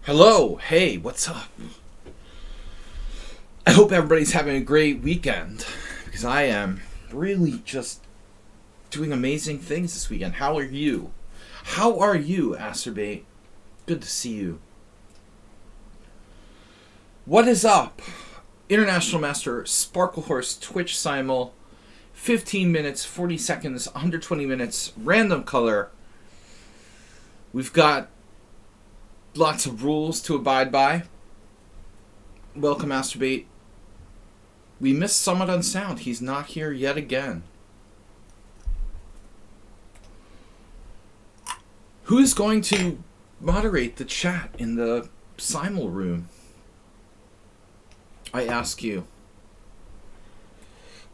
Hello, hey, what's up? I hope everybody's having a great weekend because I am really just doing amazing things this weekend. How are you? How are you, Acerbate? Good to see you. What is up? International Master Sparklehorse Twitch Simul, 15 minutes, 40 seconds, 120 minutes, random color. We've got lots of rules to abide by. Welcome, Masturbate. We missed Summit on Sound. He's not here yet again. Who is going to moderate the chat in the Simul room? I ask you.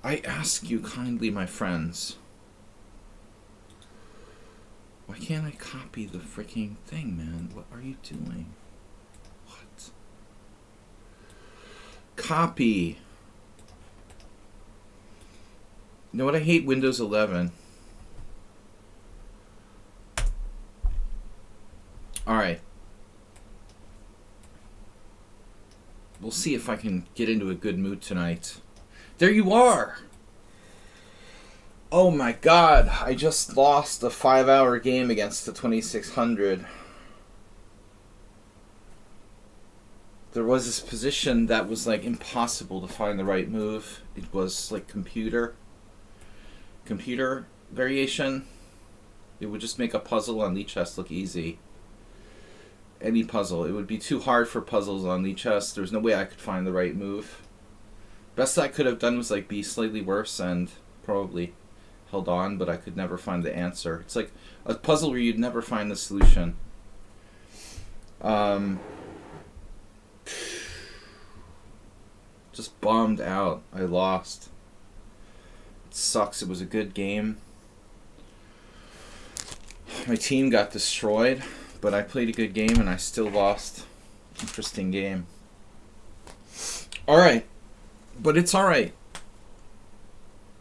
I ask you kindly, my friends. Why can't I copy the freaking thing, man? What are you doing? What? Copy. You know what? I hate Windows 11. Alright. We'll see if I can get into a good mood tonight. There you are! Oh my god, I just lost a 5-hour game against the 2600. There was this position that was like impossible to find the right move. It was like computer variation. It would just make a puzzle on lichess look easy. Any puzzle. It would be too hard for puzzles on lichess. There's no way I could find the right move. Best I could have done was like be slightly worse and probably held on, but I could never find the answer. It's like a puzzle where you'd never find the solution. Just bummed out. I lost. It sucks. It was a good game. My team got destroyed, but I played a good game and I still lost. Interesting game. Alright. But it's alright.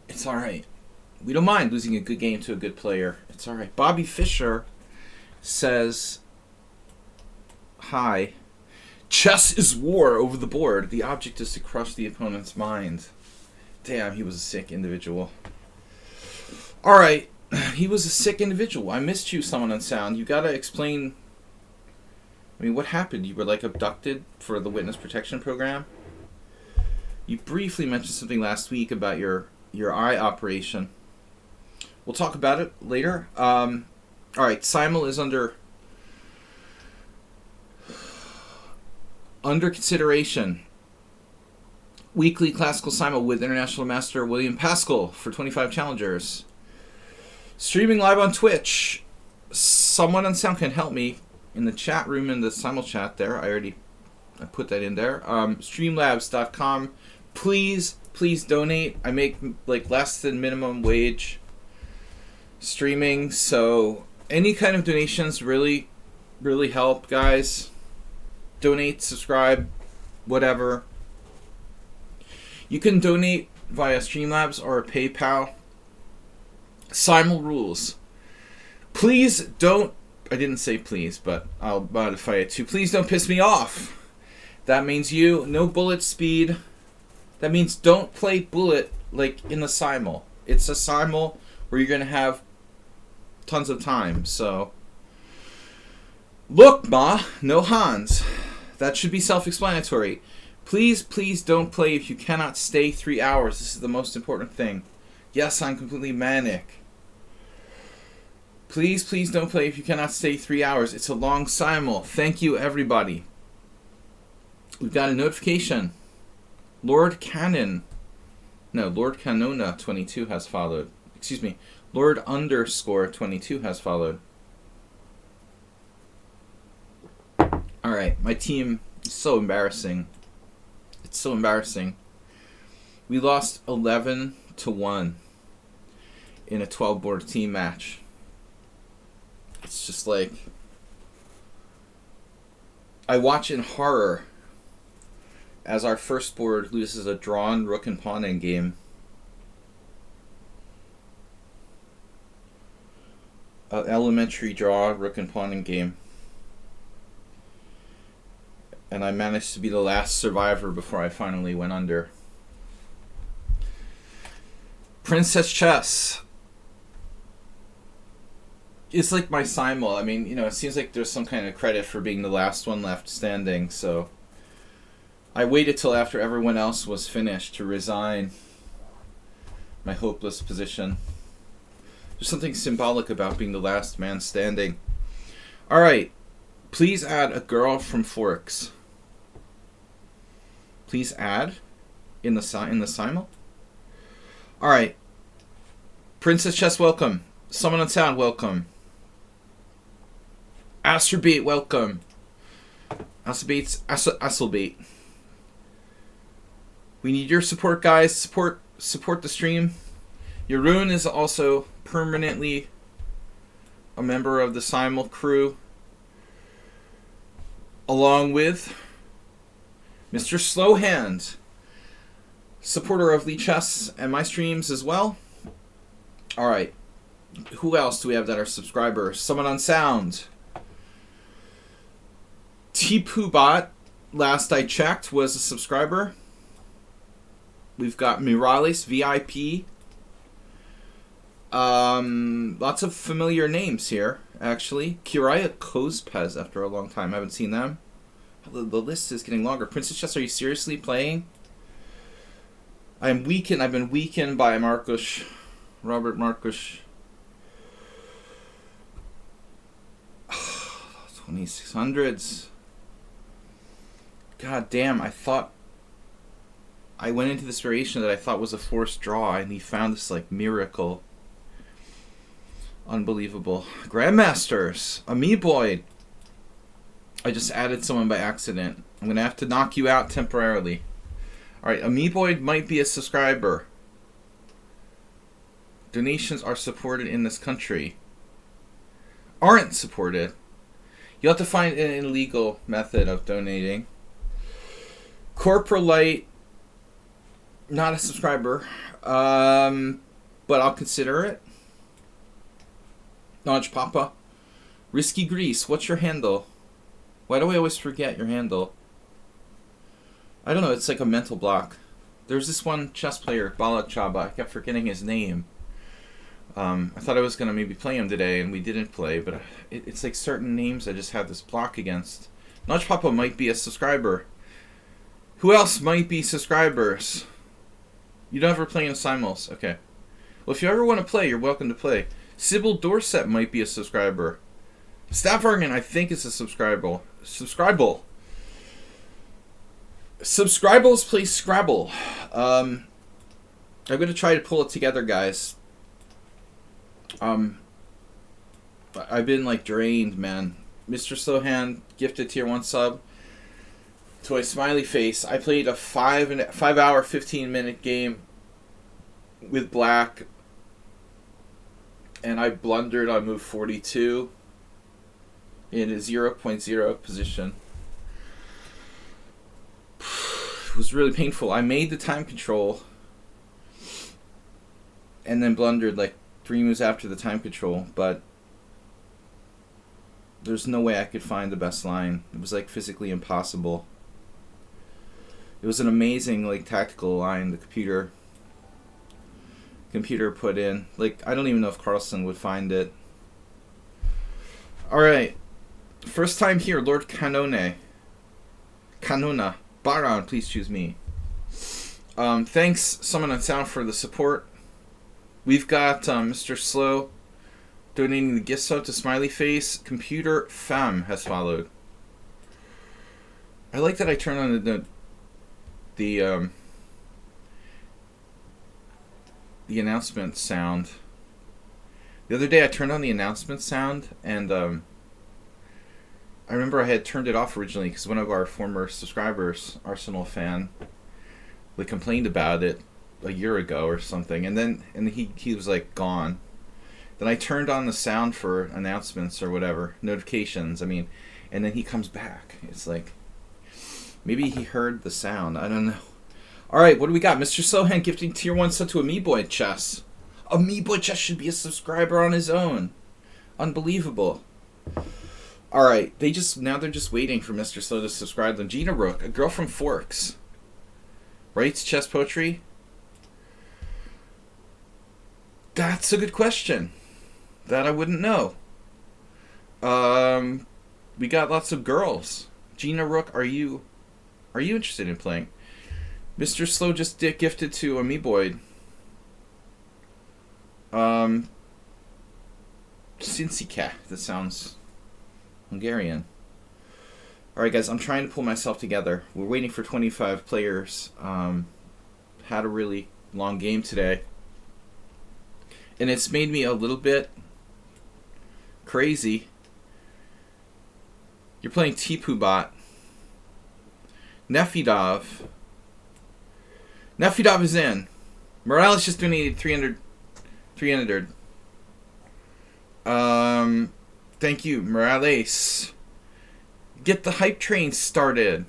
It's alright. We don't mind losing a good game to a good player. It's alright. Bobby Fischer says, hi. Chess is war over the board. The object is to crush the opponent's mind. Damn, he was a sick individual. Alright. He was a sick individual. I missed you, Someone on Sound. You gotta explain. I mean, what happened? You were like abducted for the witness protection program? You briefly mentioned something last week about your eye operation. We'll talk about it later. Alright, Simul is under consideration. Weekly Classical Simul with International Master William Pascal for 25 challengers. Streaming live on Twitch. Someone on Sound can help me in the chat room in the Simul chat there. I put that in there. Streamlabs.com. Please donate. I make like less than minimum wage streaming, so any kind of donations really help, guys. Donate, subscribe, whatever. You can donate via Streamlabs or PayPal. Simul rules. Please don't, I didn't say please, but I'll modify it to please don't piss me off. That means no bullet speed. That means don't play bullet like in the Simul. It's a Simul where you're going to have tons of time, so. Look, Ma, no Hans. That should be self-explanatory. Please don't play if you cannot stay 3 hours. This is the most important thing. Yes, I'm completely manic. Please don't play if you cannot stay 3 hours. It's a long Simul. Thank you, everybody. We've got a notification. Lord Canona 22 has followed. Excuse me. Lord _ 22 has followed. Alright, my team is so embarrassing. It's so embarrassing. We lost 11-1 in a 12-board team match. It's just like, I watch in horror as our first board loses a drawn rook and pawn endgame. An elementary draw rook and pawn endgame. And I managed to be the last survivor before I finally went under. Princess Chess. It's like my simul. I mean, it seems like there's some kind of credit for being the last one left standing, so I waited till after everyone else was finished to resign my hopeless position. There's something symbolic about being the last man standing. Alright, please add a girl from Forks. Please add in the simul. Alright, Princess Chess, welcome. Summon on Sound, welcome. Astrobait, welcome. Asselbait. We need your support, guys. Support the stream. Jeroen is also permanently a member of the Simul crew, along with Mr. Slowhand, supporter of lichess and my streams as well. Alright. Who else do we have that are subscribers? Someone on Sound. T-Poobot, last I checked, was a subscriber. We've got Mirales, VIP. Lots of familiar names here, actually. Kiraya Kozpez, after a long time. I haven't seen them. The list is getting longer. Princess Chess, are you seriously playing? I've been weakened by Robert Marcus. 2600s. God damn, I went into this variation that I thought was a forced draw, and he found this, miracle. Unbelievable. Grandmasters. Amoeboid. I just added someone by accident. I'm going to have to knock you out temporarily. Alright, Amoeboid might be a subscriber. Donations are supported in this country. Aren't supported. You'll have to find an illegal method of donating. Corporal Light, not a subscriber, but I'll consider it. Nodge Papa. Risky Grease, what's your handle? Why do I always forget your handle? I don't know, it's like a mental block. There's this one chess player, Bala Chaba, I kept forgetting his name. I thought I was going to maybe play him today, and we didn't play, but it's like certain names I just have this block against. Nudge Papa might be a subscriber. Who else might be subscribers? You don't ever play in Simuls? Okay. Well, if you ever want to play, you're welcome to play. Sybil Dorset might be a subscriber. Stavargan, I think, is a subscriber. Subscribals play Scrabble. I'm going to try to pull it together, guys. I've been drained, man. Mr. Slowhand gifted tier 1 sub to a smiley face. I played a 5 hour 15-minute game with black, and I blundered on move 42 in a 0.0 position. It was really painful. I made the time control and then blundered 3 moves after the time control, but there's no way I could find the best line. It was physically impossible. It was an amazing tactical line the computer put in. I don't even know if Carlson would find it. Alright. First time here, Lord Canona. Baron, please choose me. Thanks, Summon on Sound, for the support. We've got Mr. Slow donating the gift sub to Smiley Face. Computer Femme has followed. I like that I turn on the announcement sound. The other day I turned on the announcement sound, and I remember I had turned it off originally because one of our former subscribers, Arsenal fan, complained about it a year ago or something, and he was gone. Then I turned on the sound for announcements or whatever, notifications, and then he comes back. It's maybe he heard the sound. I don't know. Alright, what do we got? Mr. Sohan gifting tier 1 sub to Amoeboid Chess. Amoeboid Chess should be a subscriber on his own. Unbelievable. All right, they're just waiting for Mr. Slow to subscribe them. Gina Rook, a girl from Forks, writes chess poetry. That's a good question. That I wouldn't know. We got lots of girls. Gina Rook, are you interested in playing? Mr. Slow just gifted to Amiiboid. Sinsika. That sounds Hungarian. Alright guys, I'm trying to pull myself together. We're waiting for 25 players. Had a really long game today. And it's made me a little bit crazy. You're playing Tipu Bot. Nefidov. Nefidov is in. Morales just donated 300. Thank you, Morales. Get the hype train started.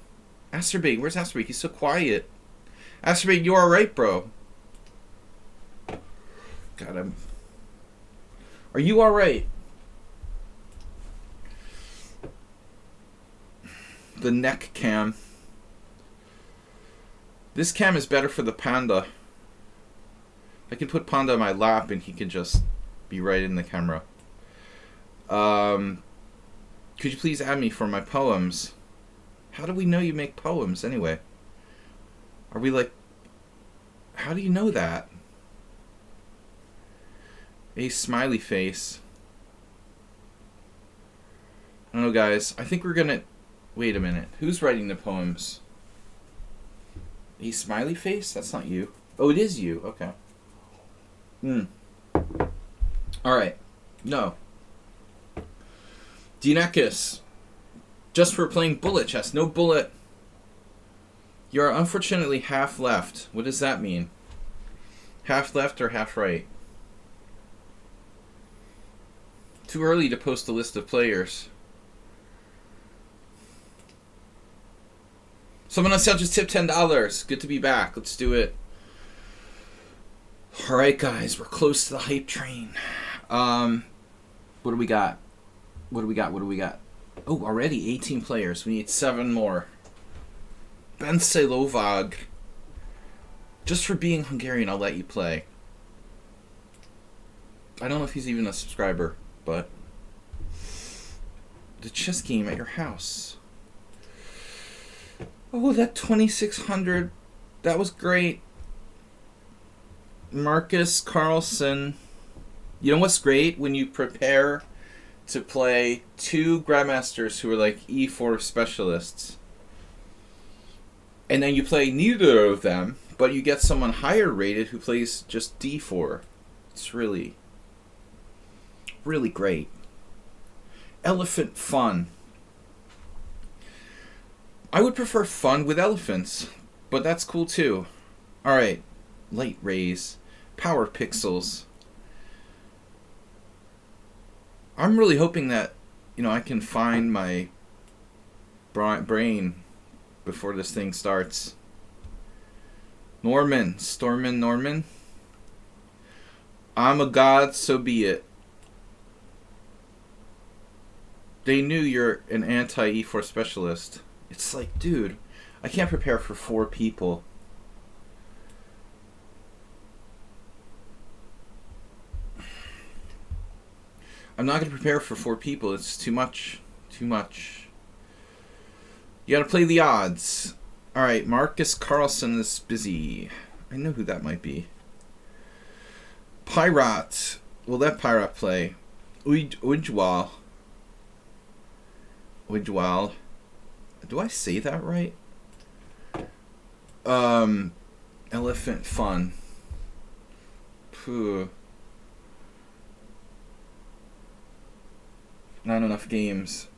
Asterbate, where's Asterbate? He's so quiet. Asterbate, you alright, bro? God, are you alright? The neck cam. This cam is better for the panda. I can put Panda on my lap and he can just be right in the camera. Could you please add me for my poems? How do we know you make poems anyway? Are we like... How do you know that? A smiley face. I don't know, guys. I think we're gonna... Wait a minute. Who's writing the poems? A smiley face? That's not you. Oh, it is you. Okay. Alright. No. Dinakis. Just for playing bullet chess. No bullet. You are unfortunately half left. What does that mean? Half left or half right? Too early to post a list of players. Someone on sale just tipped $10. Good to be back. Let's do it. Alright guys, we're close to the hype train. What do we got? What do we got? Oh, already 18 players. We need 7 more. Ben Selovag. Just for being Hungarian, I'll let you play. I don't know if he's even a subscriber, but... The chess game at your house. Oh, that 2600. That was great. Marcus Carlson. You know what's great? When you prepare to play 2 grandmasters who are like E4 specialists. And then you play neither of them, but you get someone higher rated who plays just D4. It's really, really great. Elephant fun. I would prefer fun with elephants, but that's cool too. Alright. Light rays. Power pixels. I'm really hoping that, I can find my brain before this thing starts. Norman. I'm a god, so be it. They knew you're an anti-E4 specialist. It's like, dude, I can't prepare for 4 people. I'm not going to prepare for 4 people. It's too much. Too much. You got to play the odds. Alright, Marcus Carlson is busy. I know who that might be. Pirate. We'll let Pirate play. Ujwal. Do I say that right? Elephant fun. Phew. Not enough games.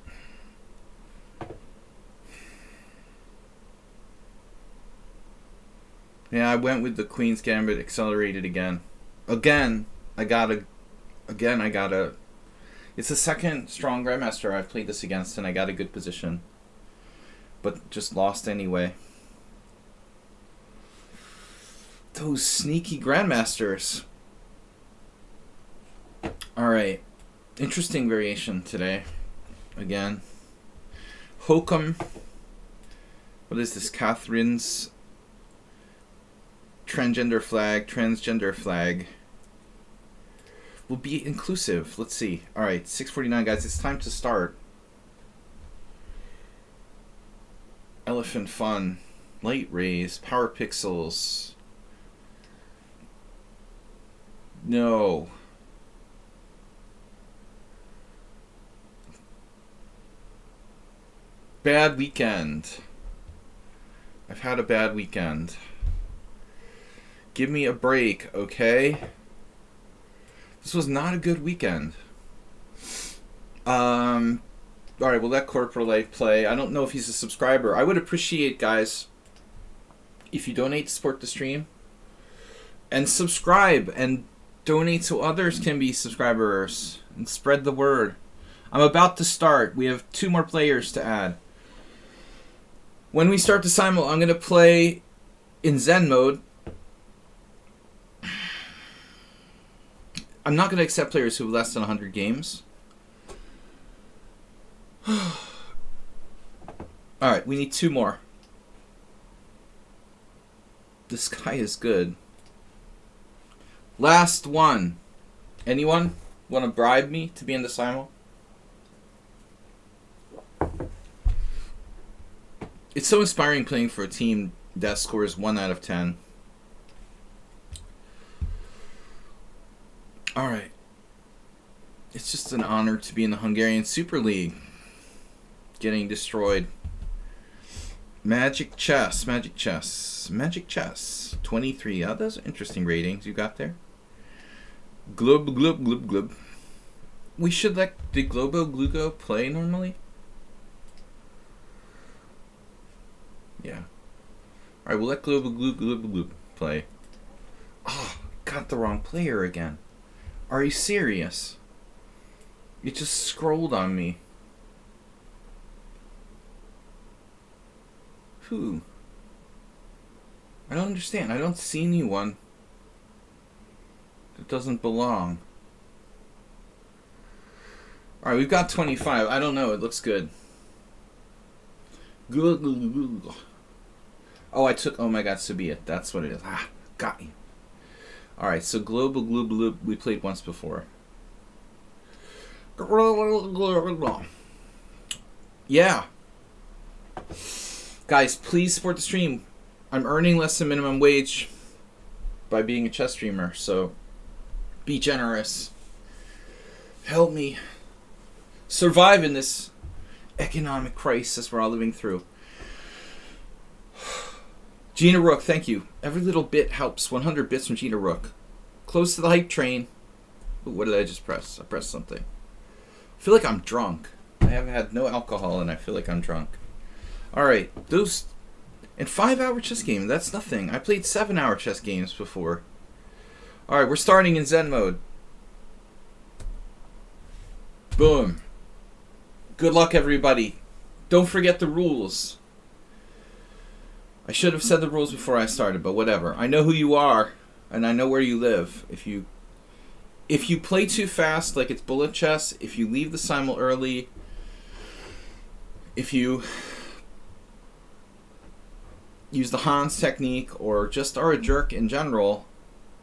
Yeah, I went with the Queen's Gambit accelerated again. I gotta. It's the second strong Grandmaster I've played this against, and I got a good position. But just lost anyway. Those sneaky Grandmasters. Alright. Interesting variation today. again. Hokum. What is this? Catherine's transgender flag. Will be inclusive. Let's see. Alright, 6:49, guys. It's time to start. Elephant Fun. Light Rays. Power Pixels. No. Bad weekend. I've had a bad weekend. Give me a break, okay? This was not a good weekend. Alright, we'll let Corporal Life play. I don't know if he's a subscriber. I would appreciate, guys, if you donate to support the stream. And subscribe and donate so others can be subscribers. And spread the word. I'm about to start. We have 2 more players to add. When we start the simul, I'm going to play in Zen mode. I'm not going to accept players who have less than 100 games. Alright, we need 2 more. This guy is good. Last one. Anyone want to bribe me to be in the simul? It's so inspiring playing for a team that scores 1 out of 10. Alright. It's just an honor to be in the Hungarian Super League. Getting destroyed. Magic Chess. 23. Oh, those are interesting ratings you got there. Glub. We should let the Globo Glugo play normally? Yeah. Alright, we'll let Globo Glub play. Oh, got the wrong player again. Are you serious? You just scrolled on me. Who? I don't understand. I don't see anyone that doesn't belong. Alright, we've got 25. I don't know. It looks good. Oh, oh my god, so be it. That's what it is. Ah, got you. Alright, so Global Glub we played once before. Yeah. Guys, please support the stream. I'm earning less than minimum wage by being a chess streamer, so be generous. Help me survive in this economic crisis we're all living through. Gina Rook, thank you. Every little bit helps. 100 bits from Gina Rook. Close to the hype train. Ooh, what did I just press? I pressed something. I feel like I'm drunk. I haven't had no alcohol and I feel like I'm drunk. Alright, those... And 5-hour chess game, that's nothing. I played 7-hour chess games before. Alright, we're starting in Zen mode. Boom. Good luck, everybody. Don't forget the rules. I should have said the rules before I started, but whatever. I know who you are, and I know where you live. If you play too fast, like it's bullet chess, if you leave the simul early, if you use the Hans technique, or just are a jerk in general,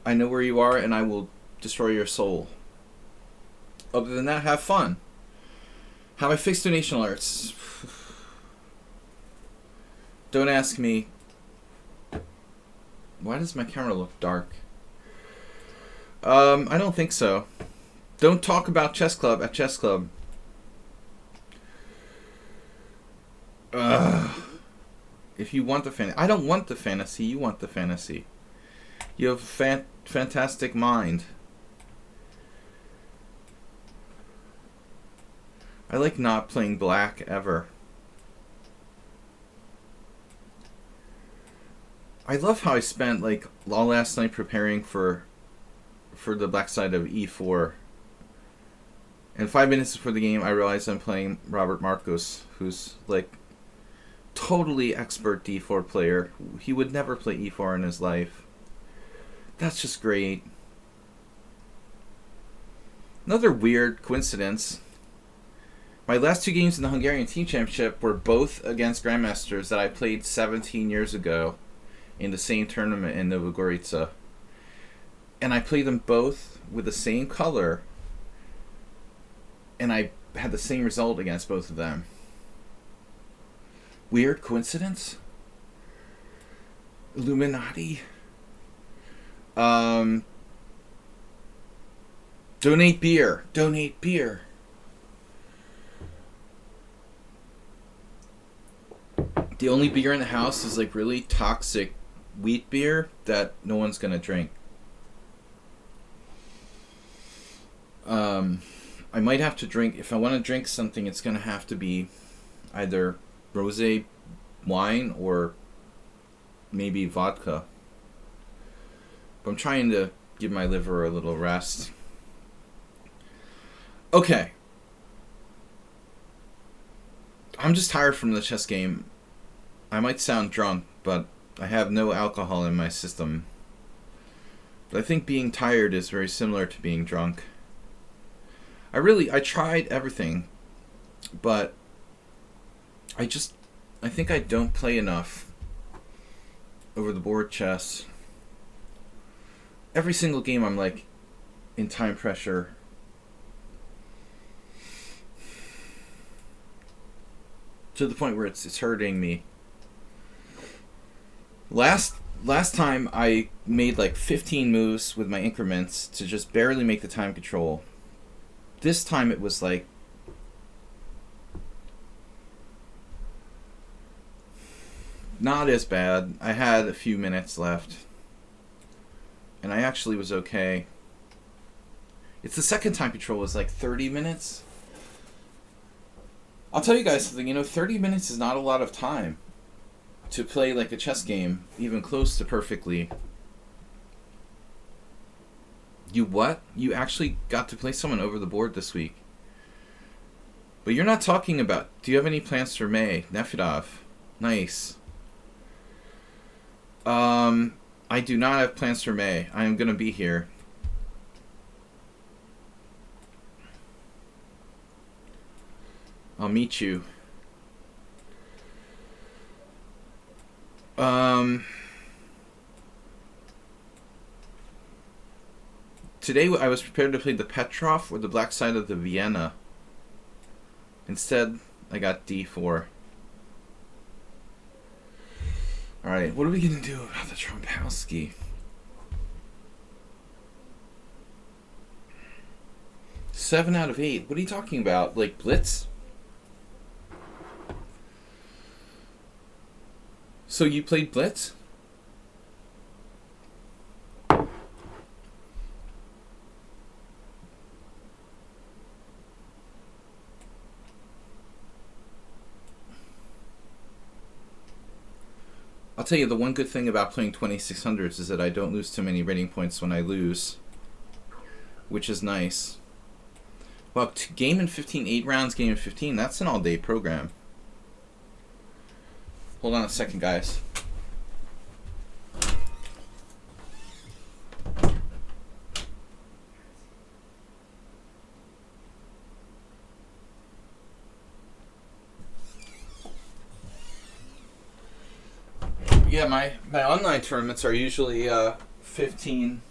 I know where you are, and I will destroy your soul. Other than that, have fun. Have I fixed donation alerts? Don't ask me. Why does my camera look dark? I don't think so. Don't talk about Chess Club at Chess Club. If you want the fantasy. I don't want the fantasy. You want the fantasy. You have a fantastic mind. I like not playing black ever. I love how I spent like all last night preparing for the black side of e4. And 5 minutes before the game, I realized I'm playing Robert Marcos, who's like totally expert d4 player. He would never play e4 in his life. That's just great. Another weird coincidence. My last 2 games in the Hungarian Team Championship were both against Grandmasters that I played 17 years ago in the same tournament in Novogorica. And I played them both with the same color, and I had the same result against both of them. Weird coincidence? Illuminati? Donate beer. Donate beer. The only beer in the house is like really toxic wheat beer that no one's gonna drink. I might have to drink, if I want to drink something, it's gonna have to be either rosé wine or maybe vodka. But I'm trying to give my liver a little rest. Okay. I'm just tired from the chess game. I might sound drunk, but I have no alcohol in my system. But I think being tired is very similar to being drunk. I tried everything, but I think I don't play enough over the board chess. Every single game I'm like in time pressure. To the point where it's hurting me. Last time I made like 15 moves with my increments to just barely make the time control. This time it was like not as bad. I had a few minutes left, and I actually was okay. It's the second time control was like 30 minutes. I'll tell you guys something, 30 minutes is not a lot of time to play like a chess game, even close to perfectly. You what? You actually got to play someone over the board this week. But you're not talking about, do you have any plans for May? Nefedov. Nice. I do not have plans for May. I am going to be here. I'll meet you. Today I was prepared to play the Petrov or the black side of the Vienna. Instead, I got d4. Alright, what are we going to do about the Trompowski? 7 out of 8. What are you talking about? Like Blitz? So you played Blitz? I'll tell you, the one good thing about playing 2600s is that I don't lose too many rating points when I lose, which is nice. Well, game in 15, 8 rounds, game in 15, that's an all-day program. Hold on a second, guys. Yeah, my online tournaments are usually 15,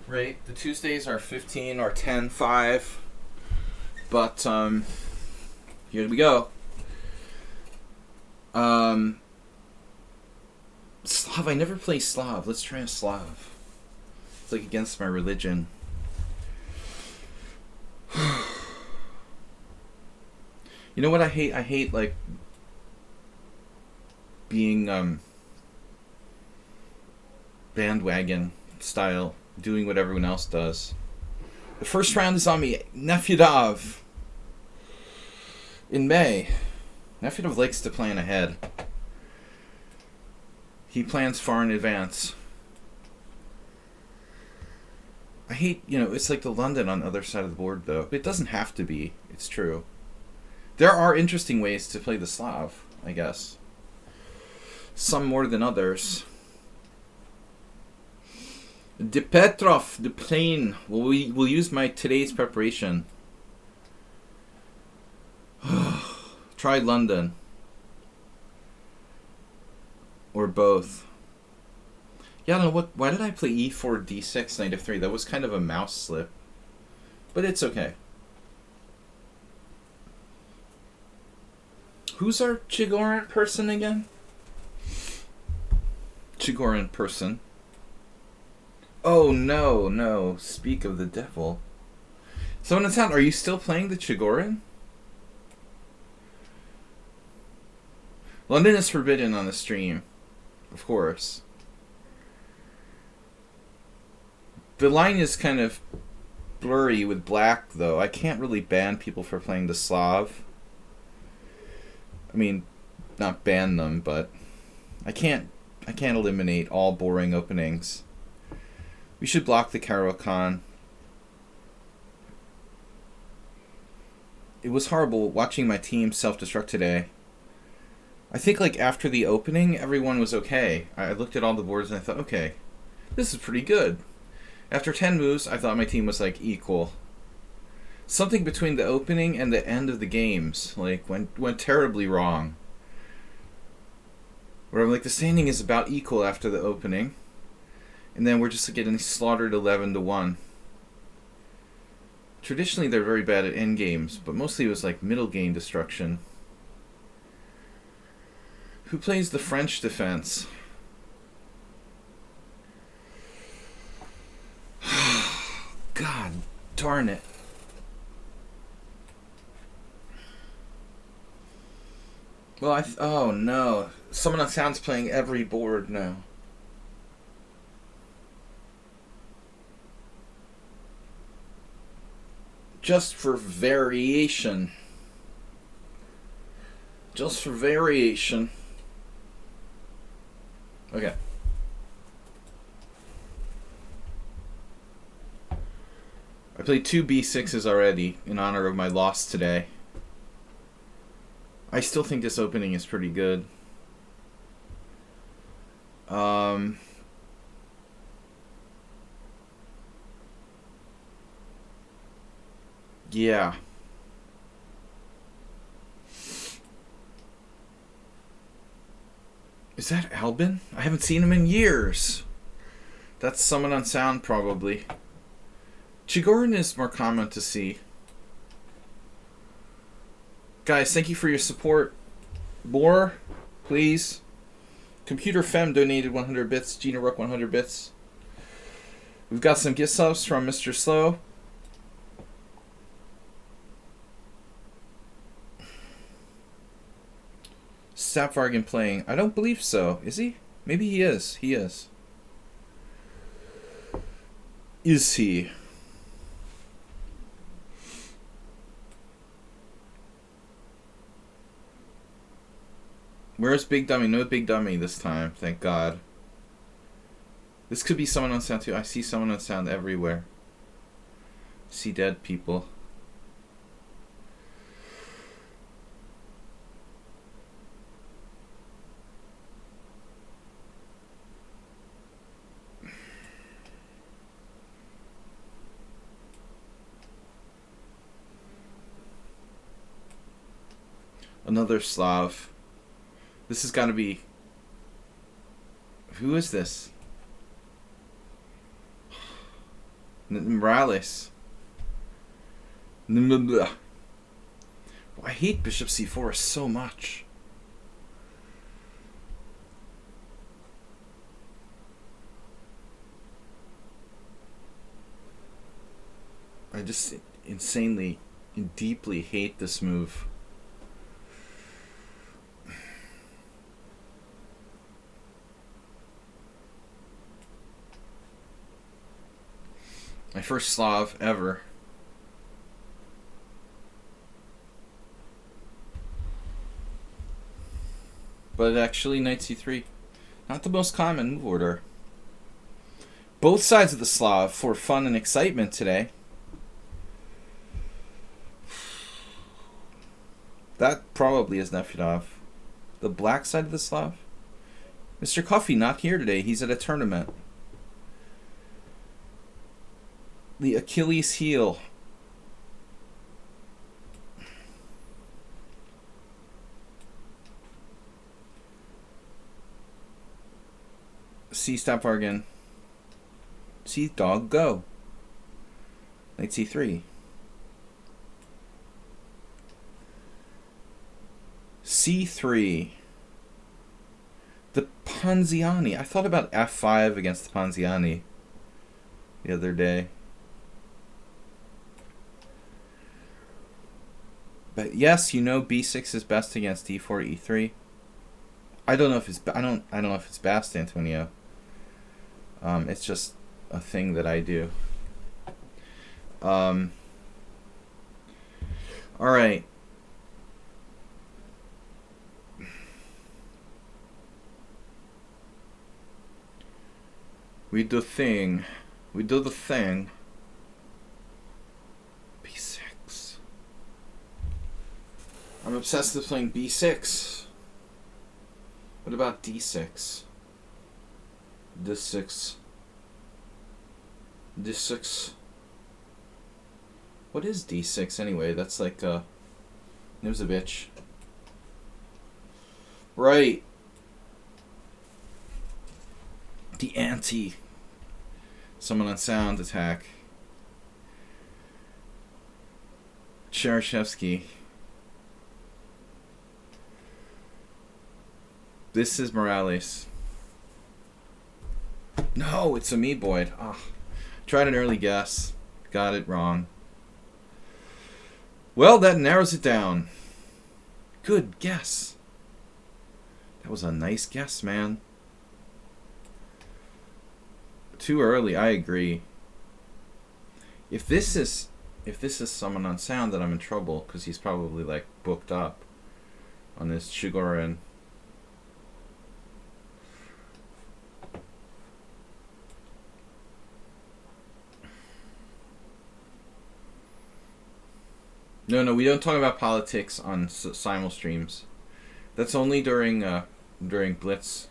right? The Tuesdays are 15 or 10, 5. But here we go. Slav, I never play Slav. Let's try a Slav. It's like against my religion. You know what I hate? I hate like being bandwagon style, doing what everyone else does. The first round is on me. Nefedov in May. Nefedov likes to plan ahead. He plans far in advance. I hate, it's like the London on the other side of the board, though. It doesn't have to be. It's true. There are interesting ways to play the Slav, I guess. Some more than others. De Petrov, the plane. We'll use my today's preparation. Try London. Or both. Yeah, I don't know what. Why did I play e4 d6 knight f3? That was kind of a mouse slip. But it's okay. Who's our Chigoran person again? Chigoran person. Oh, no, no. Speak of the devil. Someone in town, are you still playing the Chigoran? London is forbidden on the stream. Of course. The line is kind of blurry with black, though. I can't really ban people for playing the Slav. I mean, not ban them, but I can't eliminate all boring openings. We should block the Caro-Kann. It was horrible watching my team self-destruct today. I think like after the opening, everyone was okay. I looked at all the boards and I thought, okay, this is pretty good. After 10 moves, I thought my team was like equal. Something between the opening and the end of the games like went terribly wrong. Where I'm like, the standing is about equal after the opening, and then we're just getting slaughtered 11-1. Traditionally, they're very bad at end games, but mostly it was like middle game destruction. Who plays the French defense? God darn it. Well, oh no. Someone on sound's playing every board now. Just for variation. Just for variation. Okay. I played 2 b6s already in honor of my loss today. I still think this opening is pretty good. Yeah. Is that Albin? I haven't seen him in years. That's someone on sound, probably. Chigoran is more common to see. Guys, thank you for your support. More, please. Computer Femme donated 100 bits. Gina Rook 100 bits. We've got some gift subs from Mr. Slow. Sapvargan playing. I don't believe so. Is he? Maybe he is. He is. Is he? Where's Big Dummy? No Big Dummy this time, thank God. This could be someone on sound too. I see someone on sound everywhere. See dead people. Another Slav. This has got to be... Who is this? Morales. I hate Bishop c4 so much. I just insanely and deeply hate this move. My first Slav ever. But actually, knight c3. Not the most common move order. Both sides of the Slav for fun and excitement today. That probably is Nefedov. The black side of the Slav? Mr. Coffee not here today. He's at a tournament. The Achilles heel. C stop bargain. C dog go. Knight C3. C3. The Ponziani. I thought about F5 against the Ponziani the other day. But yes, you know B6 is best against D4, E3. I don't know if it's I don't know if it's best, Antonio. It's just a thing that I do. All right. We do thing. We do the thing. B6. I'm obsessed with playing B6. What about D6? D6. D6. What is D6 anyway? That's like there's a bitch. Right. The anti. Someone on sound attack. Cherishevsky. This is Morales. No, it's a me, Boyd. Oh, tried an early guess. Got it wrong. Well, that narrows it down. Good guess. That was a nice guess, man. Too early, I agree. If this is someone on sound, then I'm in trouble because he's probably like booked up on this Chigorin. No, we don't talk about politics on simul streams. That's only during blitz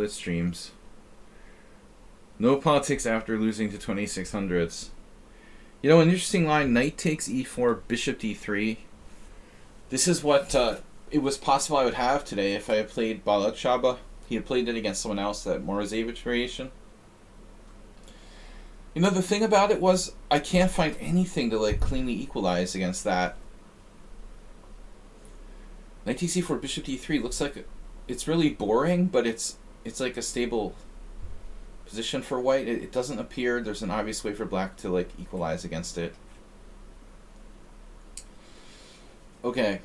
streams. No politics after losing to 2600s. You know, an interesting line, knight takes e4, bishop d3. This is what it was possible I would have today if I had played Balak Shaba. He had played it against someone else, that Morozevich variation. You know, the thing about it was I can't find anything to like cleanly equalize against that. Knight takes e4, bishop d3 looks like it's really boring, but it's like a stable position for white. It doesn't appear there's an obvious way for black to like equalize against it. Okay.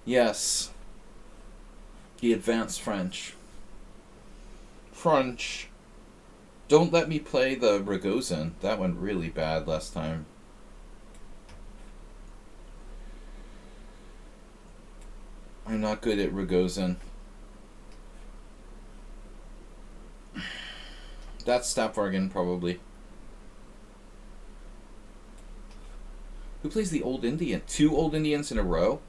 Yes. The advanced French. French. Don't let me play the Rogozin. That went really bad last time. I'm not good at Rogozin. That's Stapvargan, probably. Who plays the Old Indian? 2 Old Indians in a row?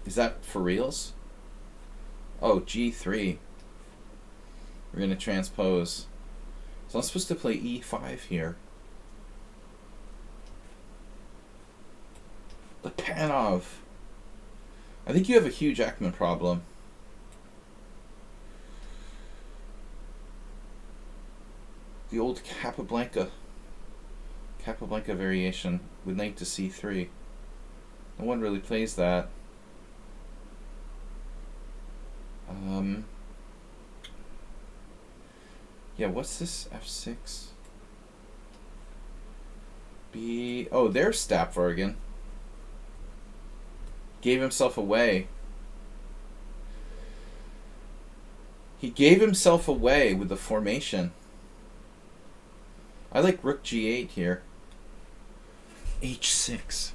Is that for reals? Oh, G3. We're going to transpose. So I'm supposed to play E5 here. The Panov. I think you have a huge Ekman problem. The old Capablanca variation with knight to c3. No one really plays that. Yeah, what's this? F6. B. Oh, there's Stapvargan. Gave himself away. He gave himself away with the formation. I like Rook G8 here. H6.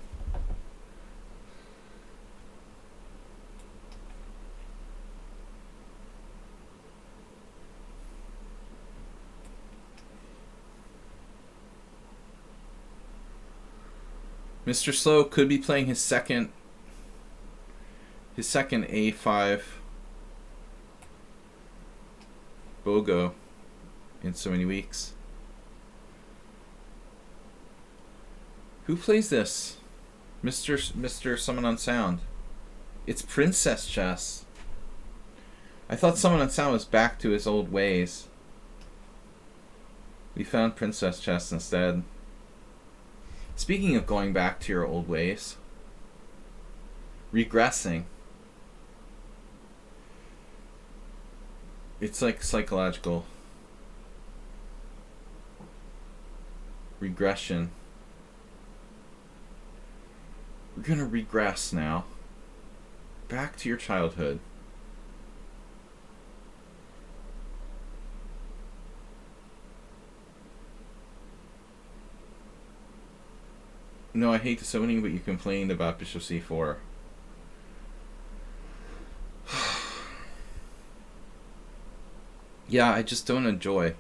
Mr. Slow could be playing his second A5 BOGO in so many weeks. Who plays this? Mr. Someone on Sound. It's Princess Chess. I thought someone on sound was back to his old ways. We found princess chess instead. Speaking of going back to your old ways, regressing. It's like psychological regression. We're gonna regress now. Back to your childhood. No, I hate this opening, but you complained about bishop c4. Yeah, I just don't enjoy.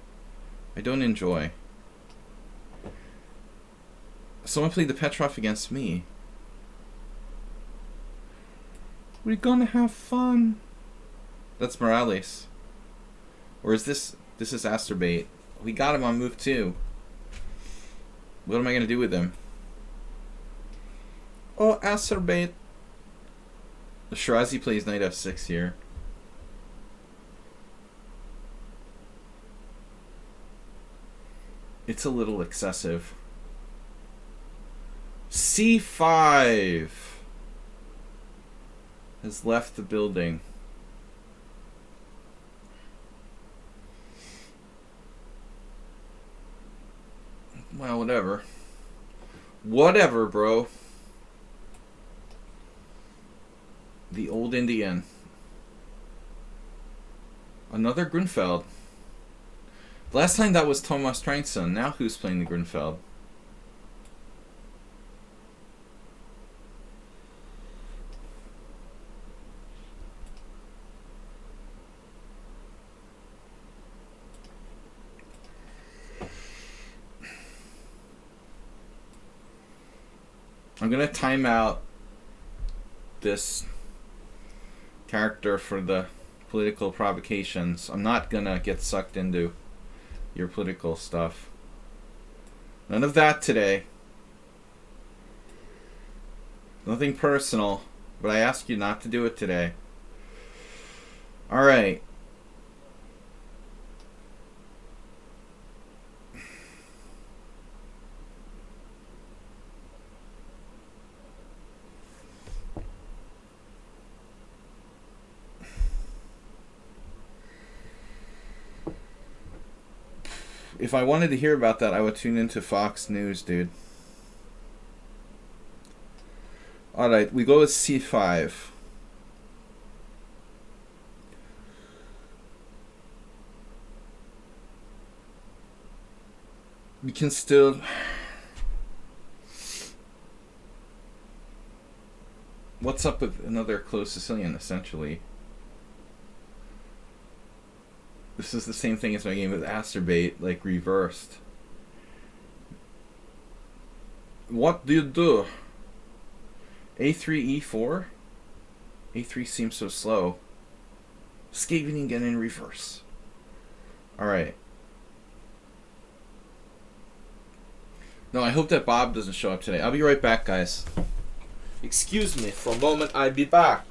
I don't enjoy. Someone played the Petrov against me. We're gonna have fun. That's Morales. Or is this... This is Asterbait. We got him on move 2. What am I gonna do with him? Oh, Asterbait. Shirazi plays knight f6 here. It's a little excessive. c5 has left the building. Well, whatever. Whatever, bro. The old Indian. Another Grunfeld. Last time that was Thomas Treinson. Now who's playing the Grunfeld? I'm gonna time out this character for the political provocations. I'm not gonna get sucked into your political stuff. None of that today. Nothing personal, but I ask you not to do it today. Alright. If I wanted to hear about that, I would tune into Fox News, dude. Alright, we go with c5. We can still... What's up with another closed Sicilian, essentially? This is the same thing as my game with Asterbait, like reversed. What do you do? A3, E4? A3 seems so slow. Escaping again in reverse. Alright. No, I hope that Bob doesn't show up today. I'll be right back, guys. Excuse me for a moment, I'll be back.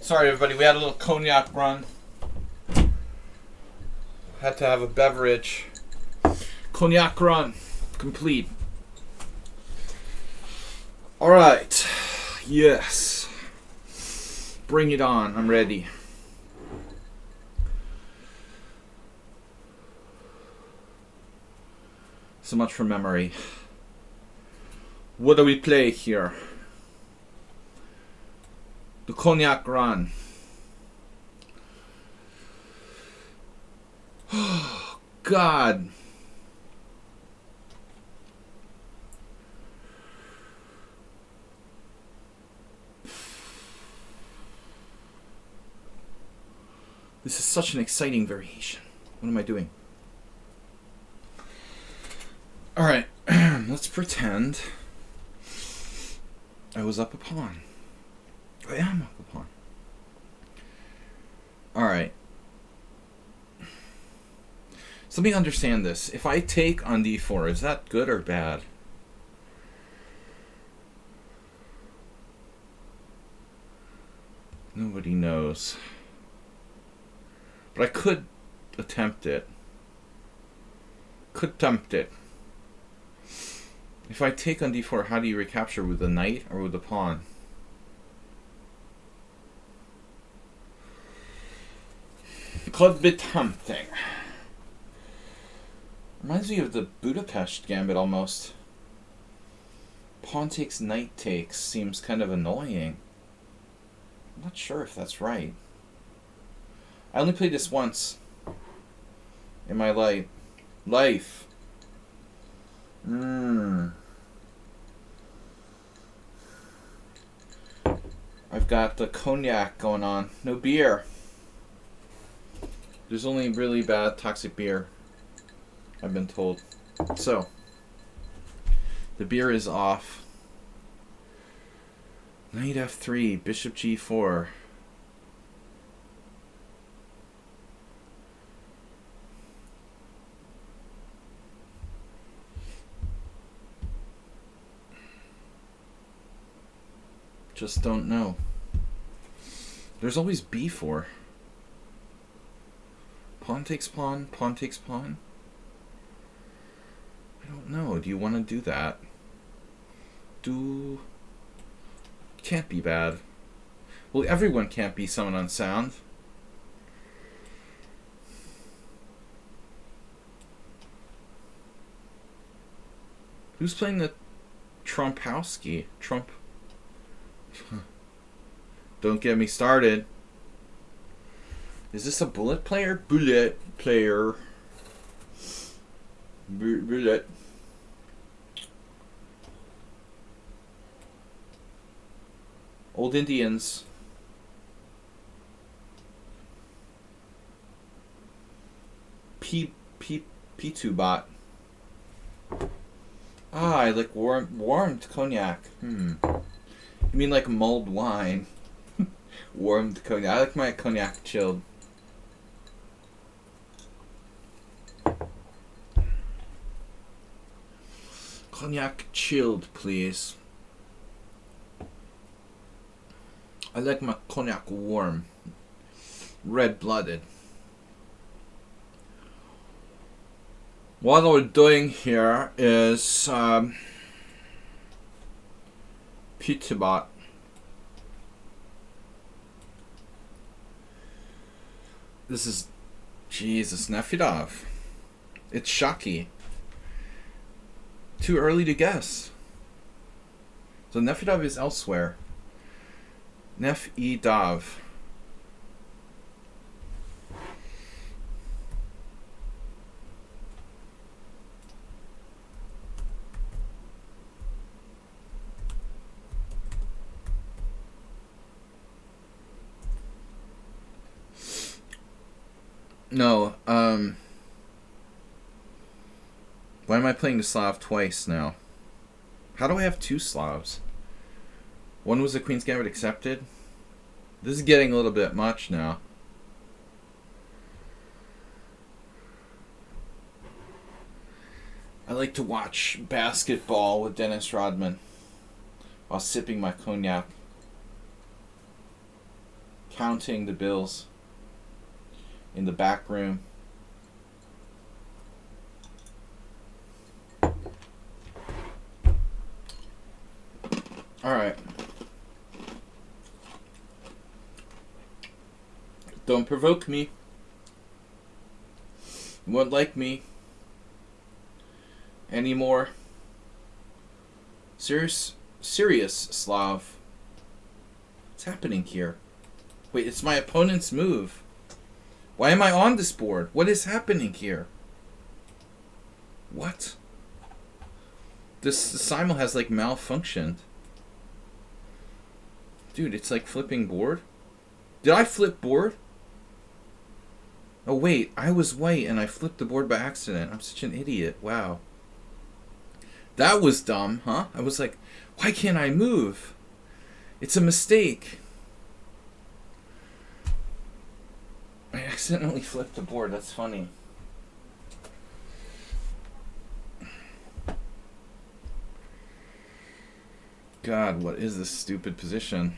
Sorry, everybody. We had a little cognac run. Had to have a beverage. Cognac run. Complete. Alright. Yes. Bring it on. I'm ready. So much for memory. What do we play here? The cognac run. Oh, God. This is such an exciting variation. What am I doing? Alright, let's pretend I was up a pawn. I am up a pawn. Alright. So let me understand this. If I take on d4, is that good or bad? Nobody knows. But I could attempt it. Could attempt it. If I take on d4, how do you recapture? With the knight or with the pawn? Could be tempting. Reminds me of the Budapest gambit almost. Pawn takes, knight takes seems kind of annoying. I'm not sure if that's right. I only played this once in my life. I've got the cognac going on. No beer. There's only really bad toxic beer, I've been told. So, the beer is off. Knight f3, bishop g4. Just don't know. There's always b4. Pawn takes pawn, pawn takes pawn. I don't know. Do you want to do that? Can't be bad. Well, everyone can't be someone unsound. Who's playing the Trumpowski? Trump. Don't get me started. Is this a bullet player? Bullet player. Bullet. Old Indians. P2 bot. Ah, I like warmed cognac. You mean like mulled wine? Warmed cognac. I like my cognac chilled. Cognac chilled, please. I like my cognac warm. Red-blooded. What we're doing here is Pitibot. This is Jesus Nefidov. It's Shaki. Too early to guess. So Nefidov is elsewhere. Nef-E-Dav. No, why am I playing the Slav twice now? How do I have two Slavs? One was the Queen's Gambit accepted. This is getting a little bit much now. I like to watch basketball with Dennis Rodman while sipping my cognac. counting the bills in the back room. Alright. Don't provoke me. You won't like me anymore. Serious, Slav. What's happening here? Wait, it's my opponent's move. Why am I on this board? What is happening here? What? This Simul has like malfunctioned. Dude, it's like flipping board. Did I flip board? Oh wait, I was white and I flipped the board by accident. I'm such an idiot. Wow. That was dumb, huh? I was like, why can't I move? It's a mistake. I accidentally flipped the board. That's funny. God, what is this stupid position?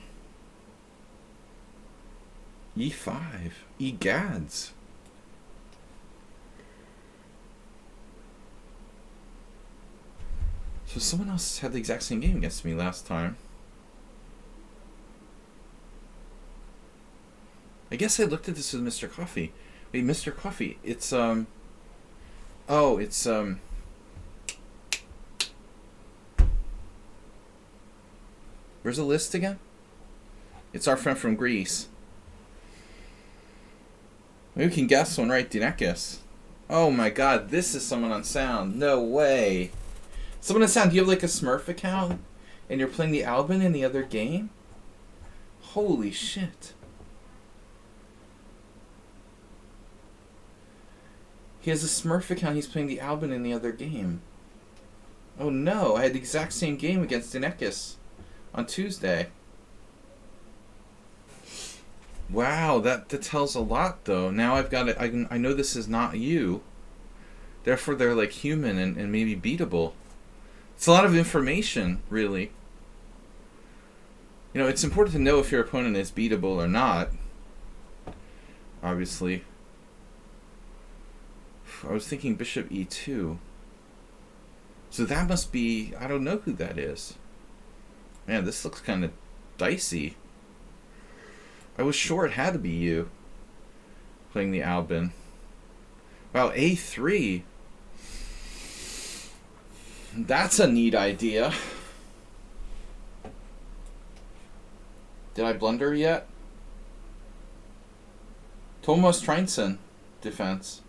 E5. Egads. So someone else had the exact same game against me last time. I guess I looked at this with Mr. Coffee. Wait, Mr. Coffee, it's oh, it's where's the list again? It's our friend from Greece. Maybe we can guess one right, Dinekis. Oh my god, this is someone on sound. No way. Someone on sound, do you have like a Smurf account? And you're playing the Albin in the other game? Holy shit. He has a Smurf account, he's playing the Albin in the other game. Oh no, I had the exact same game against Dinekis on Tuesday. Wow, that tells a lot though. Now I've got it. I know this is not you. Therefore they're like human and maybe beatable. It's a lot of information, really. You know, it's important to know if your opponent is beatable or not. Obviously. I was thinking bishop e2. So that must be... I don't know who that is. Man, this looks kind of dicey. I was sure it had to be you playing the Albin. Wow, a3. That's a neat idea. Did I blunder yet? Thomas Treinson defense.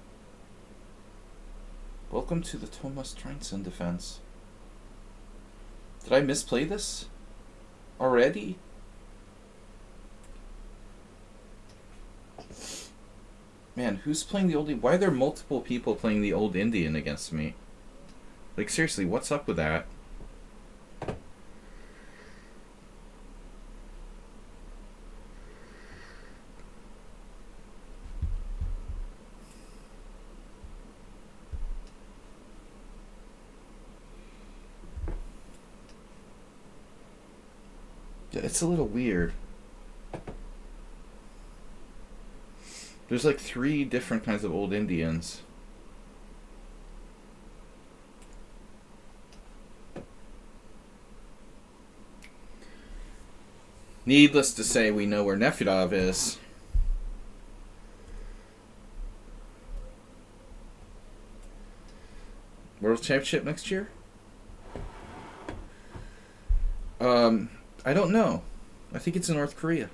Welcome to the Thomas Treinson defense. Did I misplay this already? Man, who's playing the old... Why are there multiple people playing the old Indian against me? Like, seriously, what's up with that? Yeah, it's a little weird. There's like 3 different kinds of old Indians. Needless to say, we know where Nefedov is. World Championship next year? I don't know. I think it's in North Korea.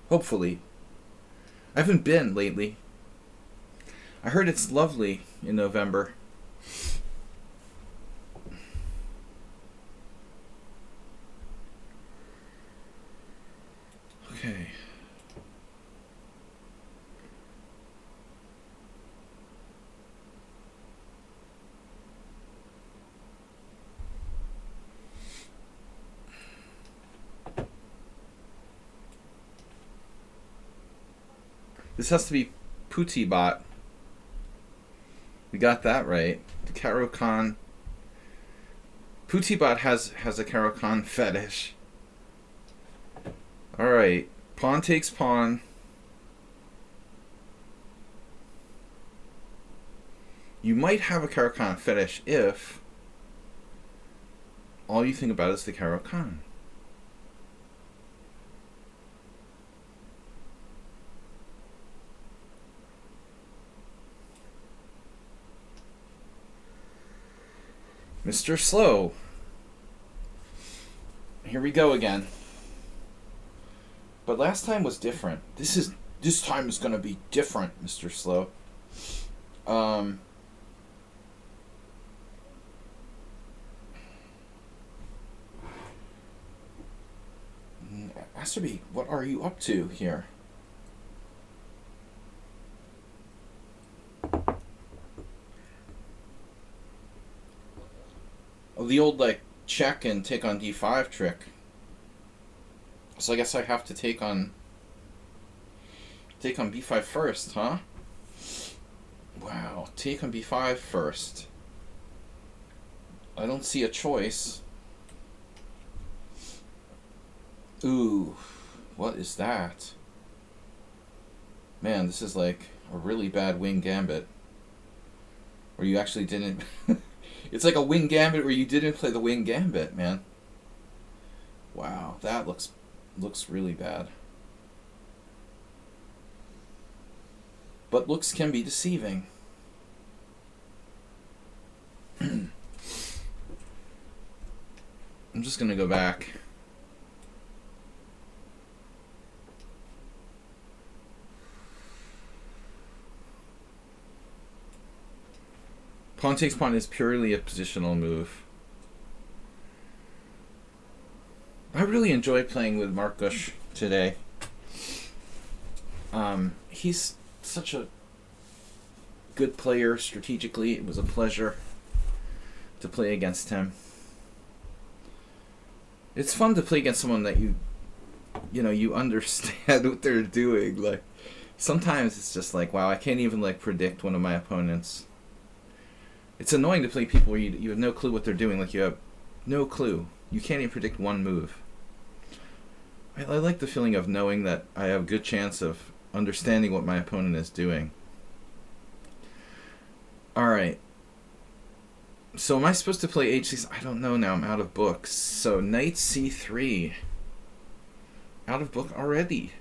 Hopefully. I haven't been lately. I heard it's lovely in November. Okay. This has to be Putibot. We got that right. The Caro-Kann. Putibot has a Caro-Kann fetish. Alright. Pawn takes pawn. You might have a Caro-Kann fetish if all you think about is the Caro-Kann. Mr. Slow. Here we go again. But last time was different. This time is going to be different, Mr. Slow. Asterby, what are you up to here? Oh, the old, like, check and take on d5 trick. So I guess I have to take on b5 first, huh? Wow, take on b5 first. I don't see a choice. Ooh, what is that? Man, this is like a really bad wing gambit. Where you actually didn't... It's like a wing gambit where you didn't play the wing gambit, man. Wow, that looks really bad. But looks can be deceiving. I'm just going to go back. Pawn takes pawn is purely a positional move. I really enjoyed playing with Mark Gush today. He's such a good player strategically. It was a pleasure to play against him. It's fun to play against someone that you understand what they're doing. Like, sometimes it's just like, wow, I can't even like predict one of my opponents. It's annoying to play people where you have no clue what they're doing. Like, you have no clue. You can't even predict one move. I like the feeling of knowing that I have a good chance of understanding what my opponent is doing. Alright. So am I supposed to play h6? I don't know now. I'm out of books. So knight c3. Out of book already.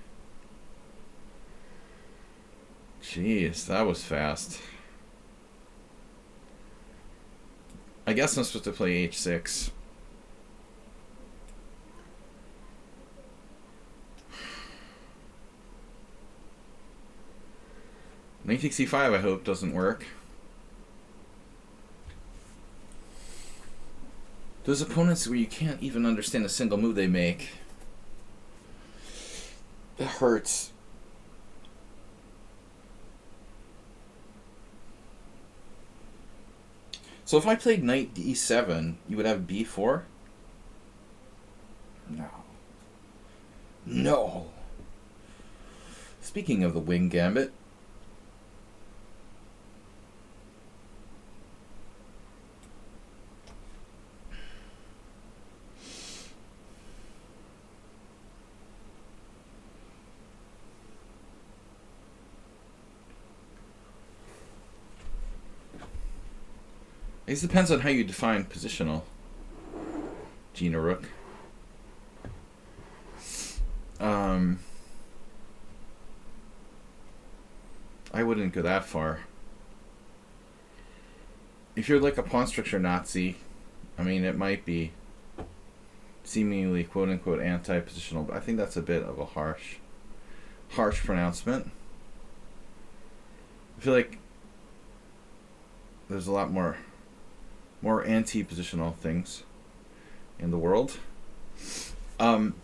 Jeez, that was fast. I guess I'm supposed to play h6. Knight takes c5, I hope, doesn't work. Those opponents where you can't even understand a single move they make, it hurts. So if I played knight d7, you would have b4? No. No. Speaking of the wing gambit, it depends on how you define positional, Gina Rook. I wouldn't go that far. If you're like a pawn structure Nazi, I mean, it might be seemingly quote-unquote anti-positional, but I think that's a bit of a harsh pronouncement. I feel like there's a lot more anti-positional things in the world.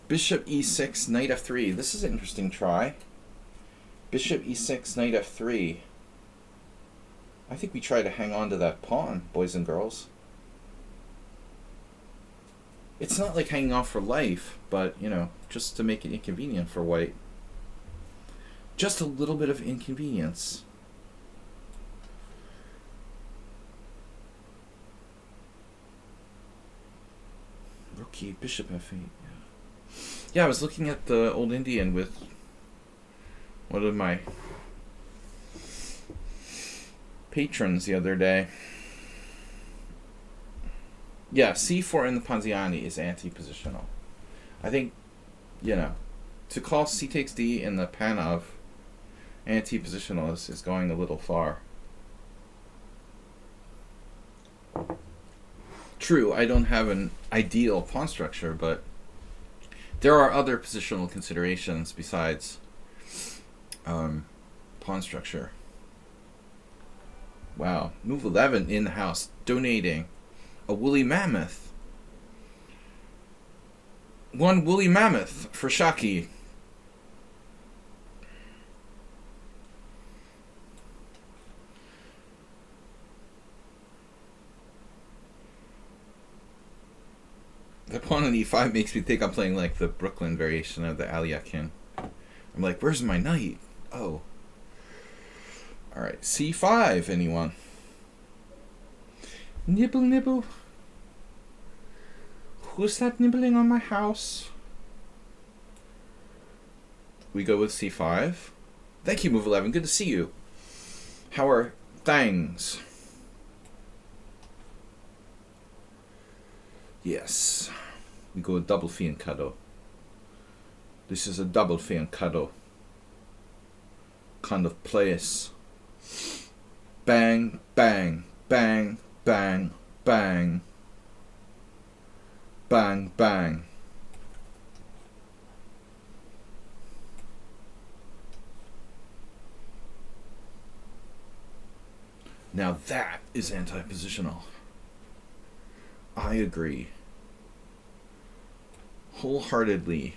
Bishop e6, knight f3. This is an interesting try. Bishop e6, knight f3. I think we try to hang on to that pawn, boys and girls. It's not like hanging off for life, but, just to make it inconvenient for white. Just a little bit of inconvenience. Okay, bishop f8. Yeah. Yeah, I was looking at the old Indian with one of my patrons the other day. Yeah, c4 in the Ponziani is anti-positional. I think, to call c takes d in the Panov anti-positional is going a little far. True, I don't have an ideal pawn structure, but there are other positional considerations besides pawn structure. Wow, move 11 in the house, donating a woolly mammoth. One woolly mammoth for Shaki. The pawn on e5 makes me think I'm playing like the Brooklyn variation of the Aliakin. I'm like, where's my knight? Oh. Alright, c5, anyone? Nibble, nibble. Who's that nibbling on my house? We go with c5. Thank you, move 11. Good to see you. How are things? Yes. We go with double fiancado. This is a double fiancado kind of place. Bang, bang, bang, bang, bang. Bang, bang. Now that is anti-positional. I agree. Wholeheartedly.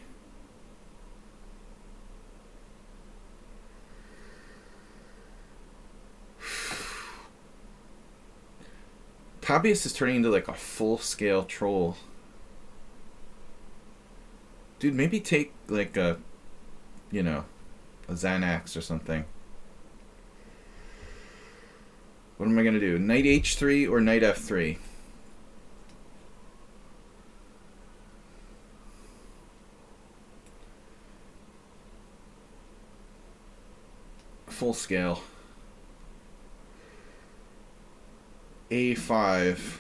Tabius is turning into like a full-scale troll. Dude, maybe take like a Xanax or something. What am I going to do? Knight h3 or knight f3? Full scale. a5.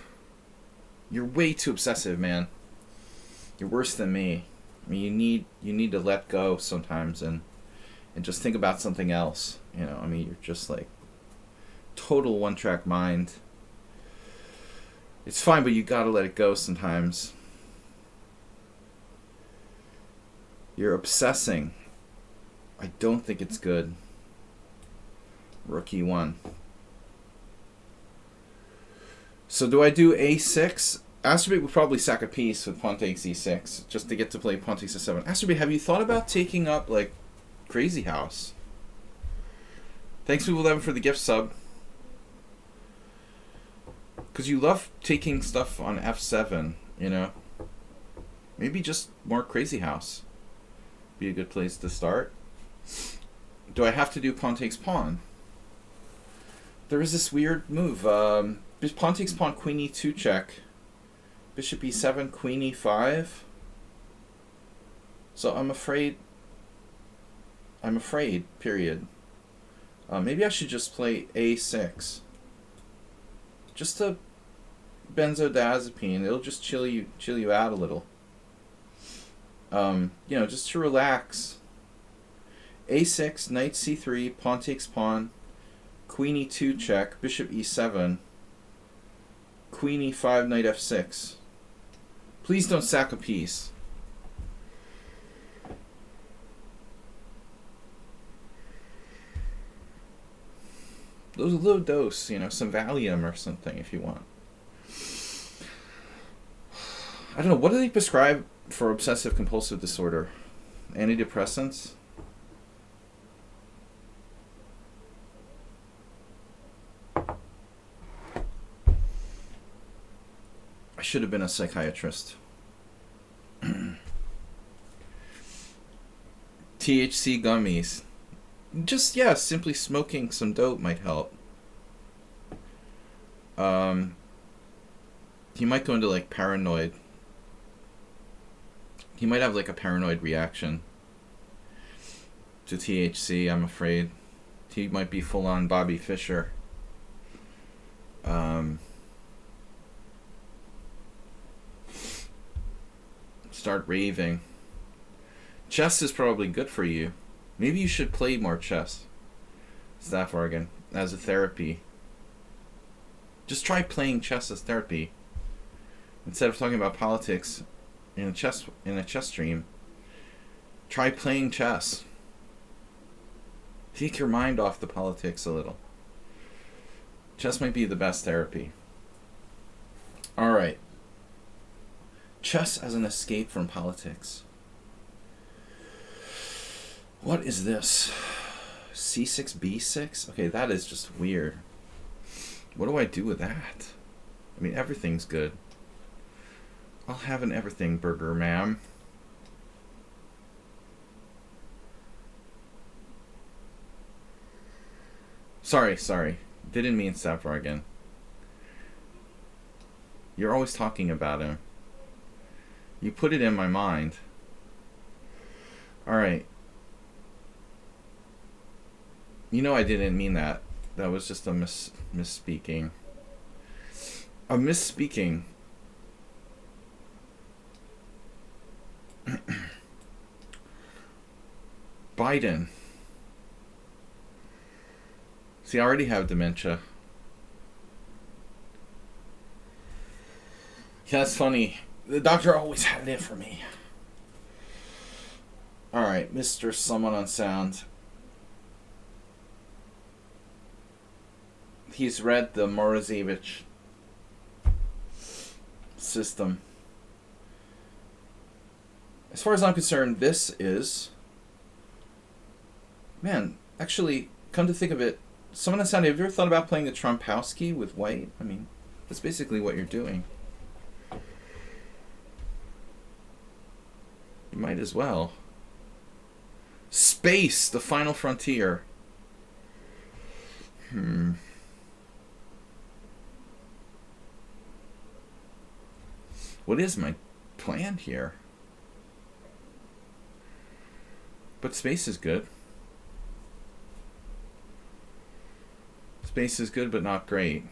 You're way too obsessive, man. You're worse than me. I mean, you need to let go sometimes and just think about something else. You're just like total one-track mind. It's fine, but you gotta let it go sometimes. You're obsessing. I don't think it's good. Rook e1. So do I do a6? Asterbate would probably sack a piece with pawn takes e6 just to get to play pawn takes e7. Asterbate, have you thought about taking up like Crazy House? Thanks, people 11 for the gift sub. Because you love taking stuff on f7, Maybe just more Crazy House. Be a good place to start. Do I have to do pawn takes pawn? There is this weird move. Pawn takes pawn, queen e2 check. Bishop e7, queen e5. So I'm afraid, period. Maybe I should just play a6. Just to benzodiazepine. It'll just chill you out a little. Just to relax. a6, knight c3, pawn takes pawn, queen e2 check, bishop e7, queen e5, knight f6. Please don't sack a piece. Low dose, some Valium or something if you want. I don't know, what do they prescribe for obsessive compulsive disorder? Antidepressants? I should have been a psychiatrist. THC gummies. Just, simply smoking some dope might help. You might go into like paranoid He might have like a paranoid reaction to THC, I'm afraid. He might be full on Bobby Fischer. Start raving. Chess is probably good for you. Maybe you should play more chess, Staff Oregon, as a therapy. Just try playing chess as therapy. Instead of talking about politics in a chess stream, try playing chess. Take your mind off the politics a little. Chess might be the best therapy. All right. Chess as an escape from politics. What is this? C6, B6? Okay, that is just weird. What do I do with that? I mean, everything's good. I'll have an everything burger, ma'am. Sorry. Didn't mean Sapphire again. You're always talking about him. You put it in my mind. Alright. You know I didn't mean that. That was just a misspeaking. A misspeaking. Biden. See, I already have dementia. Yeah, that's funny. The doctor always had it for me. Alright, Mr. Someone on Sound. He's read the Morozevich system. As far as I'm concerned, this is... Man, actually, come to think of it, Someone on Sound, have you ever thought about playing the Trompowsky with white? I mean, that's basically what you're doing. You might as well. Space, the final frontier. What is my plan here? But space is good. Space is good, but not great.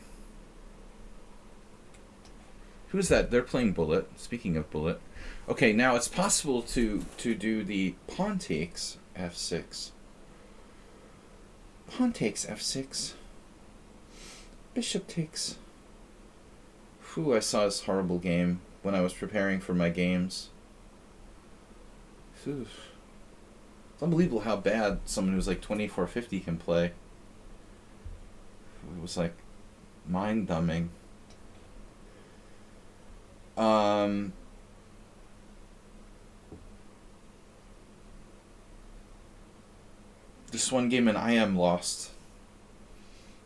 Who's that? They're playing Bullet. Speaking of Bullet. Okay, now it's possible to do the pawn takes f6. Pawn takes f6. Bishop takes. Whew, I saw this horrible game when I was preparing for my games. Whew. It's unbelievable how bad someone who's like 2450 can play. It was like mind-numbing. This one game and I am lost.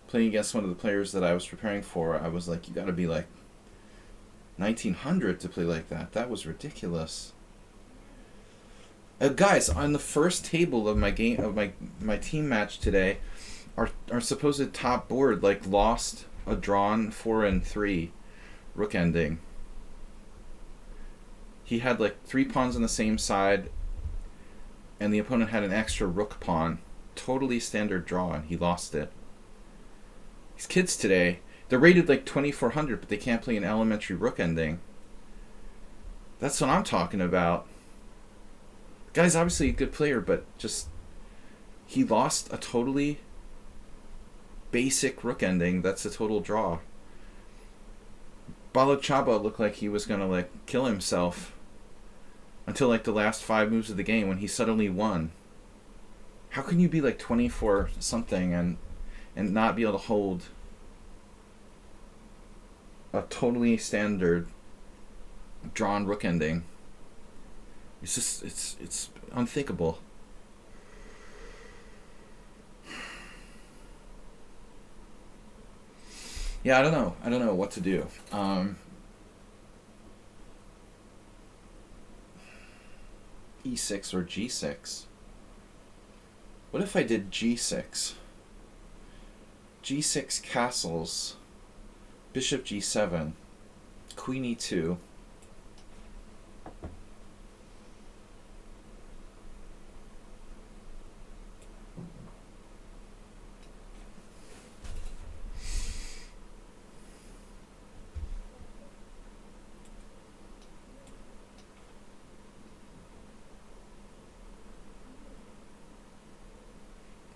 Playing against one of the players that I was preparing for, I was like, you gotta be like 1900 to play like that. That was ridiculous. Guys, on the first table of my game of my team match today, our supposed top board like lost a drawn 4 and 3 rook ending. He had like 3 pawns on the same side, and the opponent had an extra rook pawn. Totally standard draw, and he lost it. These kids today, they're rated like 2400, but they can't play an elementary rook ending. That's what I'm talking about. The guy's obviously a good player, but just he lost a totally basic rook ending. That's a total draw. Balochaba looked like he was gonna like kill himself until like the last 5 moves of the game when he suddenly won. How can you be like 24 something and not be able to hold a totally standard drawn rook ending? It's just it's unthinkable. Yeah, I don't know what to do. E6 or G6. What if I did G6? G6 castles, Bishop G7, Queen E2.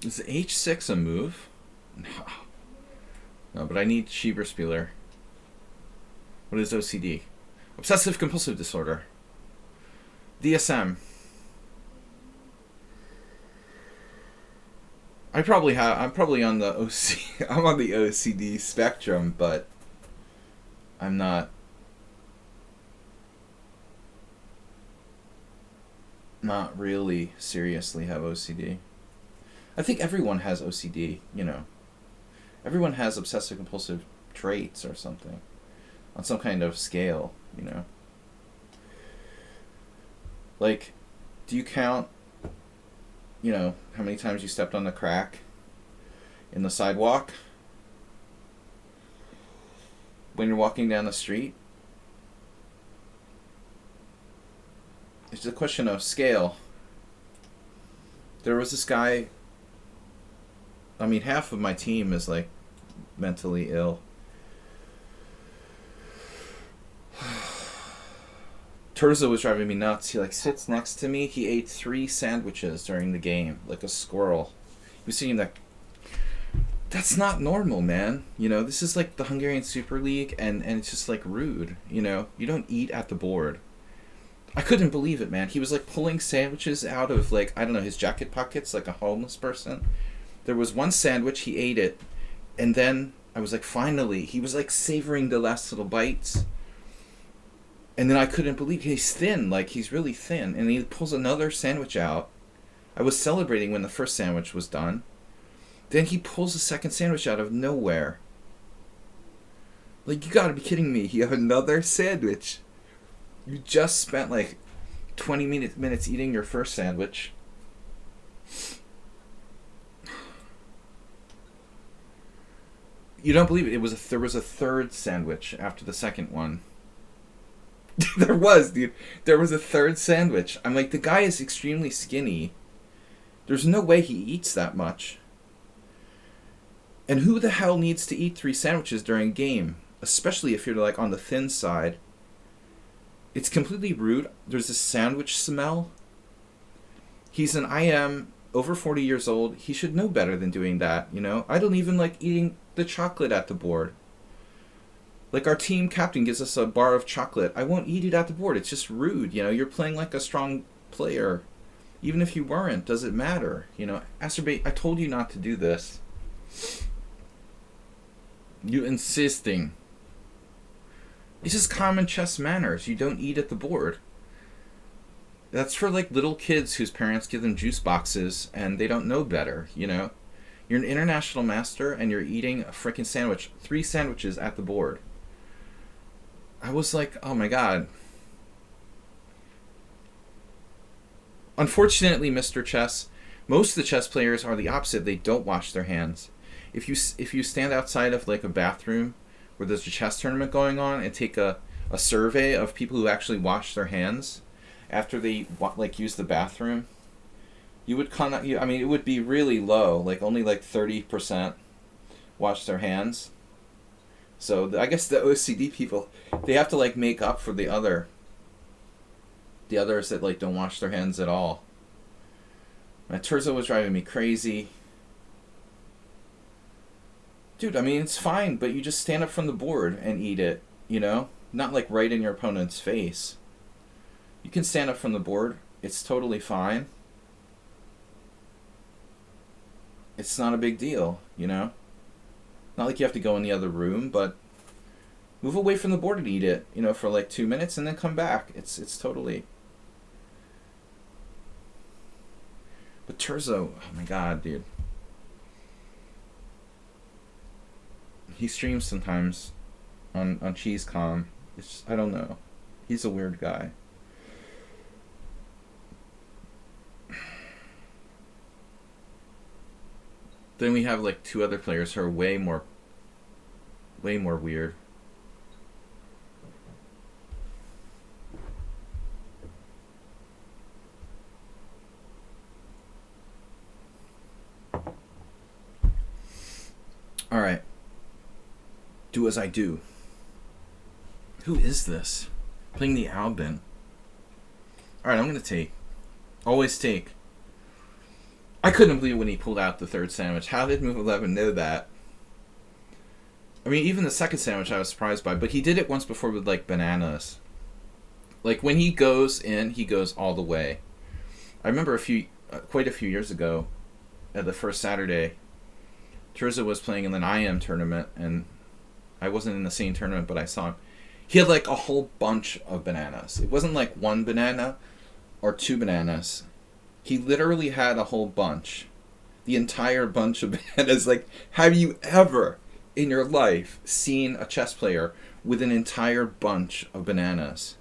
Is h6 a move? No. No, but I need Schieberspieler. What is OCD? Obsessive compulsive disorder. DSM. I'm probably on the I'm on the OCD spectrum, but I'm not really seriously have OCD. I think everyone has OCD, you know. Everyone has obsessive compulsive traits or something on some kind of scale, you know. Like, do you count, you know, how many times you stepped on the crack in the sidewalk when you're walking down the street? It's a question of scale. There was this guy, I mean, half of my team is like mentally ill. Terza was driving me nuts. He like sits next to me. He ate 3 sandwiches during the game, like a squirrel. He was sitting like, that's not normal, man. You know, this is like the Hungarian Super League, and it's just like rude. You know, you don't eat at the board. I couldn't believe it, man. He was like pulling sandwiches out of like, I don't know, his jacket pockets like a homeless person. There was one sandwich, he ate it, and then I was like, finally. He was like savoring the last little bites. And then I couldn't believe he's thin, like he's really thin. And he pulls another sandwich out. I was celebrating when the first sandwich was done. Then he pulls a second sandwich out of nowhere. Like, you gotta be kidding me. You have another sandwich. You just spent like 20 minutes eating your first sandwich. You don't believe it. There was a third sandwich after the second one. There was, dude. There was a third sandwich. I'm like, the guy is extremely skinny. There's no way he eats that much. And who the hell needs to eat 3 sandwiches during a game? Especially if you're like on the thin side. It's completely rude. There's a sandwich smell. He's an IM, over 40 years old. He should know better than doing that, you know? I don't even like eating the chocolate at the board. Like, our team captain gives us a bar of chocolate. I won't eat it at the board. It's just rude, you know? You're playing like a strong player. Even if you weren't, does it matter? You know, Acerbate, I told you not to do this. You insisting. It's just common chess manners. You don't eat at the board. That's for like little kids whose parents give them juice boxes and they don't know better, you know? You're an international master and you're eating a freaking sandwich. 3 sandwiches at the board. I was like, oh my god. Unfortunately, Mr. Chess, most of the chess players are the opposite. They don't wash their hands. If you stand outside of like a bathroom where there's a chess tournament going on and take a survey of people who actually wash their hands after they like use the bathroom, you would it would be really low, like only like 30% wash their hands. So I guess the OCD people, they have to like make up for the others that like don't wash their hands at all. My Terza was driving me crazy. Dude, I mean, it's fine, but you just stand up from the board and eat it, you know? Not like right in your opponent's face. You can stand up from the board. It's totally fine. It's not a big deal, you know? Not like you have to go in the other room, but move away from the board and eat it, you know, for like 2 minutes and then come back. It's totally... But Terzo, oh my god, dude. He streams sometimes on CheeseCom. It's, I don't know. He's a weird guy. Then we have like 2 other players who are way more weird. All right. Do as I do. Who is this? Playing the Albin. Alright, I'm going to take. Always take. I couldn't believe when he pulled out the third sandwich. How did move 11 know that? I mean, even the second sandwich I was surprised by, but he did it once before with, like, bananas. Like, when he goes in, he goes all the way. I remember quite a few years ago, at the first Saturday, Terza was playing in an IM tournament, and I wasn't in the same tournament, but I saw him. He had, like, a whole bunch of bananas. It wasn't, like, one banana or two bananas. He literally had a whole bunch. The entire bunch of bananas. Like, have you ever in your life seen a chess player with an entire bunch of bananas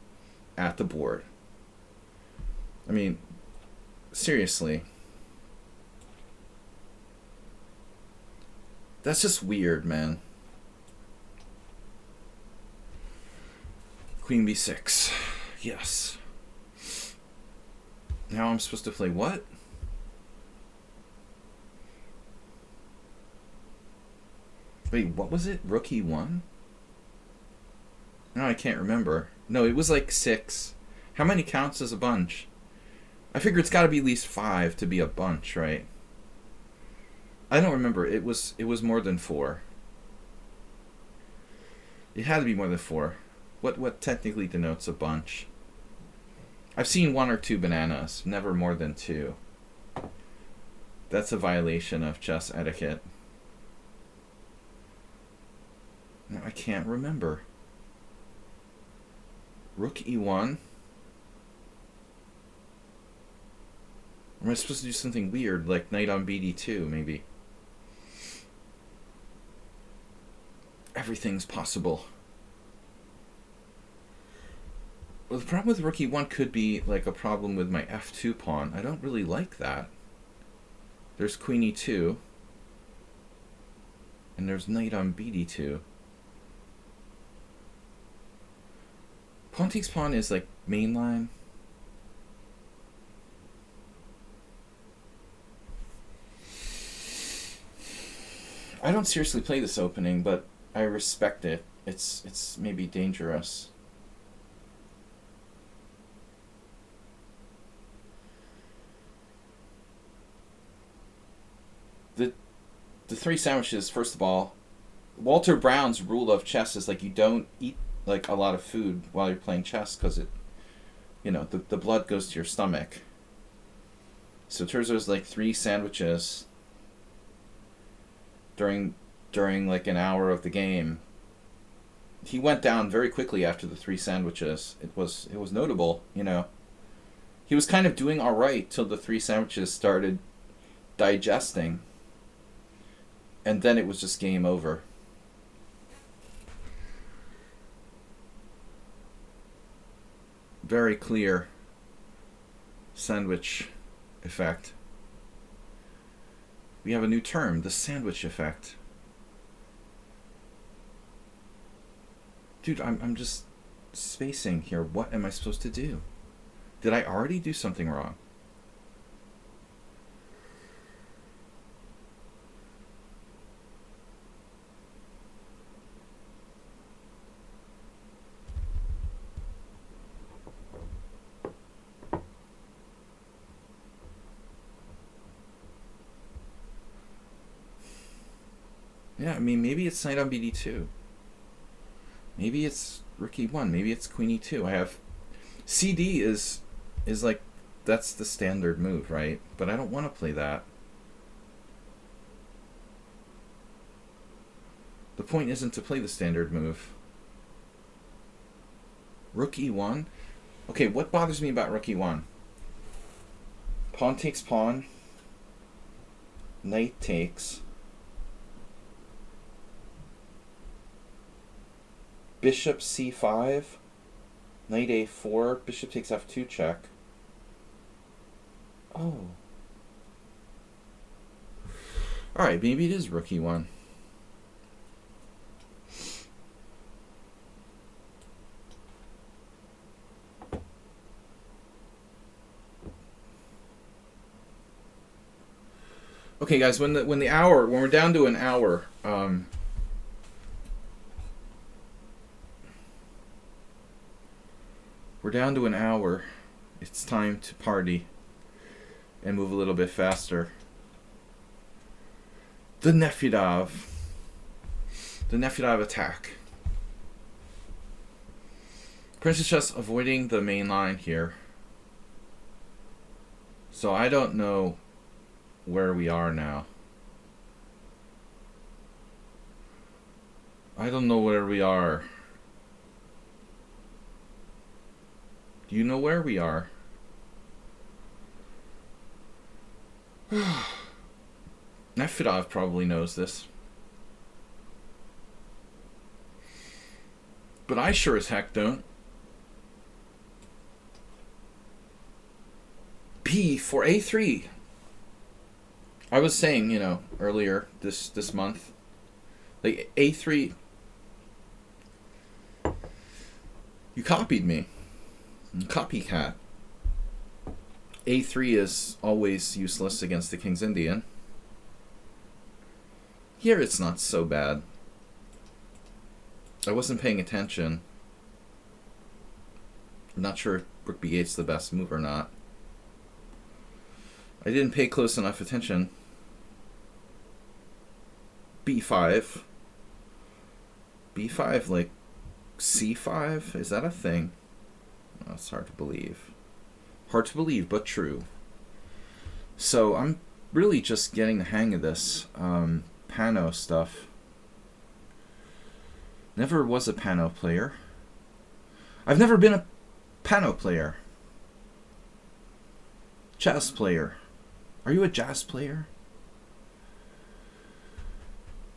at the board? I mean, seriously. That's just weird, man. Queen b6. Yes. Now I'm supposed to play what? Wait, what was it? Rook e1? No, I can't remember. No, it was like 6. How many counts as a bunch? I figure it's got to be at least 5 to be a bunch, right? I don't remember. It was more than 4. It had to be more than 4. What technically denotes a bunch? I've seen 1 or 2 bananas, never more than 2. That's a violation of chess etiquette. No, I can't remember. Rook e1? Am I supposed to do something weird, like knight on bd2, maybe? Everything's possible. Well, the problem with rook e1 could be like a problem with my f2 pawn. I don't really like that. There's queen e2. And there's knight on bd2. Pawn takes pawn is like mainline. I don't seriously play this opening, but I respect it. It's maybe dangerous. The 3 sandwiches, first of all, Walter Brown's rule of chess is like you don't eat like a lot of food while you're playing chess because it, the blood goes to your stomach. So Terza's like 3 sandwiches during like an hour of the game. He went down very quickly after the 3 sandwiches. It was notable, He was kind of doing all right till the 3 sandwiches started digesting. And then it was just game over. Very clear sandwich effect. We have a new term, the sandwich effect. Dude, I'm just spacing here. What am I supposed to do? Did I already do something wrong? Yeah, I mean, maybe it's knight on bd2. Maybe it's rook e1. Maybe it's queen e2. I have cd is like, that's the standard move, right? But I don't want to play that. The point isn't to play the standard move. Rook e1? Okay, what bothers me about rook e1? Pawn takes pawn. Knight takes. Bishop c5, knight a4, bishop takes f2 check. Oh. Alright, maybe it is rook e1. Okay, guys, when we're down to an hour, we're down to an hour. It's time to party and move a little bit faster. The Nefedov. The Nefedov attack. Prince is just avoiding the main line here. So I don't know where we are now. I don't know where we are. Do you know where we are? Nefedov probably knows this. But I sure as heck don't. P for A3. I was saying, you know, earlier this month, like A3, you copied me. Copycat. A3 is always useless against the King's Indian. Here it's not so bad. I wasn't paying attention. I'm not sure if Rook B8's the best move or not. I didn't pay close enough attention. B5. B5, like C5? Is that a thing? Oh, it's hard to believe. Hard to believe, but true. So I'm really just getting the hang of this Pano stuff. Never was a Pano player. I've never been a Pano player. Jazz player. Are you a jazz player?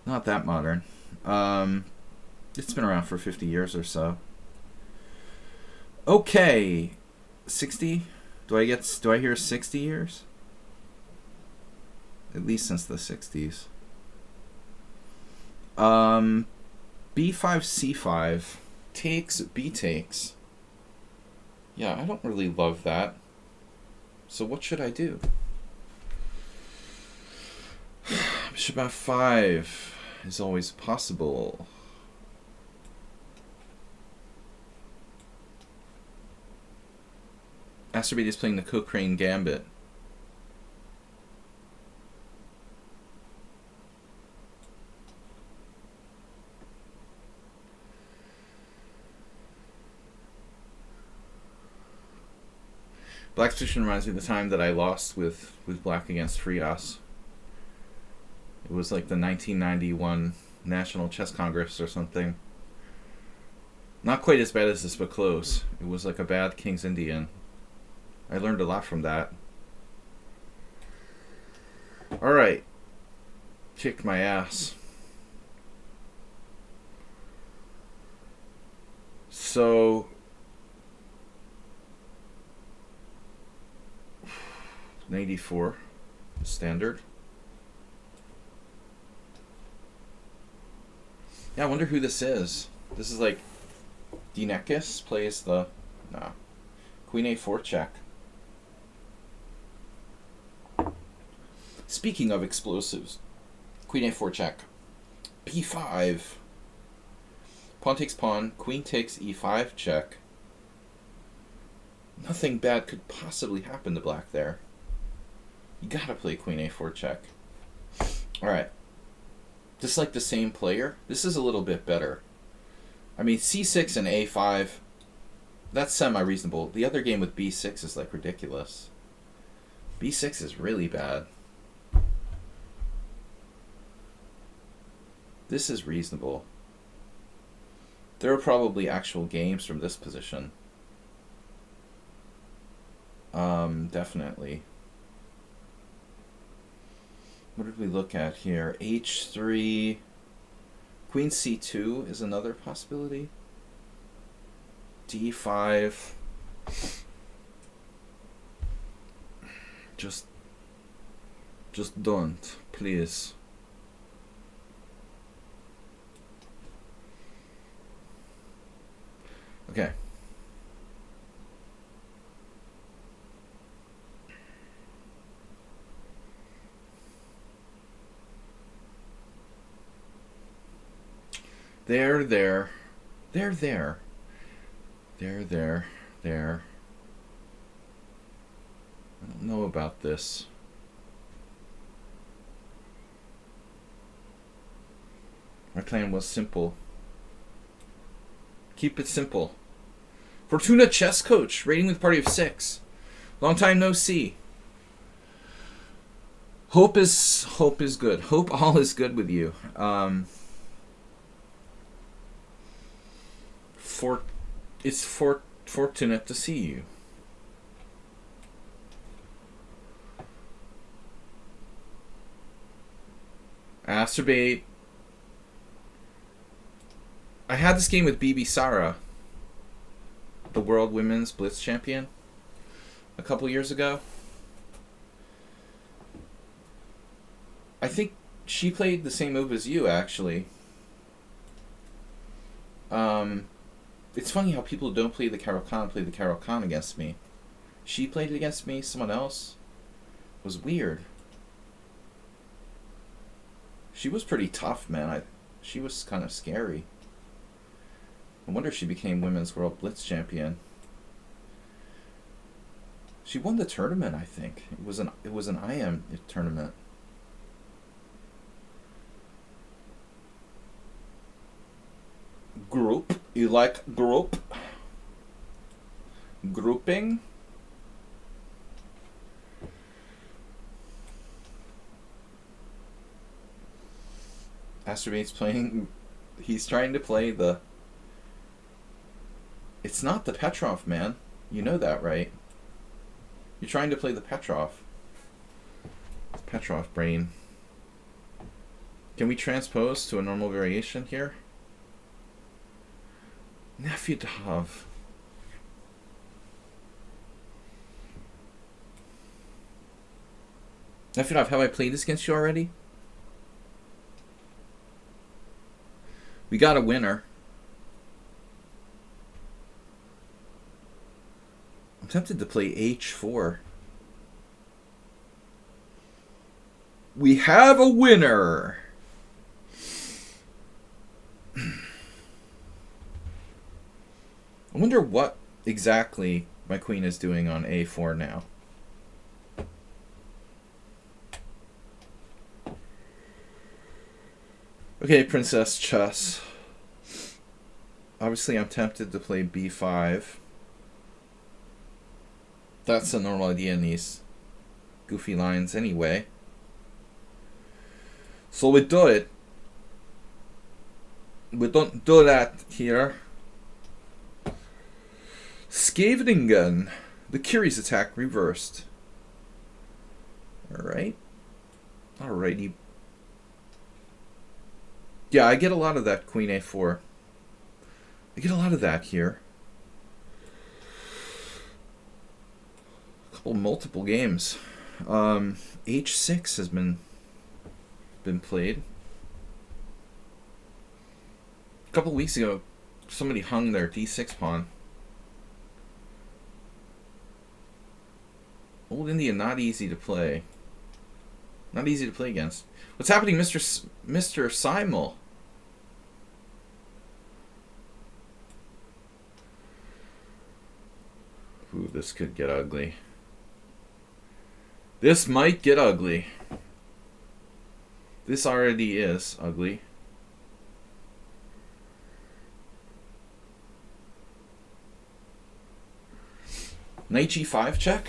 Not that modern. It's been around for 50 years or so. Okay. 60? Do I hear 60 years? At least since the 60s. B5, C5. Takes, B takes. Yeah, I don't really love that. So what should I do? Bishop F5 is always possible. Asterbate is playing the Cochrane Gambit. Black's position reminds me of the time that I lost with Black against Frias. It was like the 1991 National Chess Congress or something. Not quite as bad as this, but close. It was like a bad King's Indian. I learned a lot from that. Alright. Kicked my ass. So 94 standard. Yeah, I wonder who this is. This is like Dinekis plays the Queen A4 check. Speaking of explosives, Queen A4 check. P5. Pawn takes pawn. Queen takes E5 check. Nothing bad could possibly happen to Black there. You gotta play Queen A4 check. Alright. Just like the same player, this is a little bit better. I mean, C6 and A5, that's semi-reasonable. The other game with B6 is like ridiculous. B6 is really bad. This is reasonable. There are probably actual games from this position. Definitely. What did we look at here? H3. Queen C2 is another possibility. D5. Just don't, please. Okay. There. I don't know about this. My plan was simple. Keep it simple. Fortuna Chess Coach, rating with party of 6. Long time no see. Hope is good. Hope all is good with you. It's fortunate to see you. Acerbate. I had this game with BB Sara, the World Women's Blitz Champion, a couple years ago. I think she played the same move as you, actually. It's funny how people who don't play the Carol Khan play the Carol Khan against me. She played it against me, someone else. It was weird. She was pretty tough, man. She was kind of scary. I wonder if she became Women's World Blitz Champion. She won the tournament, I think. It was an IM tournament. Group. You like group? Grouping? Astrobate's playing. He's trying to play the. It's not the Petrov, man. You know that, right? You're trying to play the Petrov. Petrov brain. Can we transpose to a normal variation here? Nefyudov. Nefyudov, have I played this against you already? We got a winner. I'm tempted to play H4. We have a winner. I wonder what exactly my queen is doing on A4 now. Okay, Princess Chess. Obviously, I'm tempted to play B5. That's a normal idea in these goofy lines anyway. So we do it. We don't do that here. Skavringen. The Curious attack reversed. Alright. Alrighty. Yeah, I get a lot of that Queen A4. I get a lot of that here. Multiple games. H6 has been played. A couple weeks ago, somebody hung their D6 pawn. Old India, not easy to play. Not easy to play against. What's happening, Mr. Simul? Ooh, this could get ugly. This might get ugly. This already is ugly. Knight G5 check?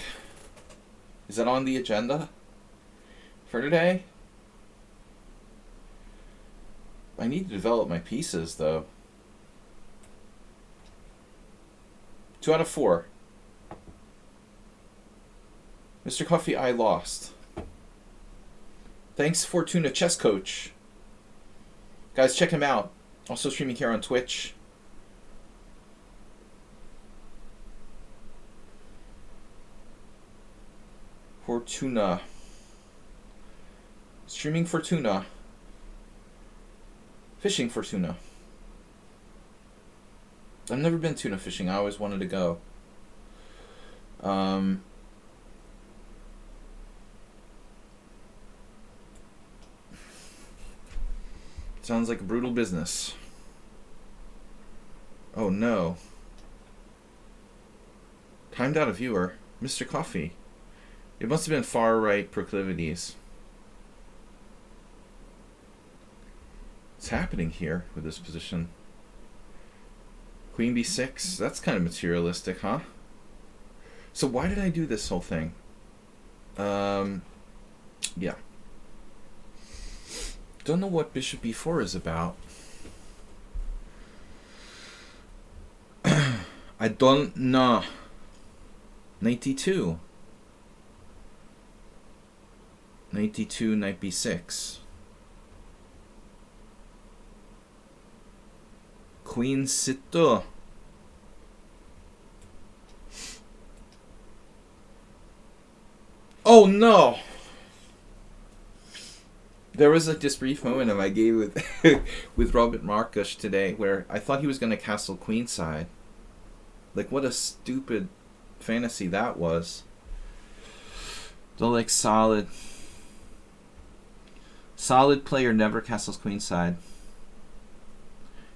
Is that on the agenda for today? I need to develop my pieces, though. 2 out of 4. Mr. Coffee, I lost. Thanks, Fortuna Chess Coach. Guys, check him out. Also streaming here on Twitch. Fortuna. Streaming Fortuna. Fishing Fortuna. I've never been tuna fishing. I always wanted to go. Sounds like a brutal business. Oh no. Timed out a viewer. Mr. Coffee. It must have been far right proclivities. What's happening here with this position? Queen b6. That's kind of materialistic, huh? So why did I do this whole thing? Yeah. Don't know what bishop b4 is about. I don't know. Knight d2. Knight d2, knight b6. Queen c2. Oh no! There was like this brief moment of I gave with with Robert Marcus today where I thought he was going to castle queenside. Like, what a stupid fantasy that was. The like solid player never castles queenside.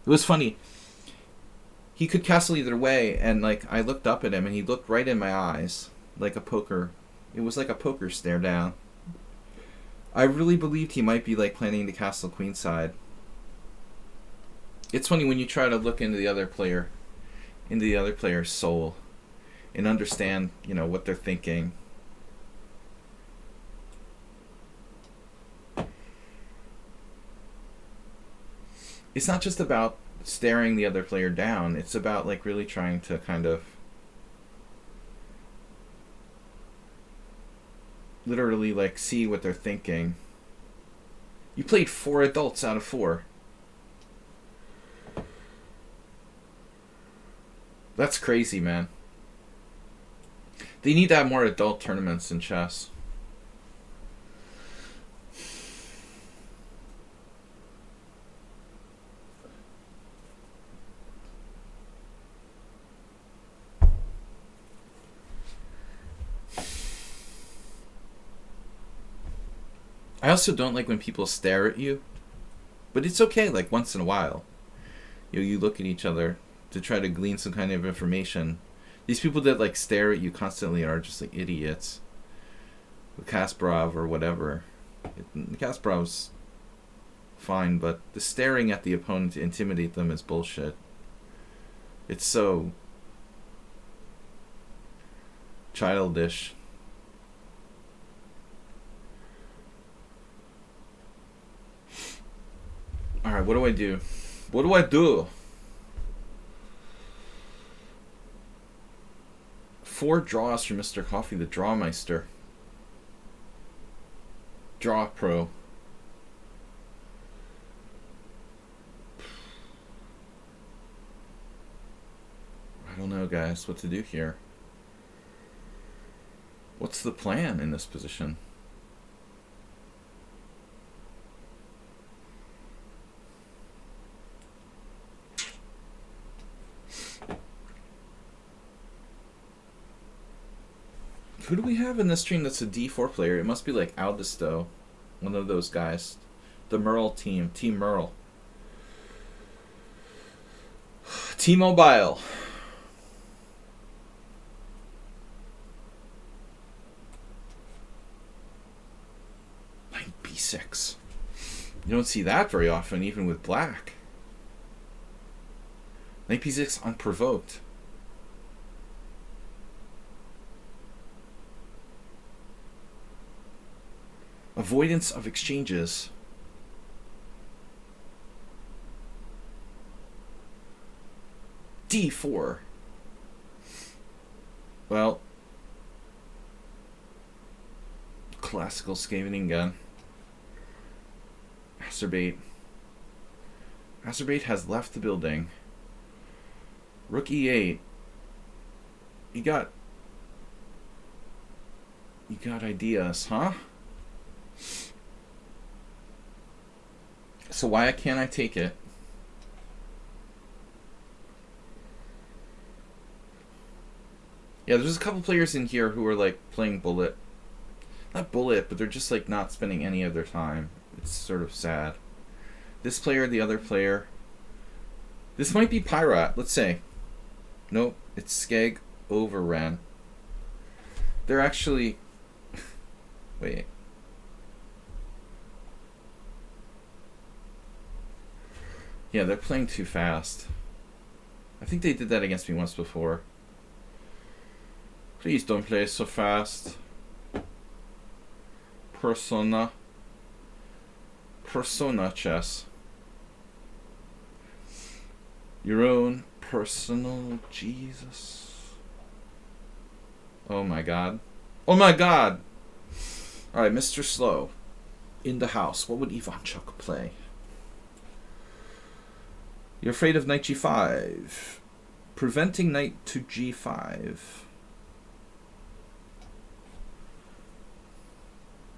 It was funny. He could castle either way, and like I looked up at him and he looked right in my eyes like a poker. It was like a poker stare down. I really believed he might be like planning to castle queenside. It's funny when you try to look into the other player's soul and understand, you know, what they're thinking. It's not just about staring the other player down. It's about like really trying to kind of literally like see what they're thinking. You played 4 adults out of 4. That's crazy, man. They need to have more adult tournaments in chess. I also don't like when people stare at you, but it's okay, like once in a while. You look at each other to try to glean some kind of information. These people that like stare at you constantly are just like idiots. Kasparov or whatever. Kasparov's fine, but the staring at the opponent to intimidate them is bullshit. It's so childish. Alright, what do I do? What do I do? 4 draws for Mr. Coffee, the Drawmeister. Draw Pro. I don't know, guys, what to do here. What's the plan in this position? Who do we have in this stream that's a D4 player? It must be like Aldisto, one of those guys. The Merle team, Team Merle. T-Mobile. Knight B6. You don't see that very often, even with black. Knight B6 unprovoked. Avoidance of exchanges. D4. Well, classical scavening gun. Acerbate. Acerbate has left the building. Rook E8. You got ideas, huh? So why can't I take it? Yeah, there's a couple players in here who are like playing bullet. Not bullet, but they're just like not spending any of their time. It's sort of sad. This player, the other player. This might be Pyrat, let's say. Nope, it's Skeg over Ren. They're actually... Wait. Yeah, they're playing too fast. I think they did that against me once before. Please don't play so fast. Persona chess. Your own personal Jesus. Oh my god. Oh my god! Alright, Mr. Slow. In the house. What would Ivanchuk play? You're afraid of knight g5. Preventing knight to g5.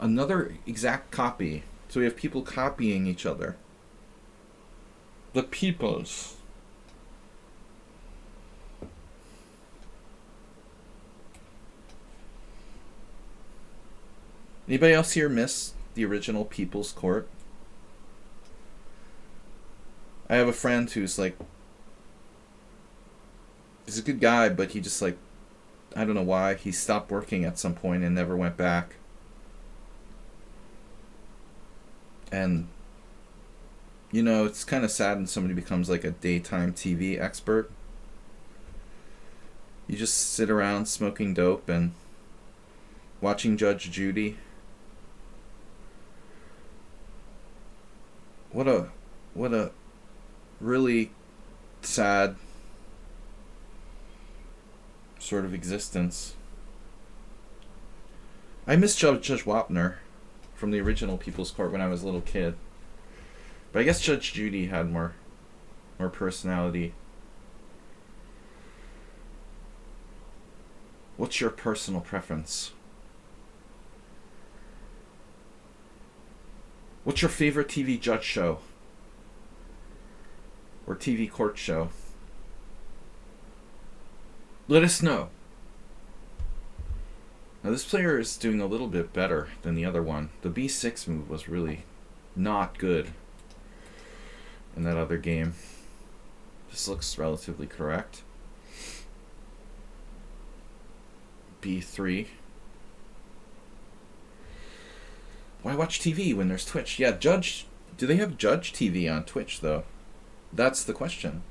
Another exact copy. So we have people copying each other. The peoples. Anybody else here miss the original People's Court? I have a friend who's like, he's a good guy, but he just like, I don't know why, he stopped working at some point and never went back. And, you know, it's kind of sad when somebody becomes like a daytime TV expert. You just sit around smoking dope and watching Judge Judy. What a really sad sort of existence. I miss Judge Wapner from the original People's Court when I was a little kid. But I guess Judge Judy had more personality. What's your personal preference? What's your favorite TV judge show? Or TV court show? Let us know. Now this player is doing a little bit better than the other one. The b6 move was really not good in that other game. This looks relatively correct. b3. Why watch TV when there's Twitch? Yeah, Judge... Do they have Judge TV on Twitch, though? That's the question.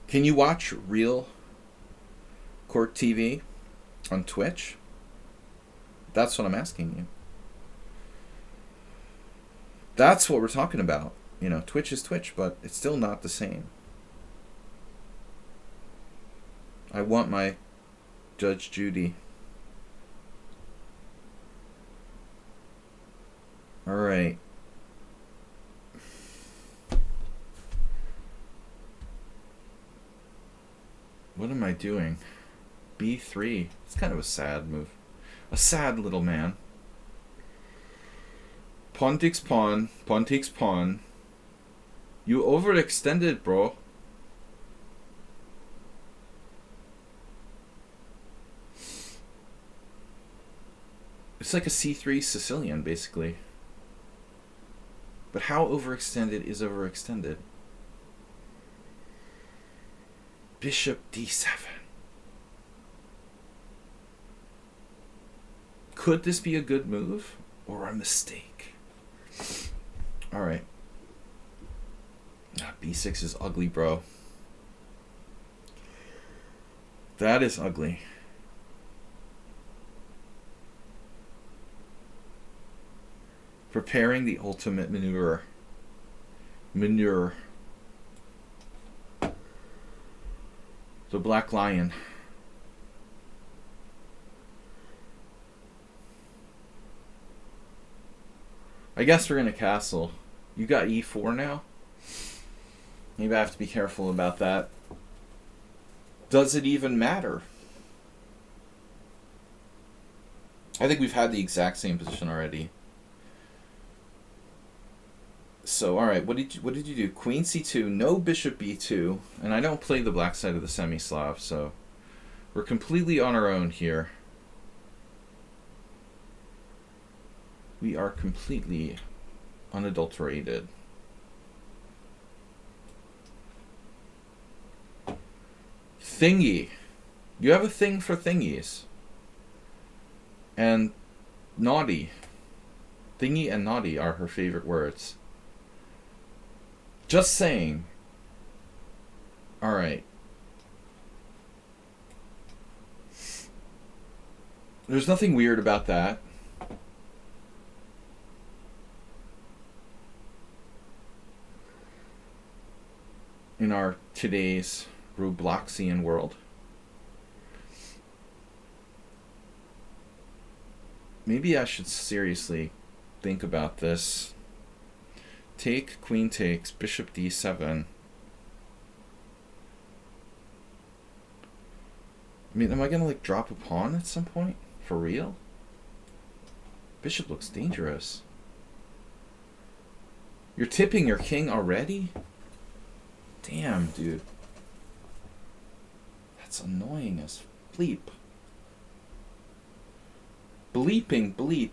Can you watch real court TV on Twitch? That's what I'm asking you. That's what we're talking about. You know, Twitch is Twitch, but it's still not the same. I want my Judge Judy. Alright. What am I doing? b3. It's kind of a sad move. A sad little man. Pawn takes pawn. Pawn takes pawn. You overextended, bro. It's like a c3 Sicilian, basically. But how overextended is overextended? Bishop d7. Could this be a good move or a mistake? Alright. b6 is ugly, bro. That is ugly. Preparing the ultimate maneuver. The Black Lion. I guess we're gonna castle. You got e4 now? Maybe I have to be careful about that. Does it even matter? I think we've had the exact same position already. So, alright, what did you do? Queen c2, no bishop b2, and I don't play the black side of the semi-Slav, so we're completely on our own here. We are completely unadulterated. Thingy. You have a thing for thingies. And naughty. Thingy and naughty are her favorite words. Just saying. Alright. There's nothing weird about that. In our today's Robloxian world. Maybe I should seriously think about this. Take, queen takes, bishop d7. I mean, am I gonna like drop a pawn at some point? For real? Bishop looks dangerous. You're tipping your king already? Damn, dude. That's annoying as bleep. Bleeping bleep.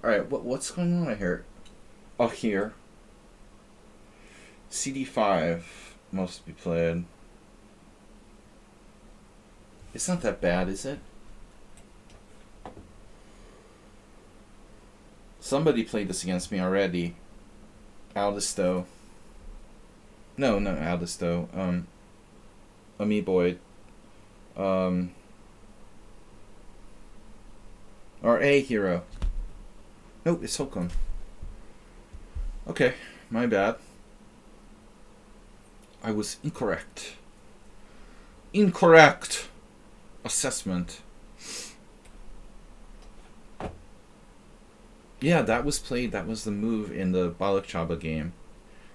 Alright, what's going on here? Oh, here. CD5 must be played. It's not that bad, is it? Somebody played this against me already. Aldisto. No, not Aldisto. Amiiboid. Or A Hero. Nope, it's Holcomb. Okay, my bad. I was incorrect. Incorrect assessment. Yeah, that was played. That was the move in the Balak Chaba game.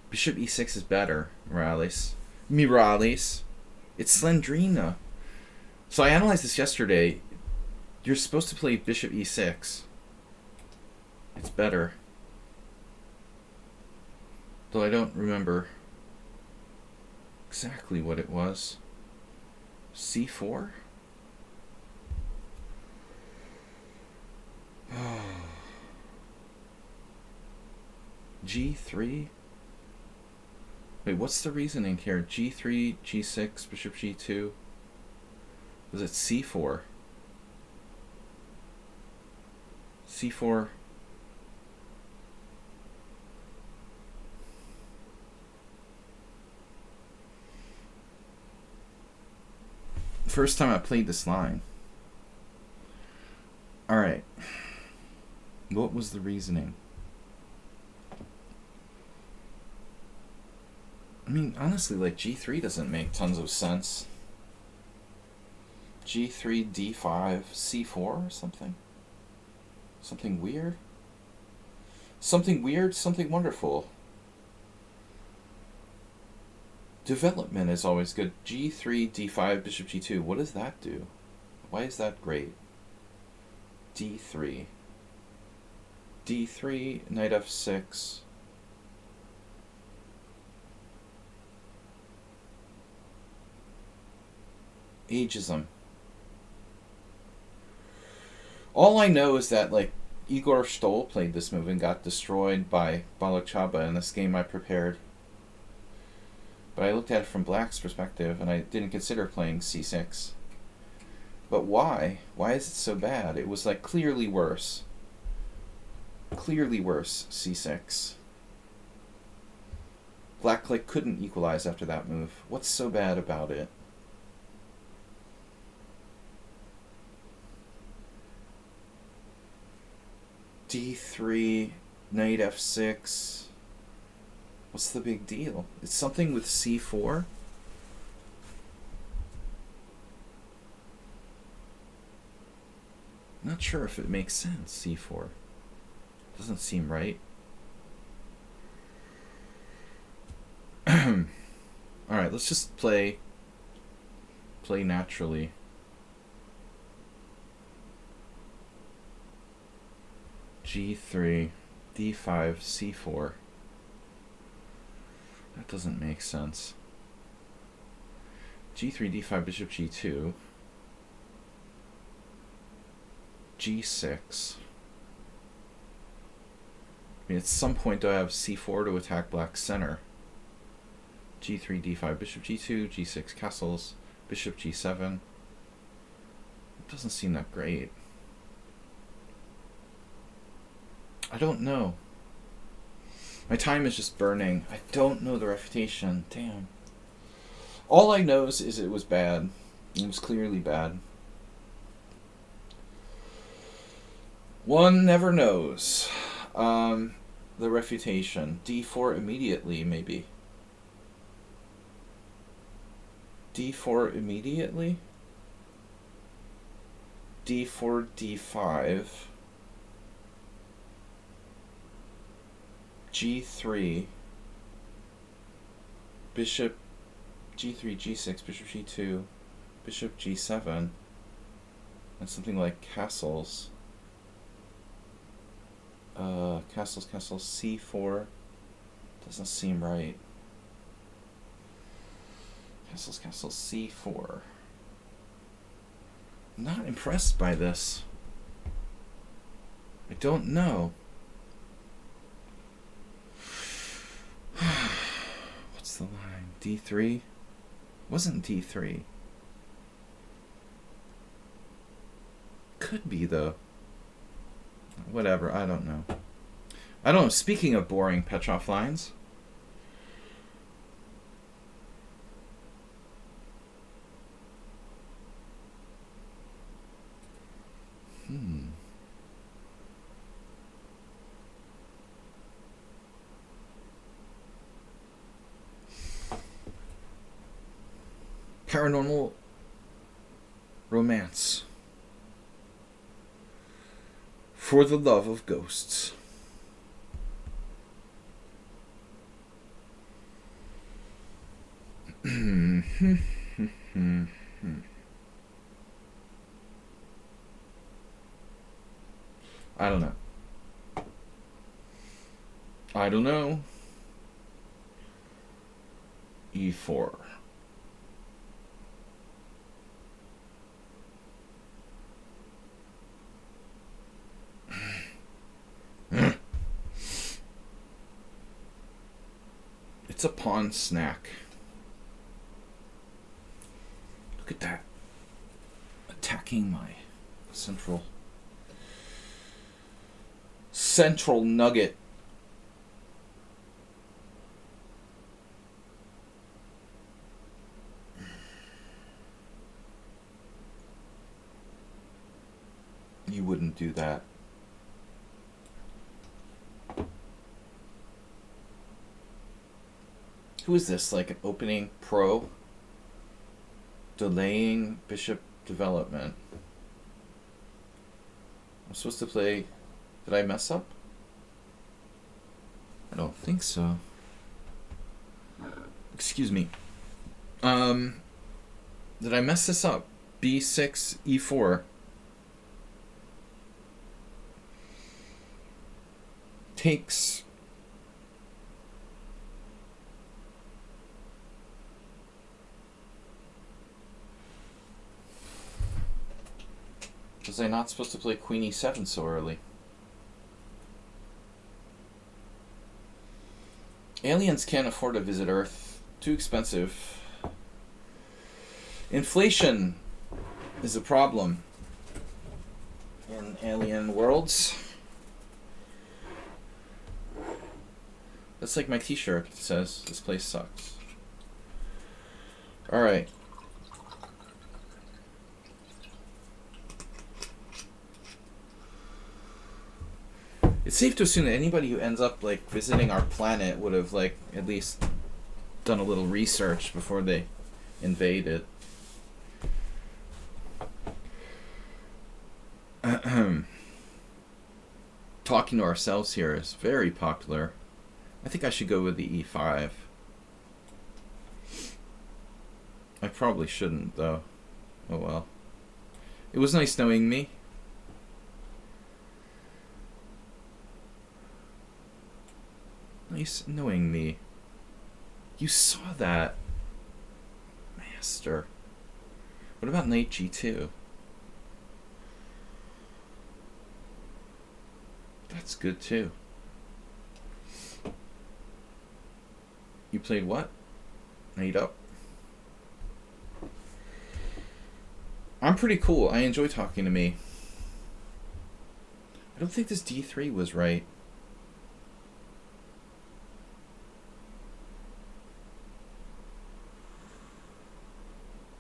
Bishop e6 is better, Morales. It's Slendrina. So I analyzed this yesterday. You're supposed to play Bishop e6. It's better. Though I don't remember exactly what it was. C4? G3? Wait, what's the reasoning here? G3, G6, Bishop G2? Was it C4? C4... First time I played this line. Alright. What was the reasoning? I mean, honestly, like, G3 doesn't make tons of sense. G3, D5, C4 or something? Something weird? Something weird, something wonderful. Development is always good. G3, D5, Bishop G2. What does that do? Why is that great? D3. D3, Knight F6. Ageism. All I know is that, like, Igor Stoll played this move and got destroyed by Balak Chaba in this game I prepared. But I looked at it from Black's perspective, and I didn't consider playing C6. But why? Why is it so bad? It was, like, clearly worse. Clearly worse, C6. Black, like, couldn't equalize after that move. What's so bad about it? D3, Knight F6... What's the big deal? It's something with C4? Not sure if it makes sense, c4. Doesn't seem right. Alright, let's just play naturally. G3, D5, C4. That doesn't make sense. G3, D5, bishop G2. G6. I mean, at some point do I have C4 to attack black's center? G3, D5, bishop G2, G6 castles, bishop G7. It doesn't seem that great. I don't know. My time is just burning. I don't know the refutation. Damn. All I know is it was bad. It was clearly bad. One never knows. The refutation. D4 immediately, maybe. D4 immediately? D4, D5. G3. Bishop G3, G6, bishop G2, bishop G7. And something like castles. Castles, C4. Doesn't seem right. Castles, C4. I'm not impressed by this. I don't know. What's the line? D3? Wasn't D3. Could be, though. Whatever, I don't know. I don't know. Speaking of boring Petrov lines. Paranormal romance. For the love of ghosts. I don't know. I don't know. E4. It's a pawn snack. Look at that. Attacking my central nugget. You wouldn't do that. Who is this? Like an opening pro? Delaying bishop development. I'm supposed to play... Did I mess up? I don't think so. Excuse me. Did I mess this up? B6, E4. Takes... Was I not supposed to play Queen E7 so early? Aliens can't afford to visit Earth. Too expensive. Inflation is a problem in alien worlds. That's like my t-shirt. It says, this place sucks. Alright. It's safe to assume that anybody who ends up like visiting our planet would have like at least done a little research before they invade it. talking to ourselves here is very popular. I think I should go with the e5. I probably shouldn't, though. Oh well. It was nice knowing me. Nice knowing me. You saw that. Master. What about knight g2? That's good too. You played what? Knight up. I'm pretty cool. I enjoy talking to me. I don't think this d3 was right.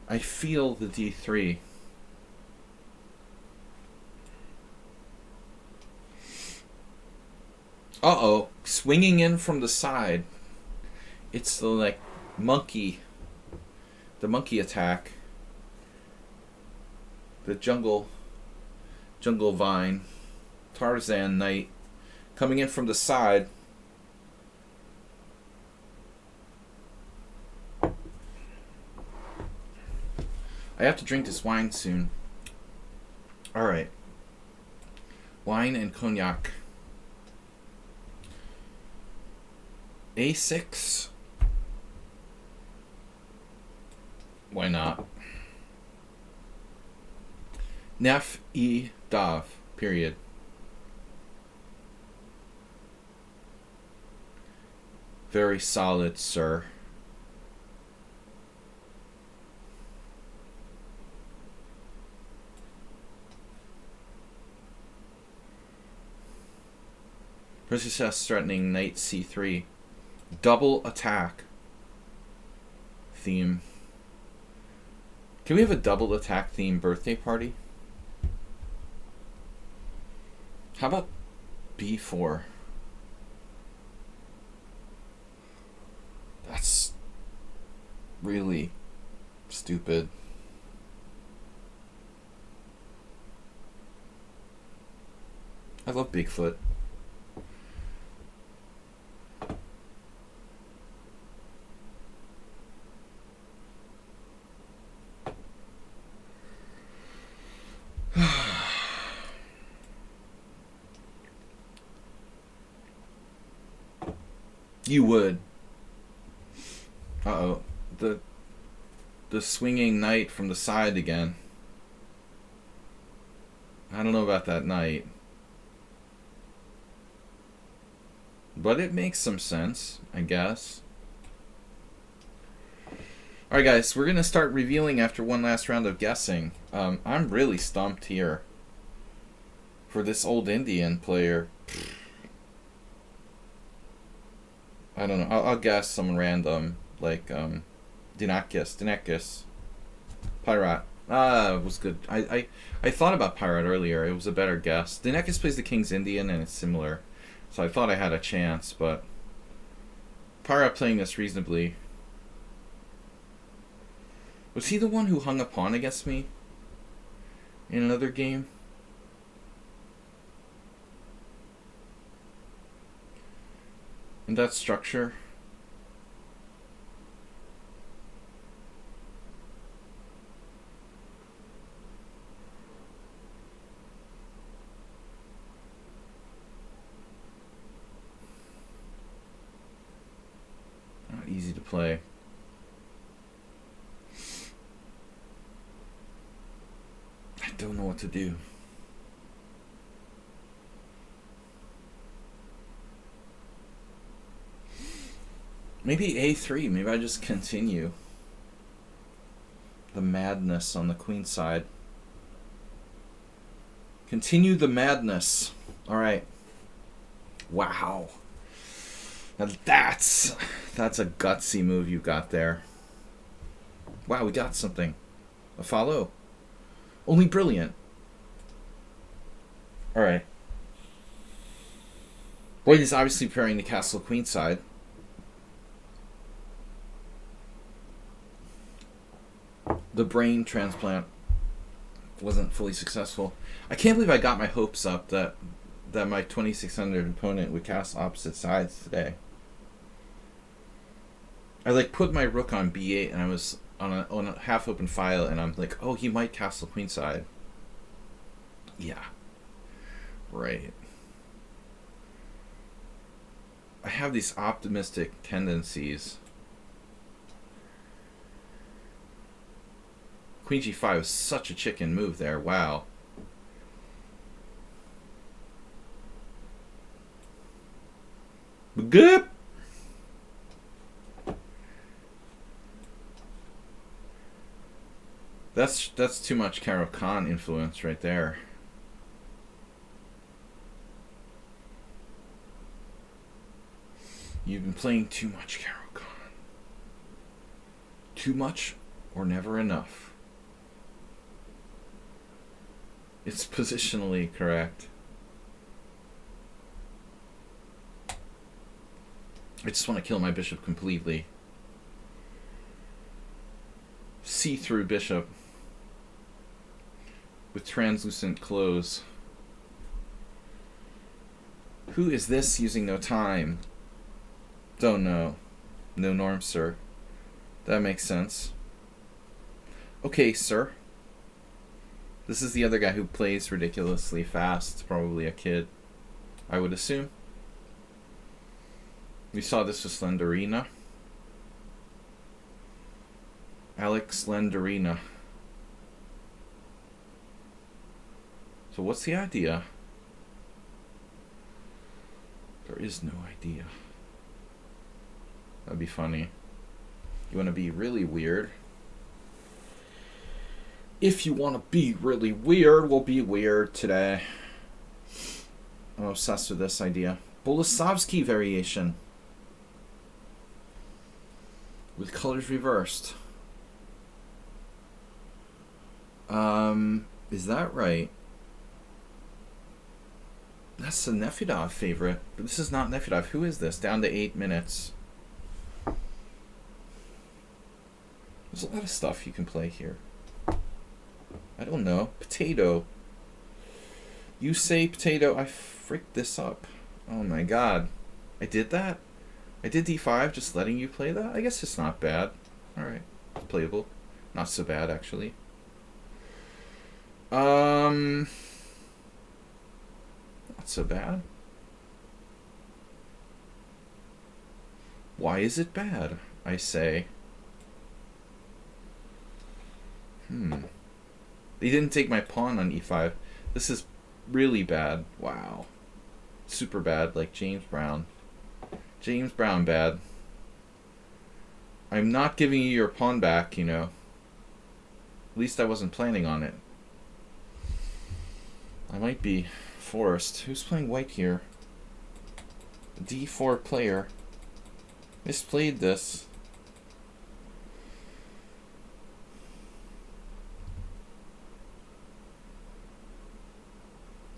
I feel the d3. Uh-oh. Swinging in from the side. It's the, like, monkey. The monkey attack. The jungle vine. Tarzan knight. Coming in from the side. I have to drink this wine soon. Alright. Wine and cognac. A6. Why not? Nef e dav. Period. Very solid, sir. Princess S threatening knight c3. Double attack theme. Can we have a double attack theme birthday party? How about b4? That's really stupid. I love Bigfoot. You would. Uh-oh. The swinging knight from the side again. I don't know about that knight. But it makes some sense, I guess. Alright guys, we're going to start revealing after one last round of guessing. I'm really stumped here. For this old Indian player. I don't know. I'll guess some random, like Dinakis. Pirate. It was good. I thought about Pirate earlier. It was a better guess. Dinakis plays the King's Indian, and it's similar. So I thought I had a chance, but Pirate playing this reasonably. Was he the one who hung a pawn against me in another game? In that structure? Not easy to play. I don't know what to do. Maybe a3. Maybe I just continue the madness on the queen side. Continue the madness. All right. Wow. Now that's a gutsy move you got there. Wow, we got something. A follow. Only brilliant. All right. White is obviously preparing the castle queen side. The brain transplant wasn't fully successful. I can't believe I got my hopes up that that my 2600 opponent would cast opposite sides today. I like put my rook on b8 and I was on a half open file and I'm like, oh, he might castle queenside. Yeah. Right. I have these optimistic tendencies. Queen g5 is such a chicken move there. Wow. Good. That's too much Karo Khan influence right there. You've been playing too much Karo Khan. Too much or never enough. It's positionally correct. I just want to kill my bishop completely. See-through bishop with translucent clothes. Who is this using no time? Don't know. No norm, sir. That makes sense. Okay, sir. This is the other guy who plays ridiculously fast. Probably a kid, I would assume. We saw this with Slenderina. Alex Slenderina. So what's the idea? There is no idea. That'd be funny. You want to be really weird? If you want to be really weird, we'll be weird today. I'm obsessed with this idea. Bolusovsky variation. With colors reversed. Is that right? That's the Nefedov favorite. But this is not Nefedov. Who is this? Down to 8 minutes. There's a lot of stuff you can play here. I don't know. Potato. You say potato. I fricked this up. Oh my god. I did that? I did d5 just letting you play that? I guess it's not bad. Alright. It's playable. Not so bad, actually. Not so bad. Why is it bad? I say. They didn't take my pawn on e5. This is really bad. Wow. Super bad, like James Brown. James Brown bad. I'm not giving you your pawn back, you know. At least I wasn't planning on it. I might be forced. Who's playing white here? A d4 player. Misplayed this.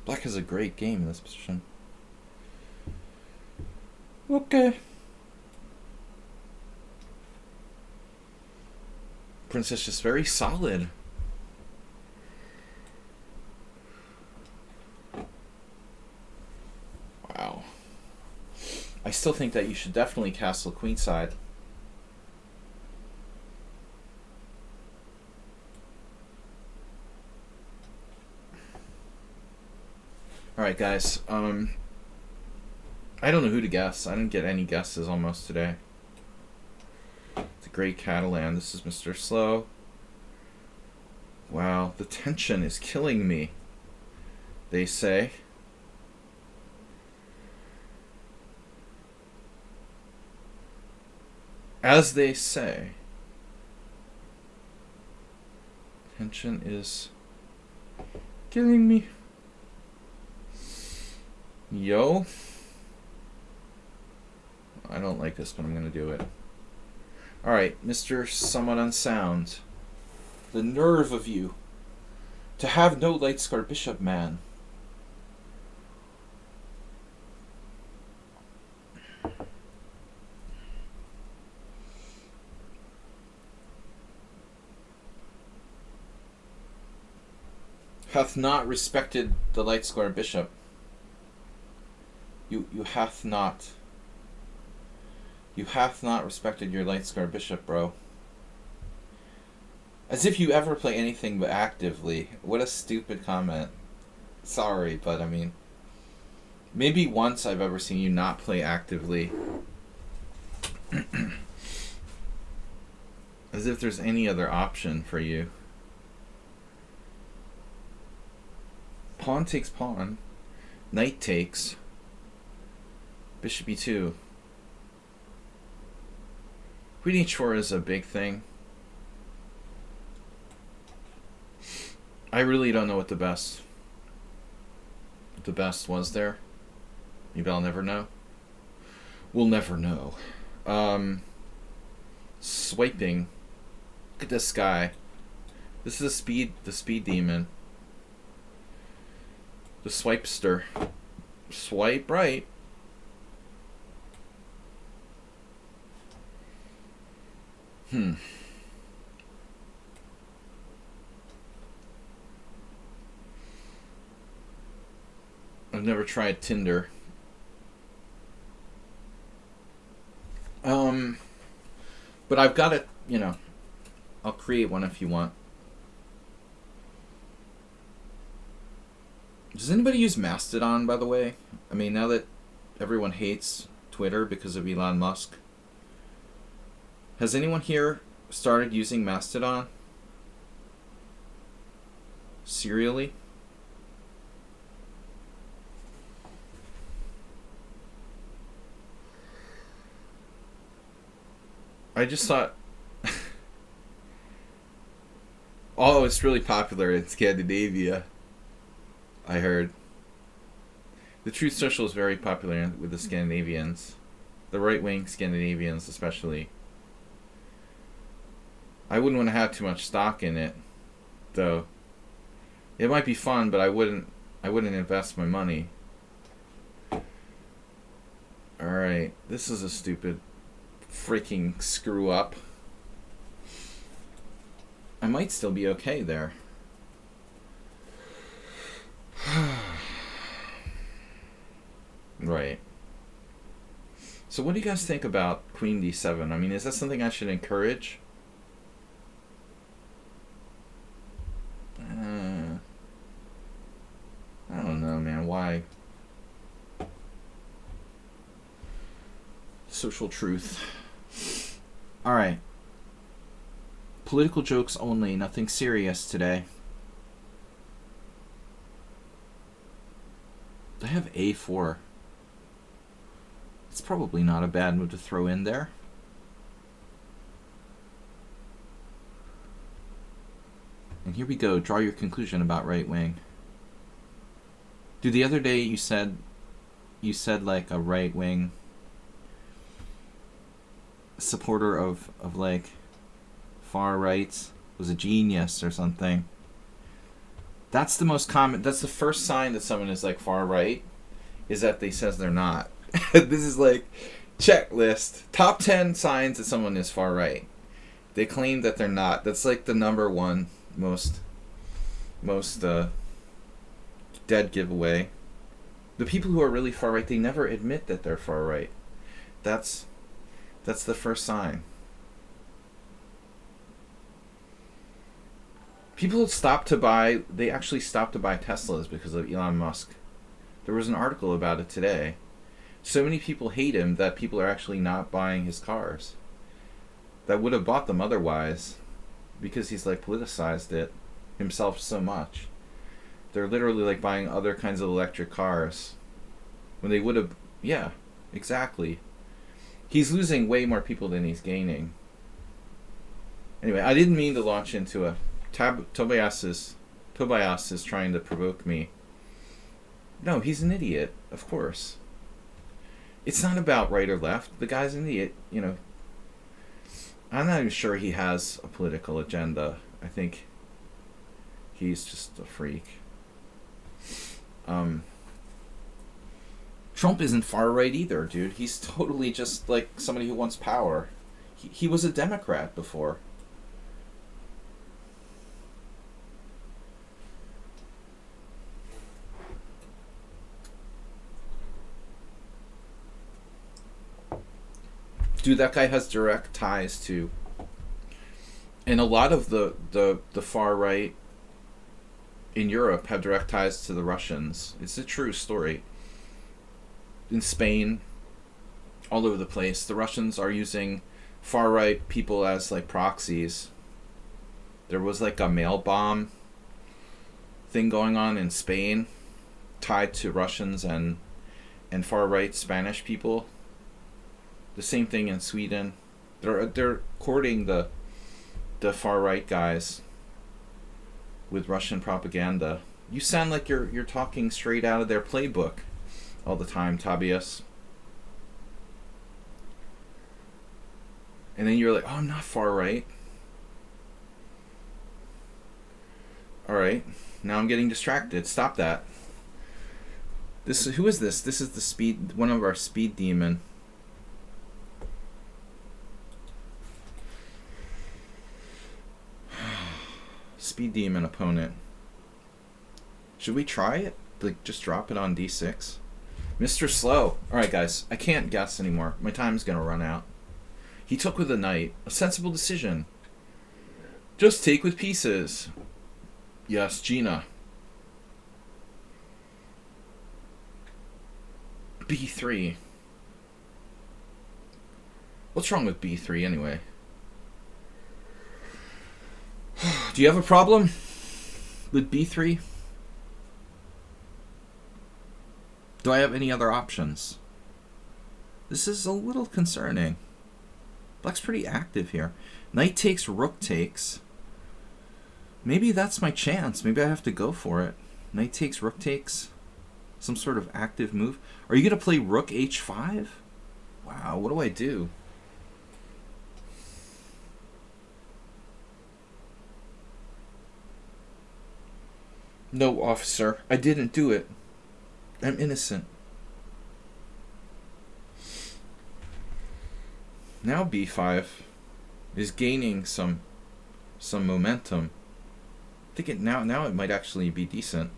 Black has a great game in this position. Okay. Princess just very solid. Wow. I still think that you should definitely castle queenside. Alright guys, I don't know who to guess. I didn't get any guesses almost today. It's a great Catalan. This is Mr. Slow. Wow, the tension is killing me, they say. As they say. Tension is killing me. Yo. I don't like this, but I'm going to do it. Alright, Mr. Somewhat Unsound. The nerve of you. To have no light scar bishop, man. Hath not respected the light square bishop. You hath not. You hath not respected your light scar bishop, bro. As if you ever play anything but actively. What a stupid comment. Sorry, but I mean, maybe once I've ever seen you not play actively. As if there's any other option for you. Pawn takes pawn. Knight takes. Bishop e2. Queen h4 is a big thing. I really don't know what the best was there. Maybe I'll never know. We'll never know. Swiping. Look at this guy. This is the speed demon. The swipester. Swipe right. I've never tried Tinder. But I've got it, I'll create one if you want. Does anybody use Mastodon, by the way? I mean, now that everyone hates Twitter because of Elon Musk, has anyone here started using Mastodon? Serially? I just thought... oh, it's really popular in Scandinavia, I heard. The Truth Social is very popular with the Scandinavians. The right-wing Scandinavians, especially. I wouldn't want to have too much stock in it, though. It might be fun, but I wouldn't invest my money. Alright, this is a stupid freaking screw up. I might still be okay there. Right. So what do you guys think about Queen d7? I mean, is that something I should encourage? I don't know, man. Why? Social truth. Alright. Political jokes only. Nothing serious today. I have a4. It's probably not a bad move to throw in there. And here we go. Draw your conclusion about right wing. Dude, the other day you said like a right wing supporter of like far rights was a genius or something. That's the most common. That's the first sign that someone is like far right, is that they says they're not. This is like checklist top 10 signs that someone is far right. They claim that they're not. That's like the number one most dead giveaway. The people who are really far right, they never admit that they're far right. That's the first sign. People they actually stopped to buy Teslas because of Elon Musk. There was an article about it today. So many people hate him that people are actually not buying his cars that would have bought them otherwise, because he's like politicized it himself so much. They're literally like buying other kinds of electric cars when they would have... Yeah, exactly. He's losing way more people than he's gaining. Anyway, I didn't mean to launch into a... Tobias is trying to provoke me. No, he's an idiot, of course. It's not about right or left. The guy's an idiot, I'm not even sure he has a political agenda. I think he's just a freak. Trump isn't far right either, dude. He's totally just like somebody who wants power. He was a Democrat before. Dude, that guy has direct ties to, and a lot of the far right in Europe have direct ties to the Russians. It's a true story. In Spain, all over the place, the Russians are using far right people as like proxies. There was like a mail bomb thing going on in Spain tied to Russians and far right Spanish people. The same thing in Sweden. They're courting the far right guys with Russian propaganda. You sound like you're talking straight out of their playbook all the time, Tobias. And then you're like, "Oh, I'm not far right." All right, now I'm getting distracted. Stop that. Who is this? This is one of our speed demon. Speed demon opponent. Should we try it? Like, just drop it on d6? Mr. Slow. Alright, guys. I can't guess anymore. My time's gonna run out. He took with a knight. A sensible decision. Just take with pieces. Yes, Gina. b3. What's wrong with b3 anyway? Do you have a problem with b3? Do I have any other options? This is a little concerning. Black's pretty active here. Knight takes, rook takes. Maybe that's my chance. Maybe I have to go for it. Knight takes, rook takes. Some sort of active move. Are you going to play rook h5? Wow, what do I do? No, officer. I didn't do it. I'm innocent. Now b5 is gaining some momentum. I think now it might actually be decent.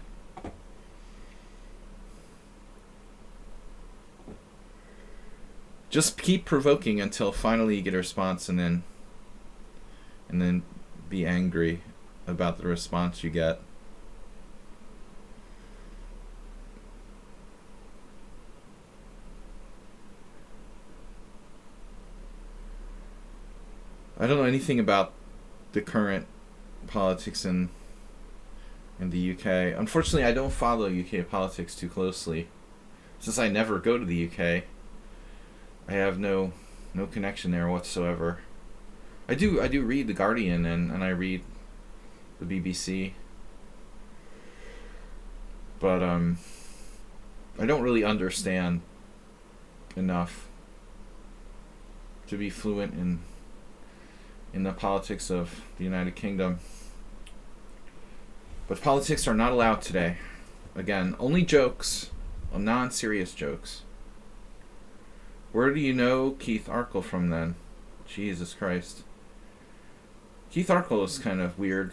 Just keep provoking until finally you get a response, and then be angry about the response you get. I don't know anything about the current politics in the UK. Unfortunately, I don't follow UK politics too closely. Since I never go to the UK, I have no connection there whatsoever. I do read The Guardian and I read the BBC. But I don't really understand enough to be fluent in the politics of the United Kingdom. But politics are not allowed today. Again, only jokes, non-serious jokes. Where do you know Keith Arkell from then? Jesus Christ. Keith Arkell is kind of weird.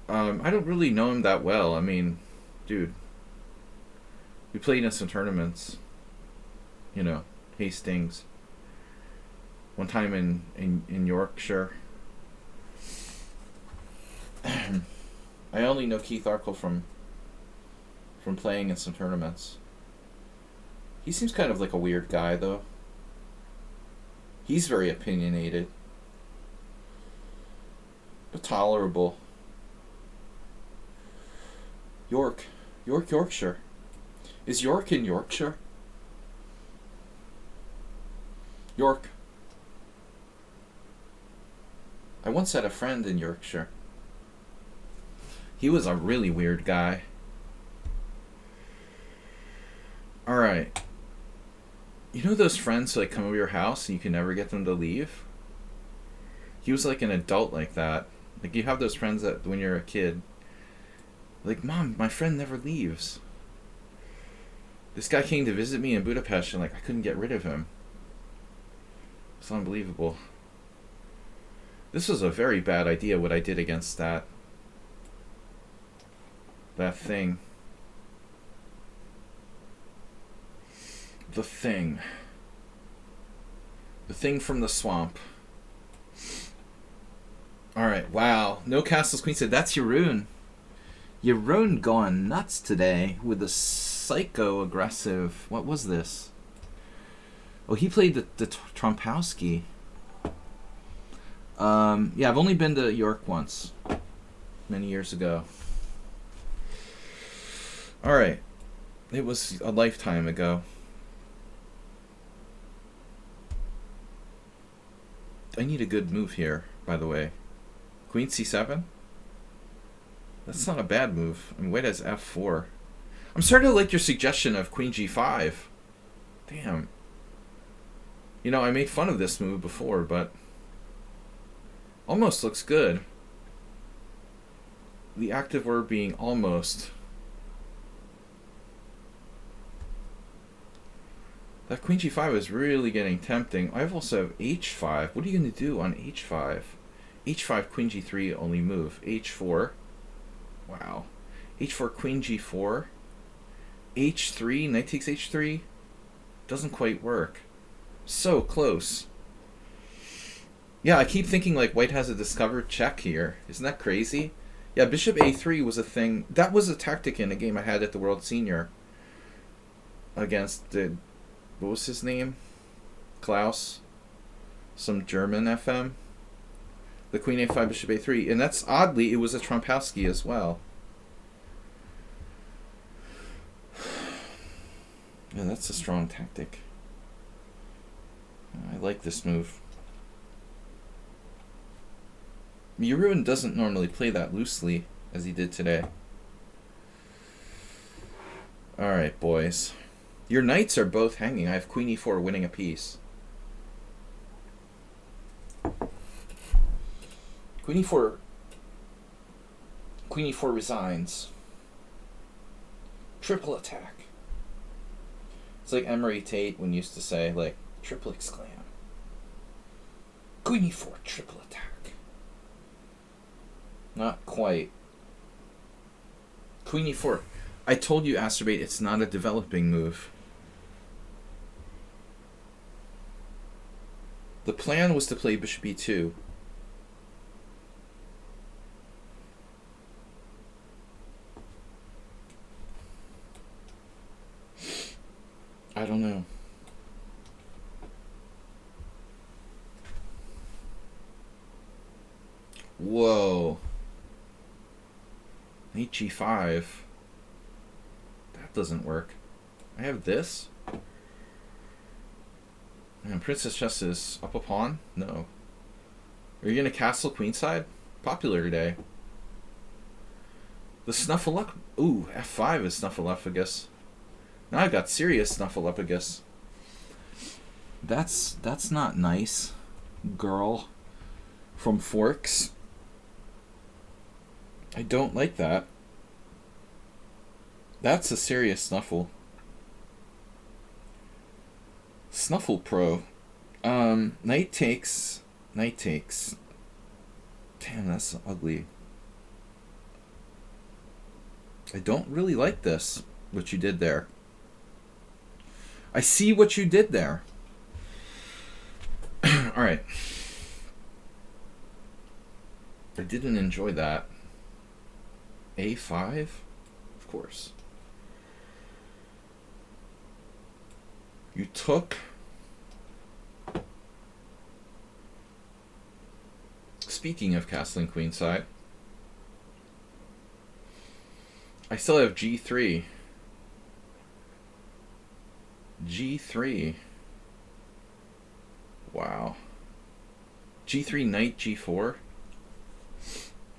I don't really know him that well. I mean, dude, we played in some tournaments. You know, Hastings. One time in Yorkshire. I only know Keith Arkell from playing in some tournaments. He seems kind of like a weird guy, though. He's very opinionated. But tolerable. Yorkshire. Is York in Yorkshire? York. I once had a friend in Yorkshire. He was a really weird guy. Alright. You know those friends who like come over your house and you can never get them to leave? He was like an adult like that. Like you have those friends that when you're a kid, like, Mom, my friend never leaves. This guy came to visit me in Budapest and like I couldn't get rid of him. It's unbelievable. This was a very bad idea what I did against that thing. The thing. The thing from the swamp. Alright, wow. No castles, queen side. That's Jeroen. Jeroen going nuts today with a psycho-aggressive... What was this? Oh, he played the Trompowski. Yeah, I've only been to York once. Many years ago. Alright. It was a lifetime ago. I need a good move here, by the way. Queen c7? That's not a bad move. I mean, white has f4. I'm starting to like your suggestion of queen g5. Damn. You know, I made fun of this move before, but... almost looks good. The active word being almost. That queen g5 is really getting tempting. I also have h5. What are you going to do on h5? h5, queen g3, only move. h4. Wow. h4, queen g4. h3, knight takes h3. Doesn't quite work. So close. Yeah, I keep thinking like white has a discovered check here. Isn't that crazy? Yeah, bishop a3 was a thing. That was a tactic in a game I had at the World Senior. Against the... what was his name? Klaus? Some German FM? The queen a5, bishop a3. And that's, oddly, it was a Trompowski as well. Yeah, that's a strong tactic. I like this move. Jeroen doesn't normally play that loosely as he did today. Alright, boys. Your knights are both hanging. I have queen e4 winning a piece. Queen e4. Queen e4 resigns. Triple attack. It's like Emery Tate when he used to say, like, triple exclam. Queen e4, triple attack. Not quite. Queen e4. I told you, Asterbate, it's not a developing move. The plan was to play bishop e2. I don't know. Whoa. Knight g5. That doesn't work. I have this. And Princess Chess is up a pawn? No. Are you going to castle queenside? Popular today. The Snuffleupagus. Ooh, f5 is Snuffleupagus. Now I got serious Snuffleupagus. That's not nice, girl from Forks. I don't like that. That's a serious Snuffle. Snuffle Pro. Knight takes. Knight takes. Damn, that's ugly. I don't really like this, what you did there. I see what you did there. Alright. I didn't enjoy that. A5? Of course. You took... Speaking of castling queenside, I still have g3. G3. Wow. G3, knight, G4.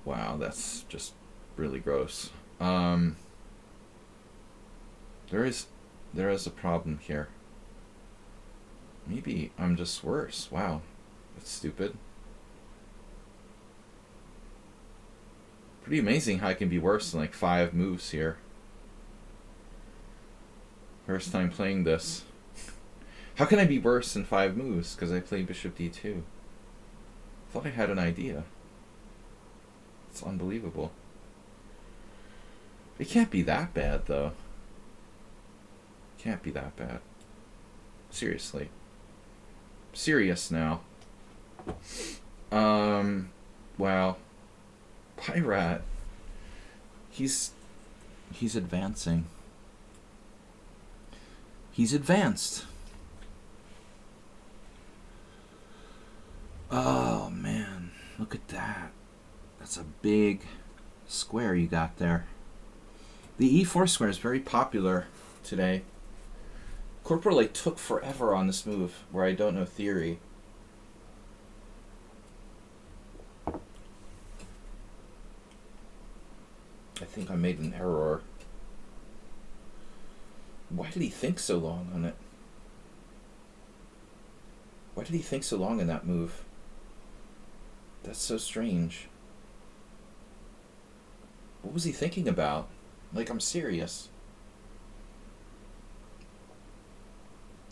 Wow, that's just really gross. There is a problem here. Maybe I'm just worse. Wow, that's stupid. Pretty amazing how I can be worse in like 5 moves here. First time playing this. How can I be worse in 5 moves? Because I played bishop d2. Thought I had an idea. It's unbelievable. It can't be that bad, though. Can't be that bad. Seriously. serious now. Wow. Pyrat. He's advancing. He's advanced. Oh, man. Look at that. That's a big square you got there. The e4 square is very popular today. Corporal like took forever on this move where I don't know theory. I think I made an error. Why did he think so long on it? Why did he think so long in that move? That's so strange. What was he thinking about? Like, I'm serious.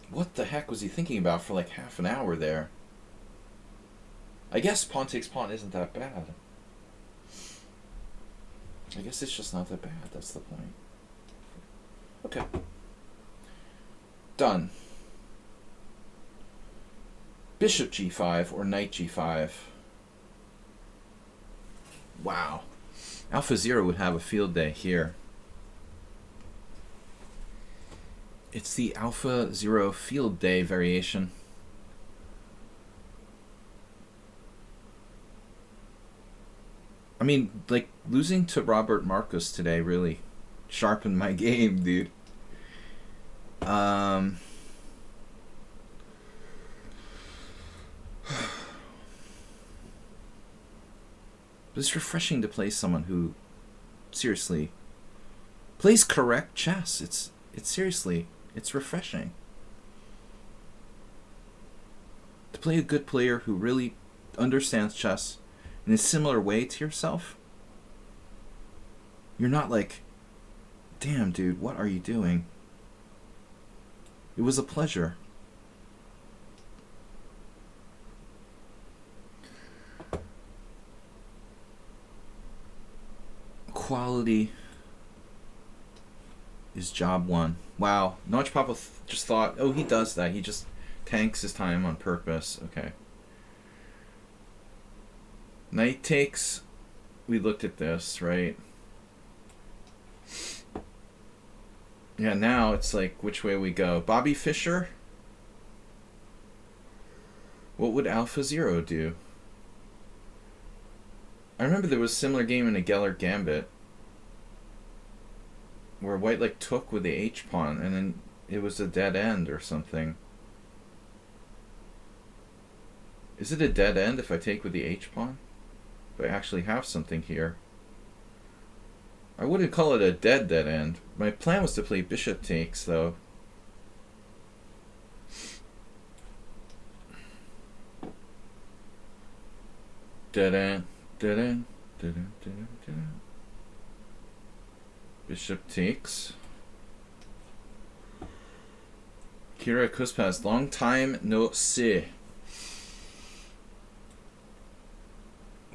What the heck was he thinking about for like half an hour there? I guess pawn takes pawn isn't that bad. I guess it's just not that bad. That's the point. Okay. Done. Bishop g5 or knight g5. Wow. AlphaZero would have a field day here. It's the AlphaZero field day variation. I mean, like, losing to Robert Marcos today really sharpened my game, dude. It's refreshing to play someone who seriously plays correct chess. It's seriously, it's refreshing to play a good player who really understands chess in a similar way to yourself. You're not like, damn dude, what are you doing? It was a pleasure. Quality is job one. Wow. Notch Papa just thought, oh, he does that. He just tanks his time on purpose. Okay. Knight takes. We looked at this, right? Yeah, now it's like, which way we go? Bobby Fischer? What would AlphaZero do? I remember there was a similar game in a Geller Gambit where white like took with the H pawn and then it was a dead end or something. Is it a dead end if I take with the H pawn? If I actually have something here. I wouldn't call it a dead end. My plan was to play bishop takes though. Dead end. Dead-end, dead-end, dead-end, dead-end. Bishop takes. Kira Kuspas, long time no see.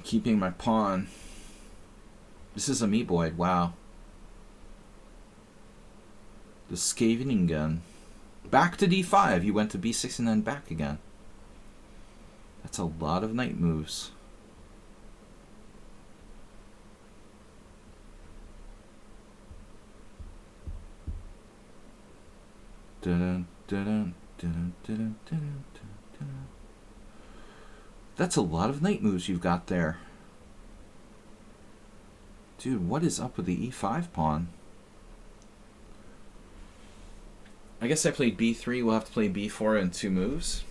Keeping my pawn. This is a Meeboid, wow. The Skaveningen. Back to d5, you went to b6 and then back again. That's a lot of knight moves. That's a lot of knight moves you've got there. Dude, what is up with the e5 pawn? I guess I played b3. We'll have to play b4 in 2 moves.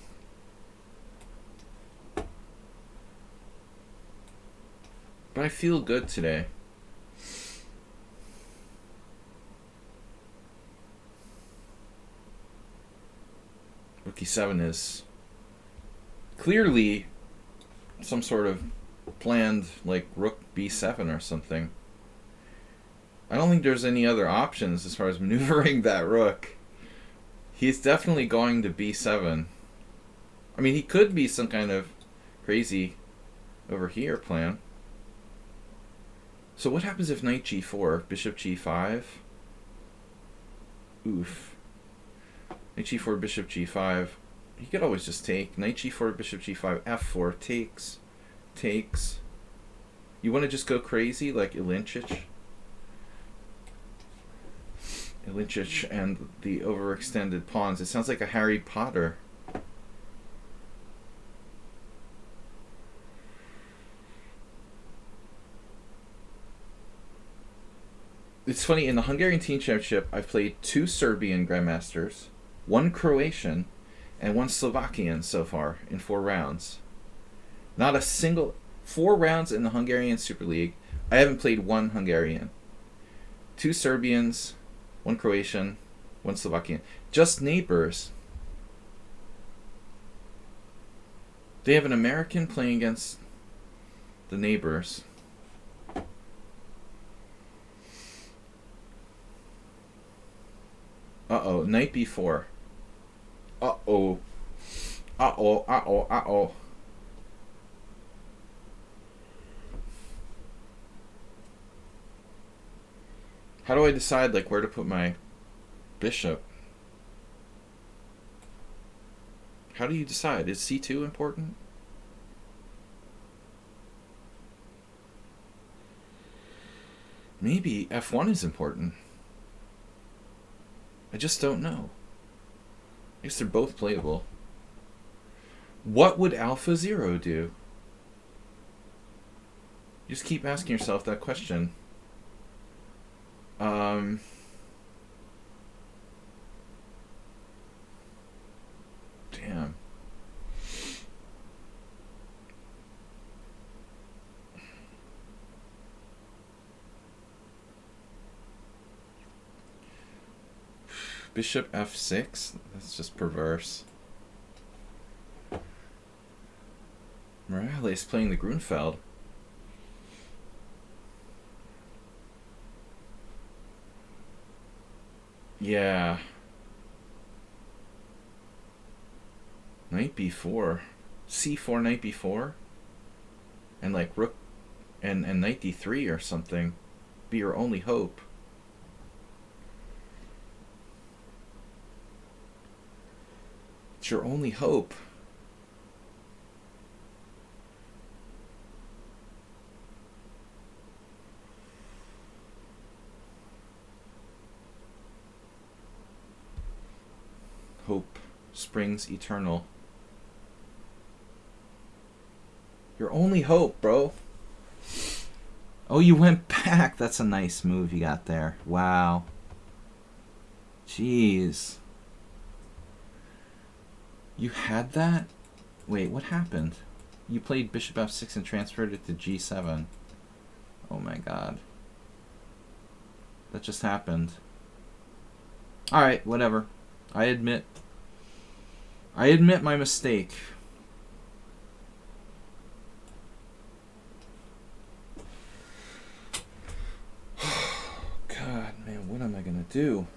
But I feel good today. Rook e7 is clearly some sort of planned, like rook b7 or something. I don't think there's any other options as far as maneuvering that rook. He's definitely going to b7. I mean, he could be some kind of crazy over here plan. So what happens if knight g4, bishop g5? Oof. Knight g4, bishop g5. He could always just take. Knight g4, bishop g5, f4, takes, takes. You want to just go crazy like Ilinchich? Ilinchich and the overextended pawns. It sounds like a Harry Potter. It's funny, in the Hungarian Teen Championship, I've played 2 Serbian Grandmasters, 1 Croatian, and 1 Slovakian so far in 4 rounds. Not a single... 4 rounds in the Hungarian Super League. I haven't played 1 Hungarian. 2 Serbians, 1 Croatian, 1 Slovakian. Just neighbors. They have an American playing against the neighbors. Uh-oh, knight b4. Uh-oh. Uh-oh, uh-oh, uh-oh. How do I decide, like, where to put my bishop? How do you decide? Is c2 important? Maybe f1 is important. I just don't know. I guess they're both playable. What would Alpha Zero do? You just keep asking yourself that question. Damn. Bishop f6? That's just perverse. Morales playing the Grunfeld. Yeah. Knight b4. c4, knight b4. And like rook and knight d3 or something. Be your only hope. It's your only hope. Hope springs eternal. Your only hope, bro. Oh, you went back. That's a nice move you got there. Wow. Jeez. You had that? Wait, what happened? You played bishop f6 and transferred it to g7. Oh my god. That just happened. Alright, whatever. I admit my mistake. God, man, what am I gonna do?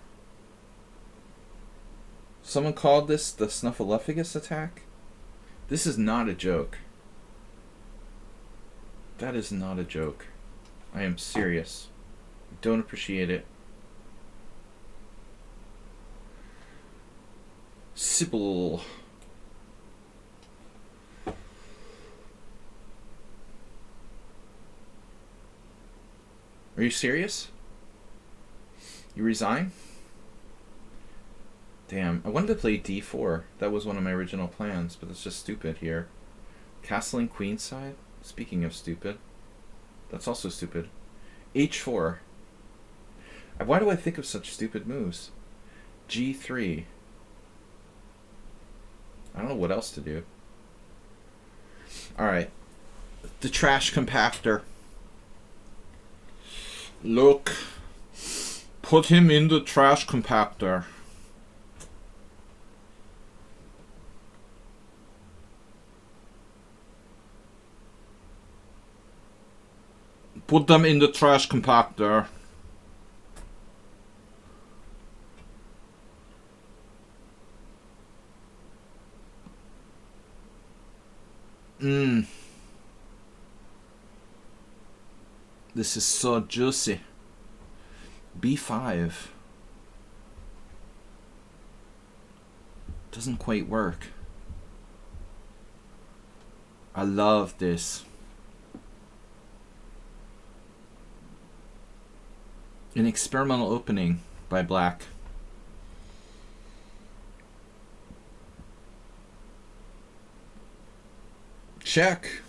Someone called this the Snuffleupagus attack? This is not a joke. That is not a joke. I am serious. Don't appreciate it. Sybil. Are you serious? You resign? Damn, I wanted to play d4. That was one of my original plans, but it's just stupid here. Castling queenside? Speaking of stupid. That's also stupid. h4. Why do I think of such stupid moves? g3. I don't know what else to do. Alright. The trash compactor. Look. Put him in the trash compactor. Put them in the trash compactor. This is so juicy. b5. Doesn't quite work. I love this. An experimental opening by black. Check.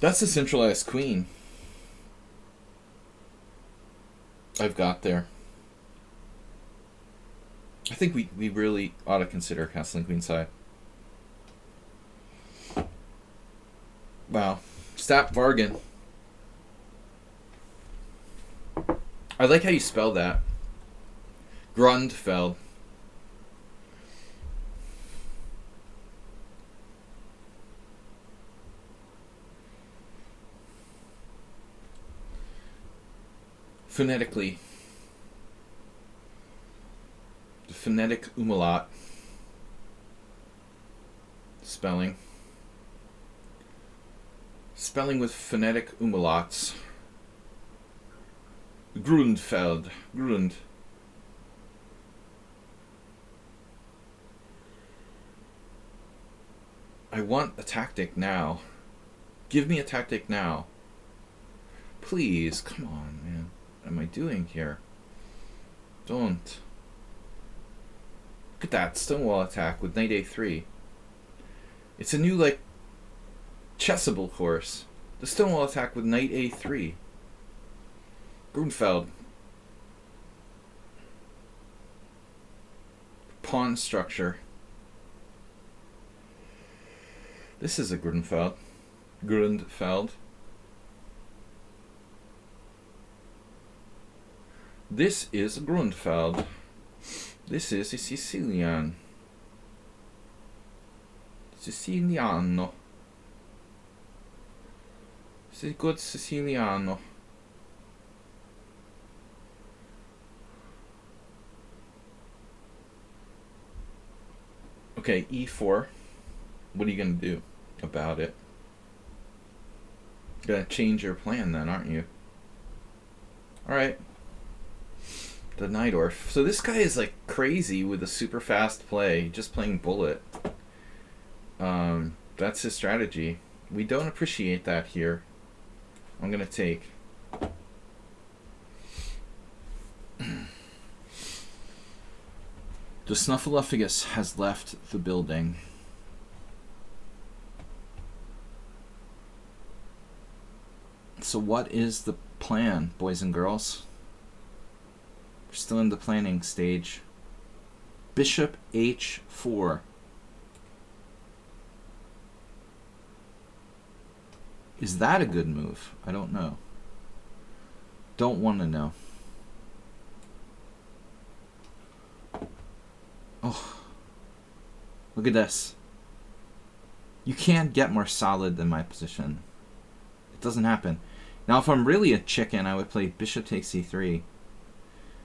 That's a centralized queen. I've got there. I think we really ought to consider castling queenside. Wow. Stat Vargan. I like how you spell that. Grundfeld. Phonetically. The phonetic umlaut. Spelling. Spelling with phonetic umlauts. Grundfeld. Grund. I want a tactic now. Give me a tactic now. Please, come on, man. What am I doing here? Don't. Look at that stonewall attack with knight a3. It's a new, like, chessable course. The stonewall attack with knight a3. Grunfeld. Pawn structure. This is a Grunfeld. Grundfeld. This is a Grundfeld. This is a Sicilian. Siciliano. This is a good Siciliano. Okay, e4. What are you going to do about it? You're going to change your plan then, aren't you? Alright. The Najdorf. So this guy is like crazy with a super fast play, just playing bullet. That's his strategy. We don't appreciate that here. I'm going to take. The Snuffleupagus has left the building. So what is the plan, boys and girls? We're still in the planning stage. Bishop h4. Is that a good move? I don't know. Don't want to know. Oh, look at this. You can't get more solid than my position. It doesn't happen. Now, if I'm really a chicken, I would play bishop takes c3.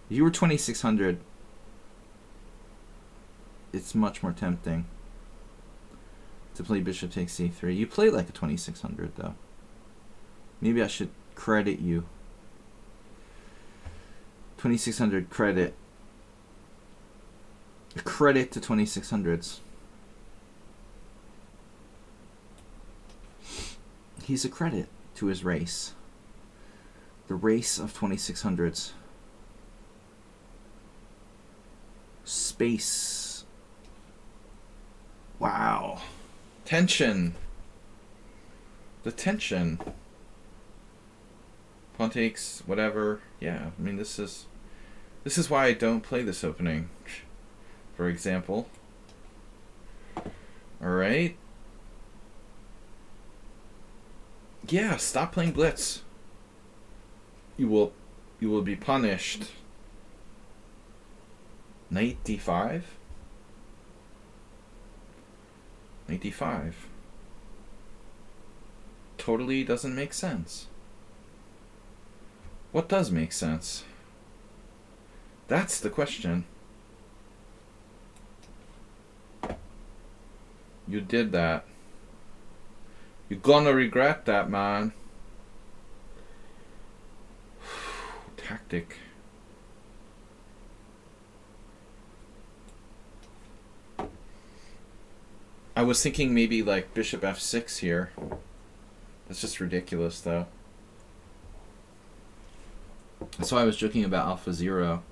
If you were 2600, it's much more tempting to play bishop takes c3. You play like a 2600, though. Maybe I should credit you. 2600 credit. A credit to 2600s. He's a credit to his race. The race of 2600s. Space. Wow. Tension. The tension. Pawn takes, whatever. Yeah, I mean, this is why I don't play this opening. For example. Alright. Yeah, stop playing blitz. You will be punished. Knight d5? Knight d5. Totally doesn't make sense. What does make sense? That's the question. You did that. You're gonna regret that, man. Tactic. I was thinking maybe like bishop f6 here. That's just ridiculous, though. That's why I was joking about alpha 0.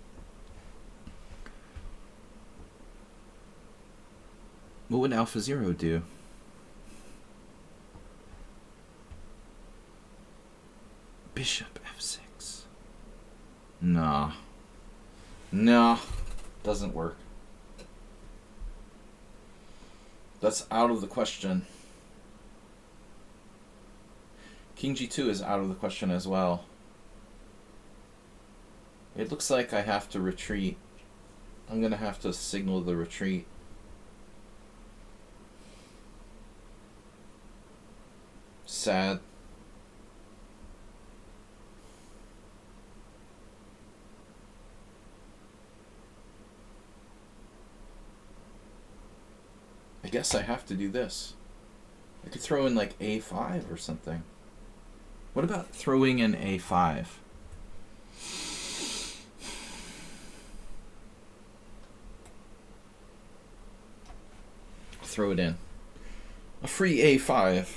What would alpha 0 do? Bishop f6. Nah. Nah. Doesn't work. That's out of the question. King g2 is out of the question as well. It looks like I have to retreat. I'm going to have to signal the retreat. Sad. I guess I have to do this. I could throw in like a5 or something. What about throwing in a5? Throw it in. A free a5.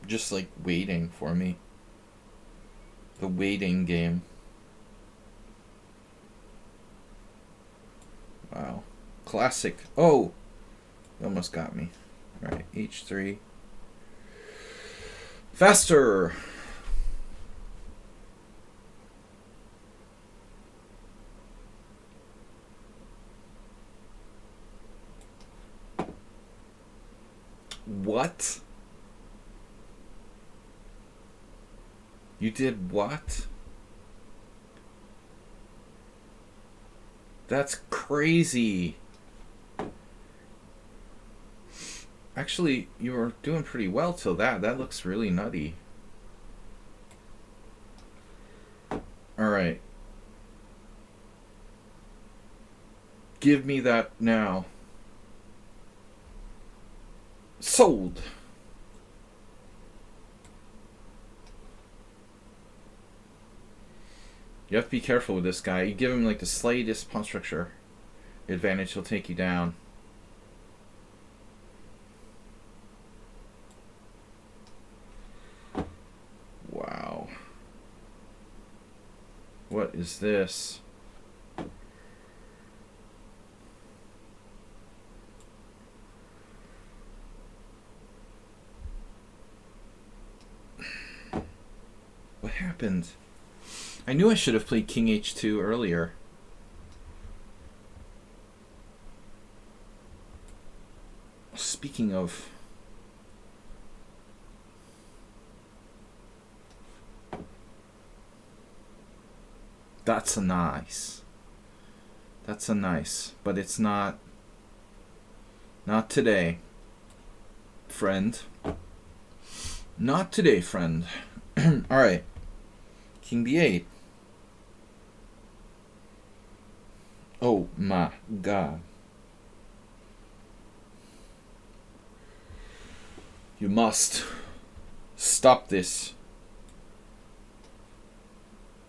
Just like waiting for me. The waiting game. Wow. Classic. Oh! You almost got me. Alright, h3. Faster! What? You did what? That's crazy. Actually, you were doing pretty well till that. That looks really nutty. Alright. Give me that now. Sold. You have to be careful with this guy. You give him like the slightest pawn structure advantage, he'll take you down. Wow. What is this? What happened? I knew I should have played King H2 earlier. Speaking of... That's a nice. That's a nice. But it's not... Not today, friend. Not today, friend. Alright. King B8. Oh my God. You must stop this.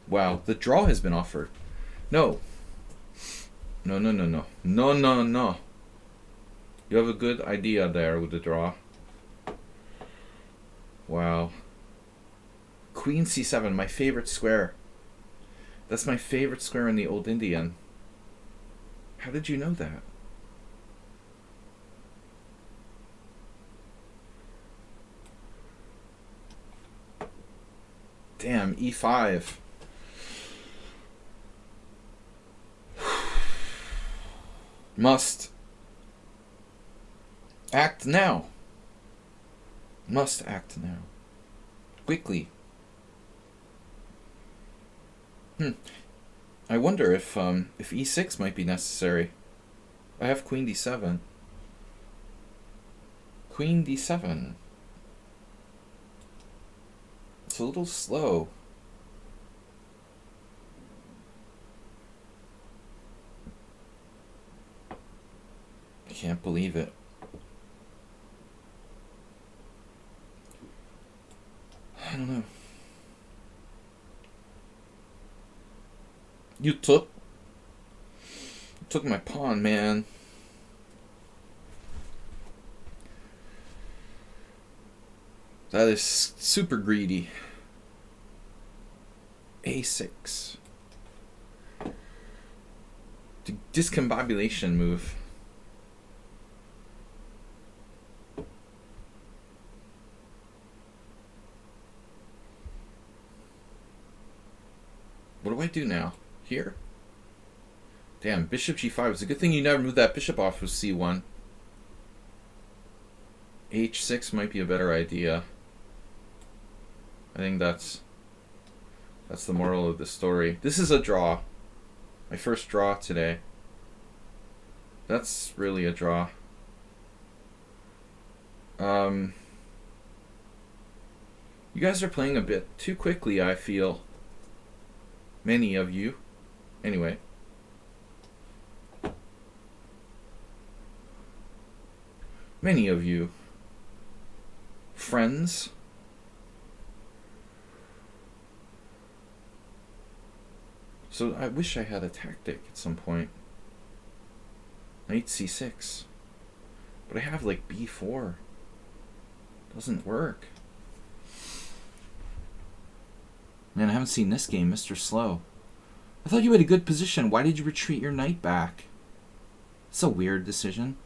Wow, the draw has been offered. No. No, no, no, no. No, no, no. You have a good idea there with the draw. Wow. Queen c7, my favorite square. That's my favorite square in the Old Indian. How did you know that? Damn, e5. Must act now. Must act now. Quickly. I wonder if e6 might be necessary. I have queen d7. Queen d7. It's a little slow. I can't believe it. I don't know. You took my pawn, man. That is super greedy. A6. The discombobulation move. What do I do now? Here? Damn, bishop g5. It's a good thing you never moved that bishop off with c1. h6 might be a better idea. I think that's the moral of the story. This is a draw. My first draw today. That's really a draw. You guys are playing a bit too quickly, I feel. Many of you. Anyway. Many of you. Friends. So I wish I had a tactic at some point. Knight c6. But I have like b4. Doesn't work. Man, I haven't seen this game, Mr. Slow. I thought you had a good position. Why did you retreat your knight back? It's a weird decision.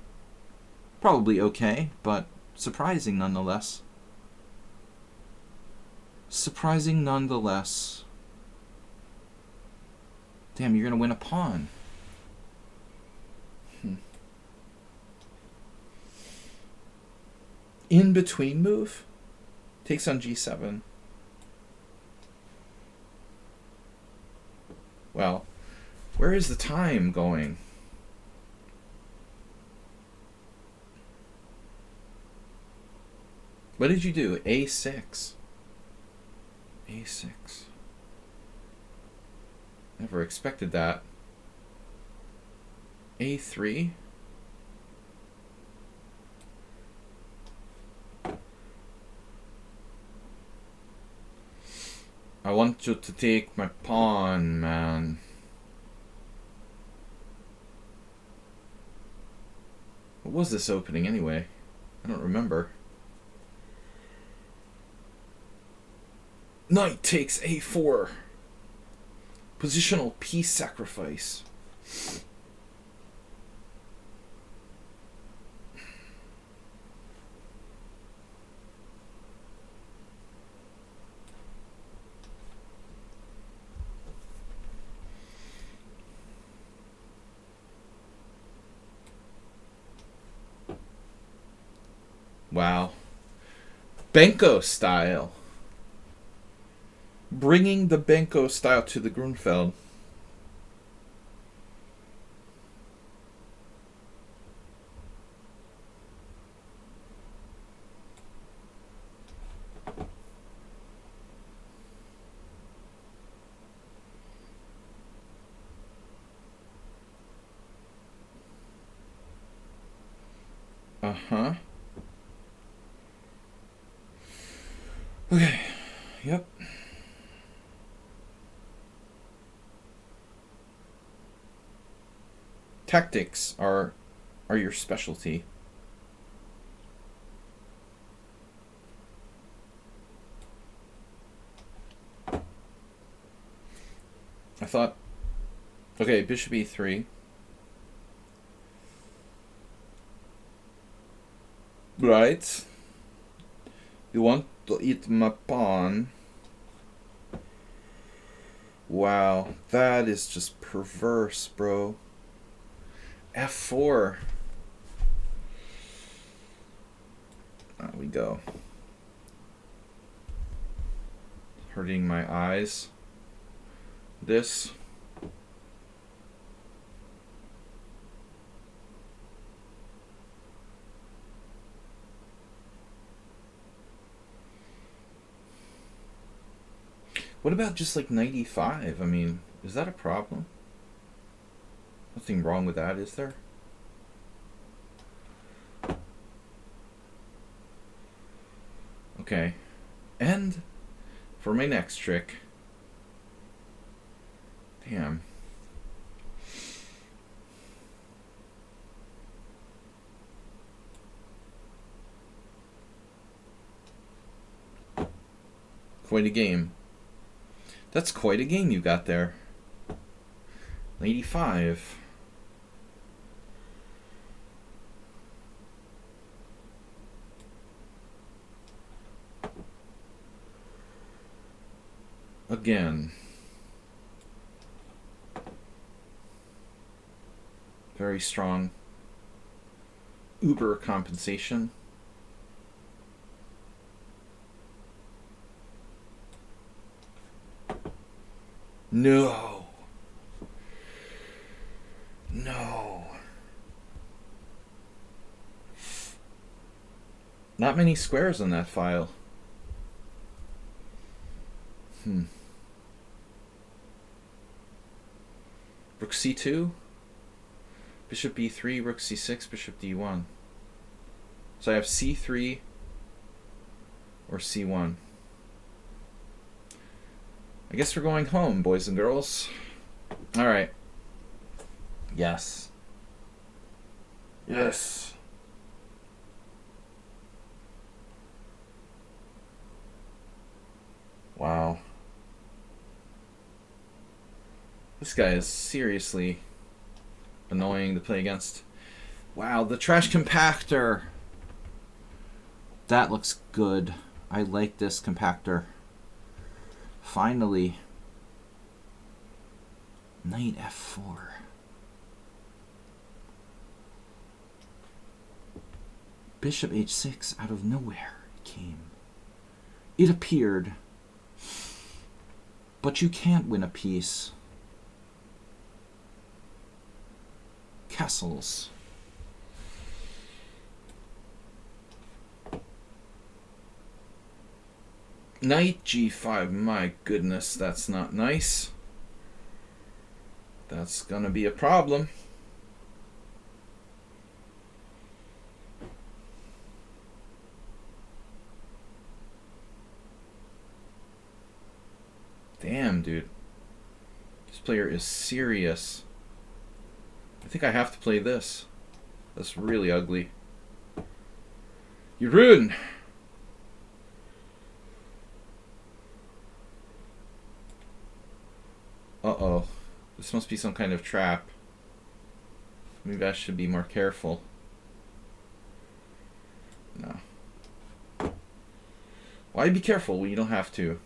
Probably okay, but surprising nonetheless. Surprising nonetheless. Damn, you're gonna win a pawn. In between move? Takes on g7. Well, where is the time going? What did you do? a6. a6. Never expected that. a3. I want you to take my pawn, man. What was this opening anyway? I don't remember. Knight takes a4. Positional piece sacrifice. Wow. Benko style. Bringing the Benko style to the Grunfeld. Uh-huh. Okay. Yep. Tactics are your specialty. I thought, okay, bishop e3. Right. You want to eat my pawn. Wow, that is just perverse, bro. f4. There we go. Hurting my eyes. This. What about just like 95? I mean, is that a problem? Nothing wrong with that, is there? Okay. And for my next trick. Damn. quite a game. That's quite a game you got there. 85. Again. Very strong uber compensation. No. No. Not many squares on that file. Rook c2. Bishop b3, rook c6, bishop d1. So I have c3 or c1. I guess we're going home, boys and girls. All right. Yes. Yes. Wow. This guy is seriously annoying to play against. Wow, the trash compactor. That looks good. I like this compactor. Finally. Knight f4. Bishop h6 out of nowhere came. It appeared. But you can't win a piece. Castles. Knight g5. My goodness, that's not nice. That's gonna be a problem. Damn, dude. This player is serious. I think I have to play this. That's really ugly. You ruin. Uh-oh. This must be some kind of trap. Maybe I should be more careful. No. Why be careful when you don't have to?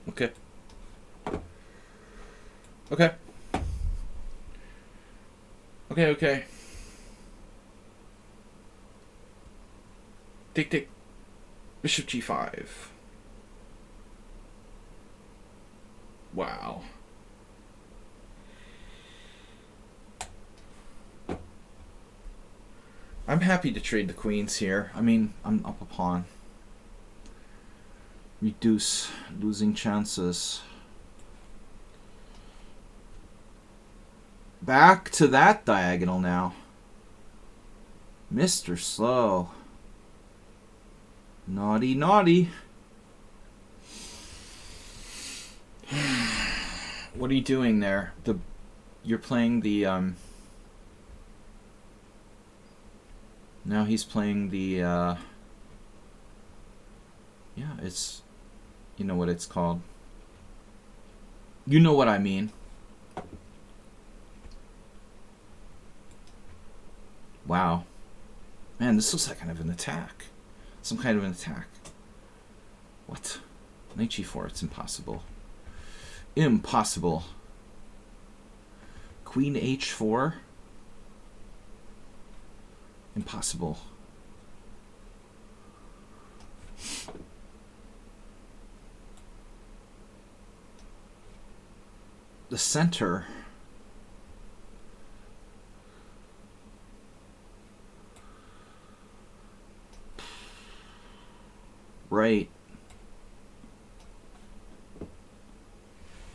Okay. Okay. Okay. Take. Bishop g5. Wow. I'm happy to trade the queens here. I mean, I'm up a pawn. Reduce losing chances. Back to that diagonal now. Mr. Slow. Naughty, naughty. What are you doing there? You're playing the now he's playing the yeah, it's, you know what it's called. You know what I mean. Wow. Man, this looks like kind of an attack. Some kind of an attack. What? Knight g4, it's impossible. Impossible. Queen h4. Impossible. The center. Right.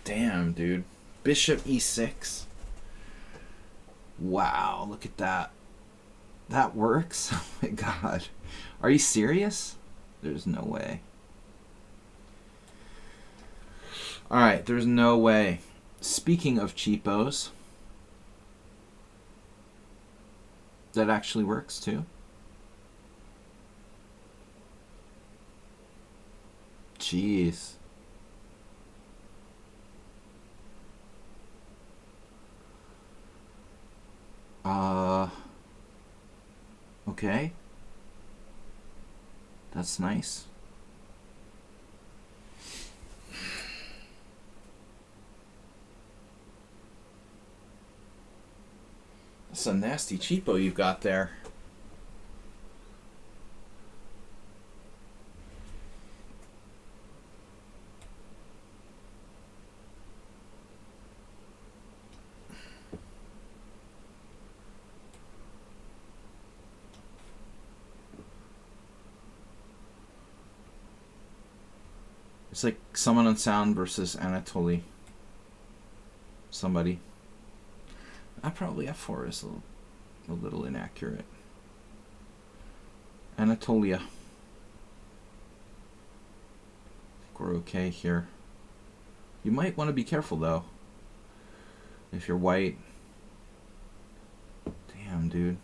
Damn, dude. Bishop e6. Wow, look at that. That works? Oh my god. Are you serious? There's no way. Alright, there's no way. Speaking of cheapos, that actually works too. Jeez. Okay. That's nice. That's a nasty cheapo you've got there. It's like someone on sound versus Anatoly. Somebody. Probably F4 is a little inaccurate. Anatolia. I think we're okay here. You might want to be careful though. If you're white. Damn, dude.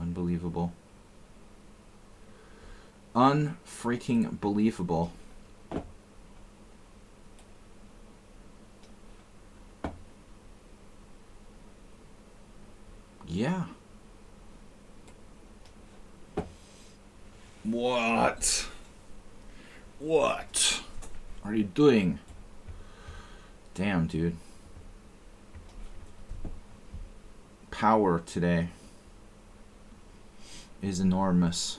Unbelievable. Unfreaking believable. Yeah. What? What are you doing? Damn, dude. Power today is enormous.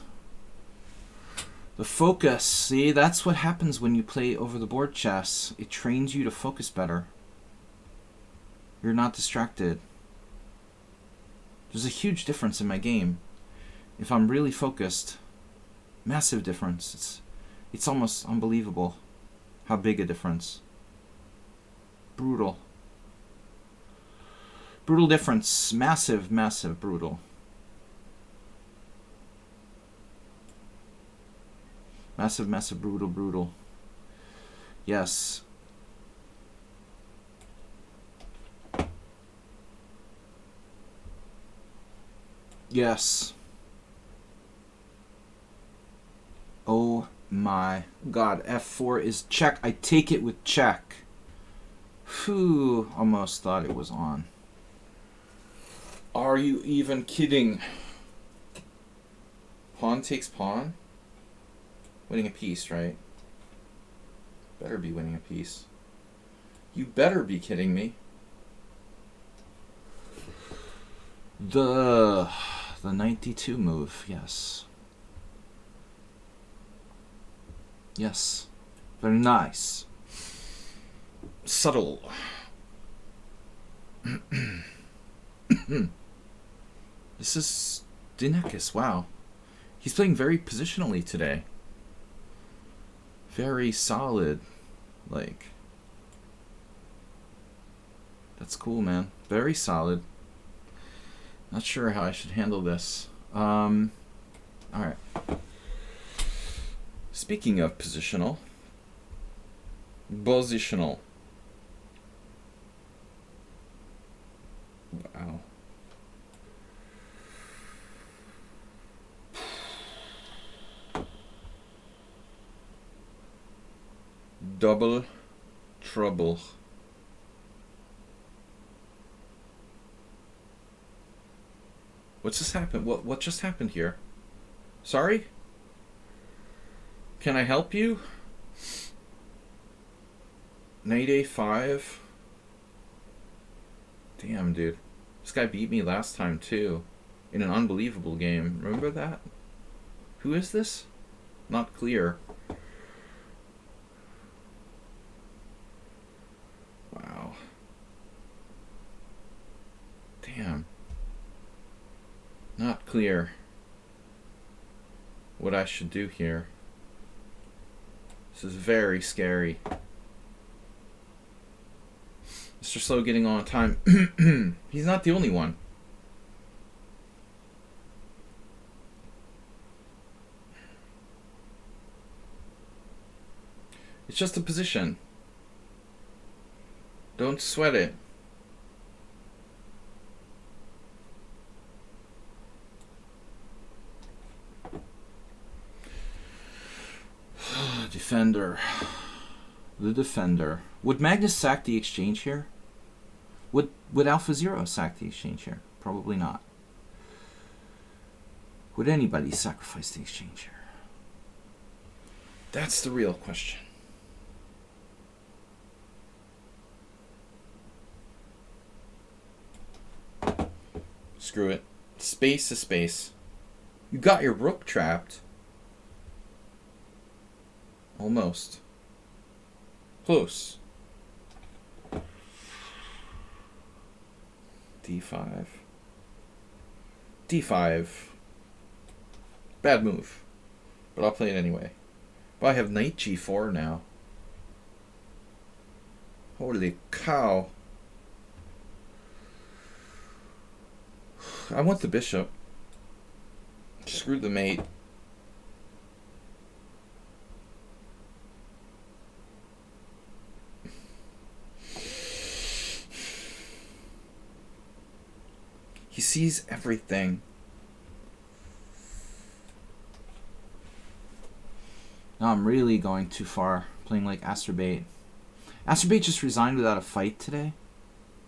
The focus, see, that's what happens when you play over the board chess. It trains you to focus better. You're not distracted. There's a huge difference in my game. If I'm really focused, massive difference. It's almost unbelievable how big a difference. Brutal. Brutal difference. Massive, massive, brutal. Massive, massive, brutal, brutal. Yes. Yes. Oh my god. F4 is check. I take it with check. Whew. Almost thought it was on. Are you even kidding? Pawn takes pawn? Winning a piece, right? Better be winning a piece. You better be kidding me. The 92 move, yes. Yes. Very nice. Subtle. This is Dinekis, wow. He's playing very positionally today. Very solid. Like, that's cool, man. Very solid. Not sure how I should handle this. Alright. Speaking of positional. Positional. Wow. Double trouble. What's just happened? What just happened here? Sorry? Can I help you? Knight A5. Damn, dude. This guy beat me last time too. In an unbelievable game. Remember that? Who is this? Not clear. Wow. Damn. Not clear what I should do here. This is very scary. Mr. Slow getting on time. He's not the only one. It's just a position. Don't sweat it. Defender. The defender. Would Magnus sack the exchange here? Would AlphaZero sack the exchange here? Probably not. Would anybody sacrifice the exchange here? That's the real question. Screw it. Space is space. You got your rook trapped. Almost. Close. D5. D5. Bad move. But I'll play it anyway. But I have knight G4 now. Holy cow. I want the bishop. Screw the mate. He sees everything. No, I'm really going too far, playing like Asterbait. Asterbait just resigned without a fight today.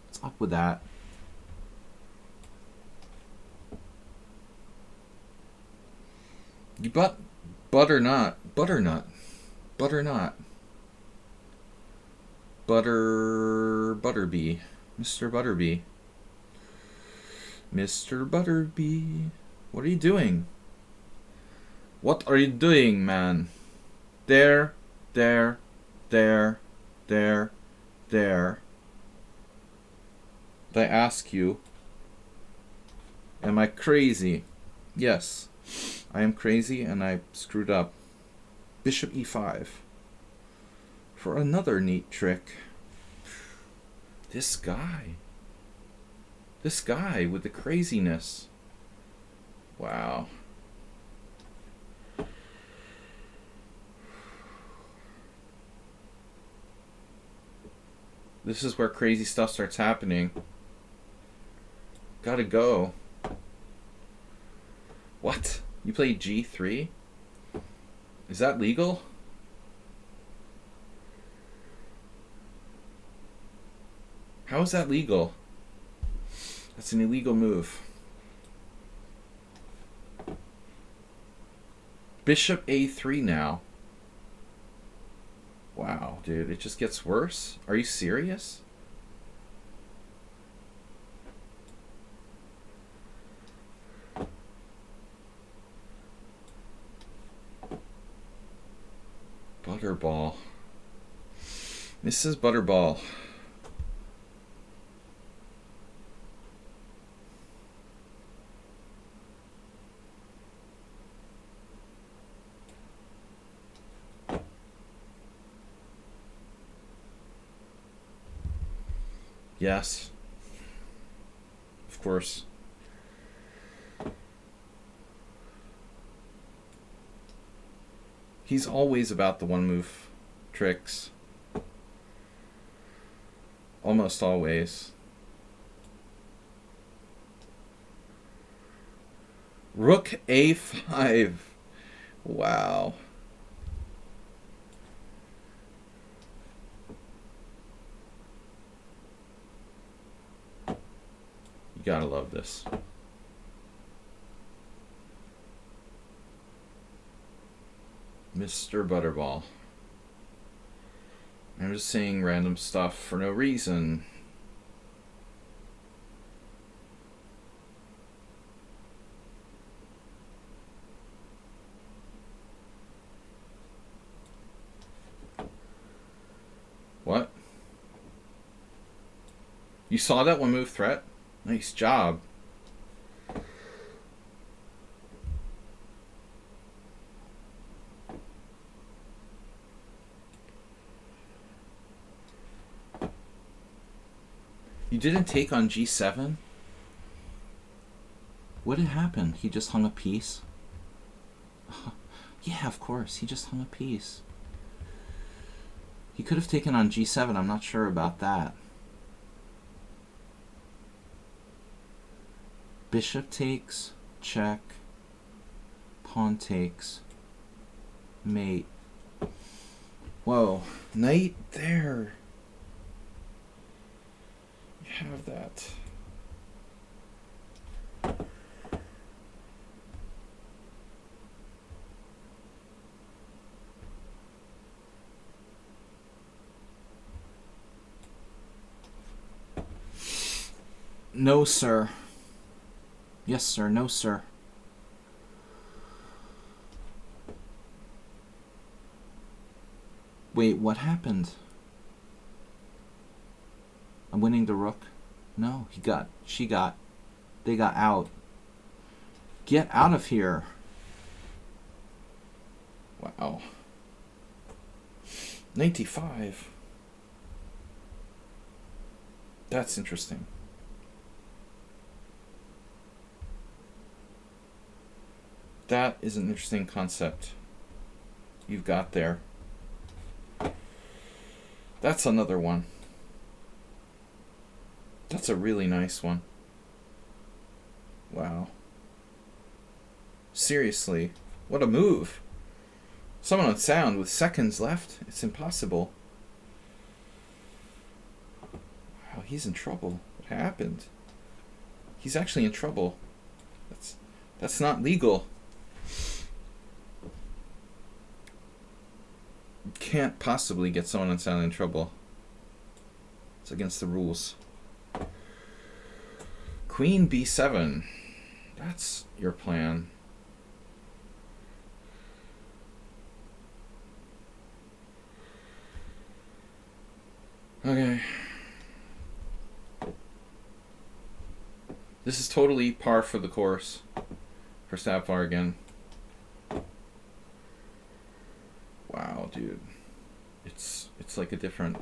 What's up with that? You butternut. Butterbee. Mr. Butterbee. Mr. Butterbee. What are you doing? What are you doing, man? There. Did I ask you? Am I crazy? Yes. I am crazy and I screwed up. Bishop e5. For another neat trick. This guy. This guy with the craziness. Wow. This is where crazy stuff starts happening. Gotta go. What? You played G3? Is that legal? How is that legal? That's an illegal move. Bishop A3 now. Wow, dude, it just gets worse? Are you serious? Butterball. Mrs. Butterball. Yes. Of course. He's always about the one move tricks. Almost always. Rook A5. Wow. You gotta love this. Mr. Butterball. I'm just saying random stuff for no reason. What? You saw that one move threat? Nice job. You didn't take on g7? What had happened? He just hung a piece? Yeah, of course. He just hung a piece. He could have taken on g7. I'm not sure about that. Bishop takes, check, pawn takes, mate. Whoa, knight there. You have that. No, sir. Yes, sir. No, sir. Wait, what happened? I'm winning the rook. No, she got, they got out. Get out of here. Wow. 95. That's interesting. That is an interesting concept you've got there. That's another one. That's a really nice one. Wow. Seriously, what a move. Someone on sound with seconds left. It's impossible. Wow, he's in trouble. What happened? He's actually in trouble. That's not legal. Can't possibly get someone on sound in trouble. It's against the rules. Queen b7. That's your plan. Okay. This is totally par for the course for Sapphire again. Wow, dude. It's like a different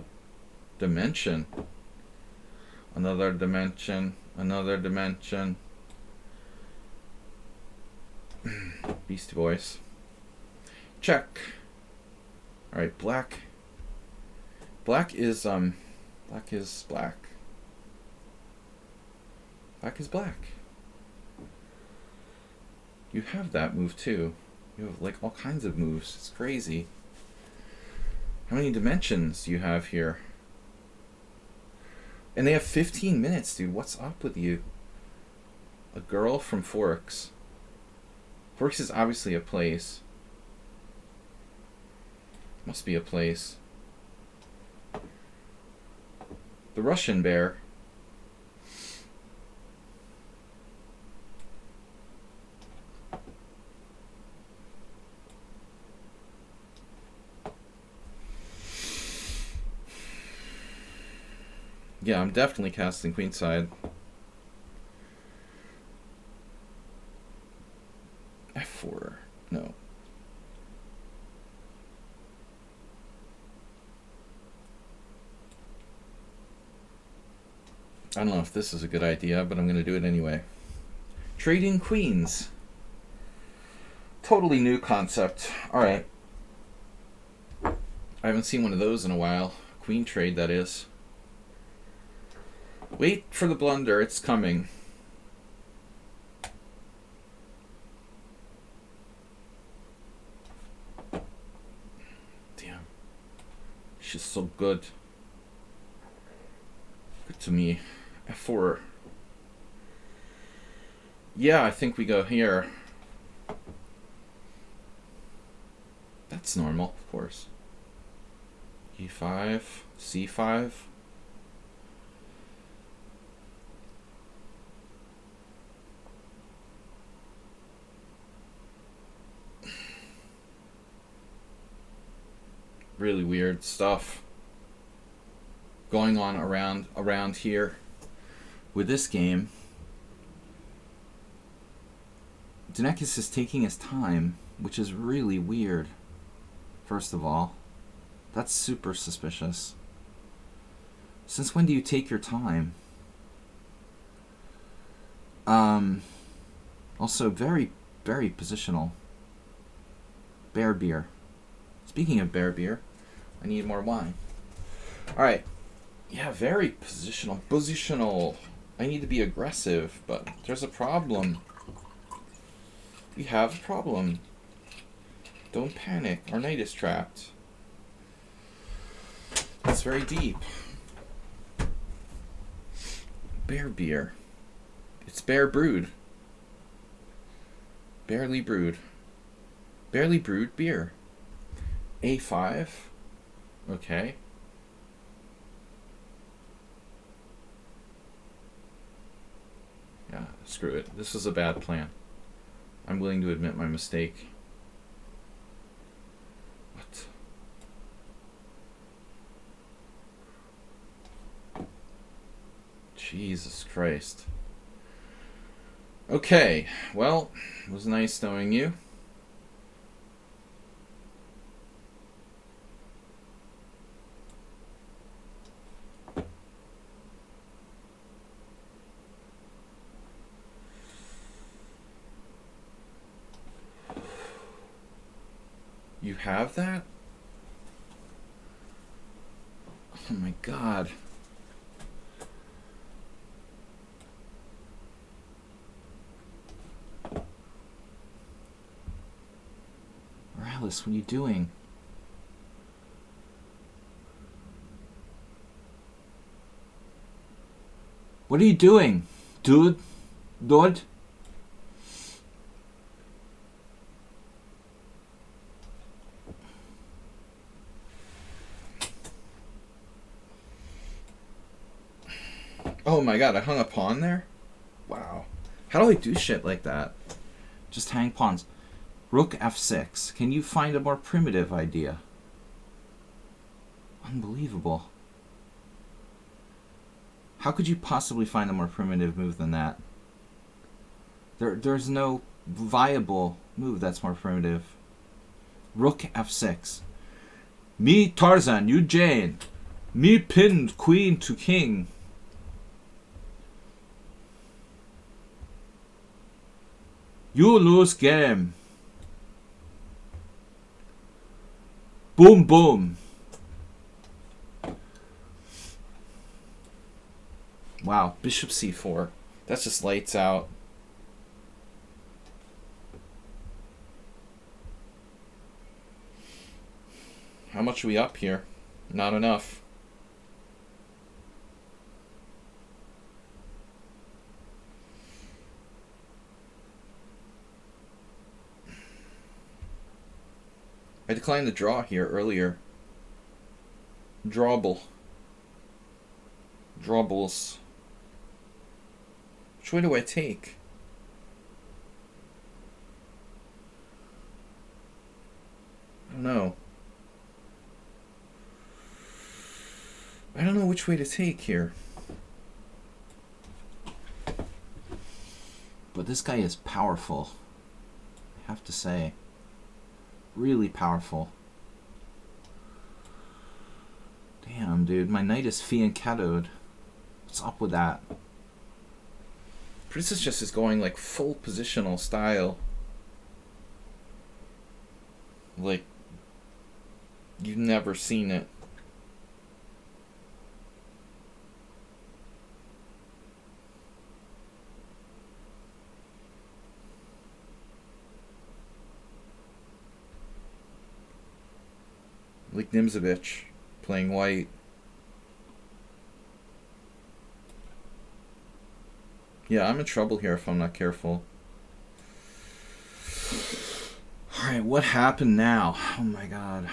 dimension. Another dimension. Another dimension. Beastie Boys. Check. Alright, black. Black is black is black. Black is black. You have that move too. You have like all kinds of moves. It's crazy. How many dimensions you have here? And they have 15 minutes, dude. What's up with you? A girl from Forks. Forks is obviously a place. Must be a place. The Russian bear. Yeah, I'm definitely casting queenside. F4. No. I don't know if this is a good idea, but I'm going to do it anyway. Trading queens. Totally new concept. Alright. I haven't seen one of those in a while. Queen trade, that is. Wait for the blunder, it's coming. Damn. She's so good. Good to me. F4. Yeah, I think we go here. That's normal, of course. E5, C5. Really weird stuff going on around here with this game. Denekis is taking his time, which is really weird. First of all, that's super suspicious. Since when do you take your time? Also very, very positional. Bear beer. Speaking of bear beer, I need more wine. Alright. Yeah, very positional. Positional. I need to be aggressive, but there's a problem. We have a problem. Don't panic. Our knight is trapped. It's very deep. Bear beer. It's bear brewed. Barely brewed. Barely brewed beer. A5. Okay. Yeah, screw it. This was a bad plan. I'm willing to admit my mistake. What? Jesus Christ. Okay, well, it was nice knowing you. You have that? Oh my god. Morales, what are you doing? What are you doing? Dude? Dude? Oh my god, I hung a pawn there? Wow. How do I do shit like that? Just hang pawns. Rook f6. Can you find a more primitive idea? Unbelievable. How could you possibly find a more primitive move than that? There's no viable move that's more primitive. Rook f6. Me Tarzan, you Jane. Me pinned queen to king. You lose game. Boom, boom. Wow, bishop c4. That's just lights out. How much are we up here? Not enough. I declined the draw here earlier. Drawable. Drawbles. Which way do I take? I don't know. I don't know which way to take here. But this guy is powerful, I have to say. Really powerful. Damn, dude. My knight is fiancatoed. What's up with that? This just is going like full positional style. Like, you've never seen it. Like Nimzovich playing white. Yeah, I'm in trouble here if I'm not careful. Alright, what happened now? Oh my god.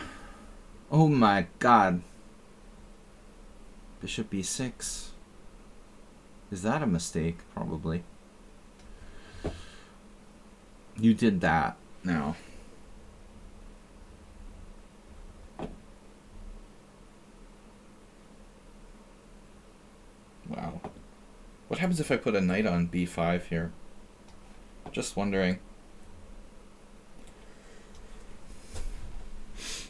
Oh my god. Bishop b6. Is that a mistake? Probably. You did that now. Wow. What happens if I put a knight on b5 here? Just wondering.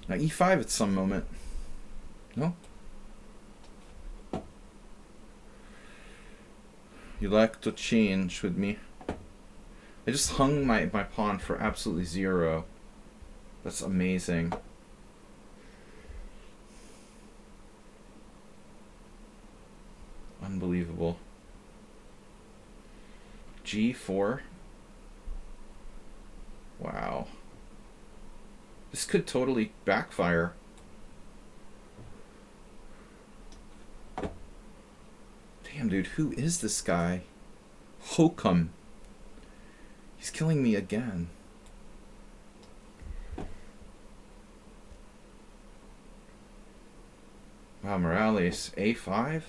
Now e5 at some moment. No? You like to change with me. I just hung my pawn for absolutely 0. That's amazing. Unbelievable. G4. Wow. This could totally backfire. Damn, dude, who is this guy? Hokum. He's killing me again. Wow, Morales. A5?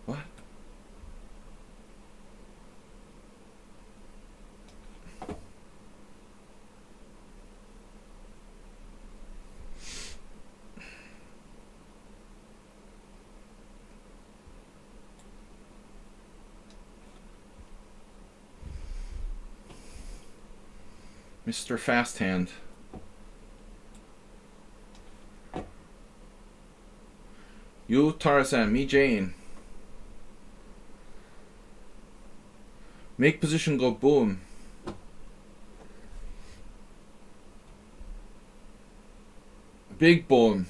What? Mr. Fasthand. You Tarzan, me Jane. Make position go boom. Big boom.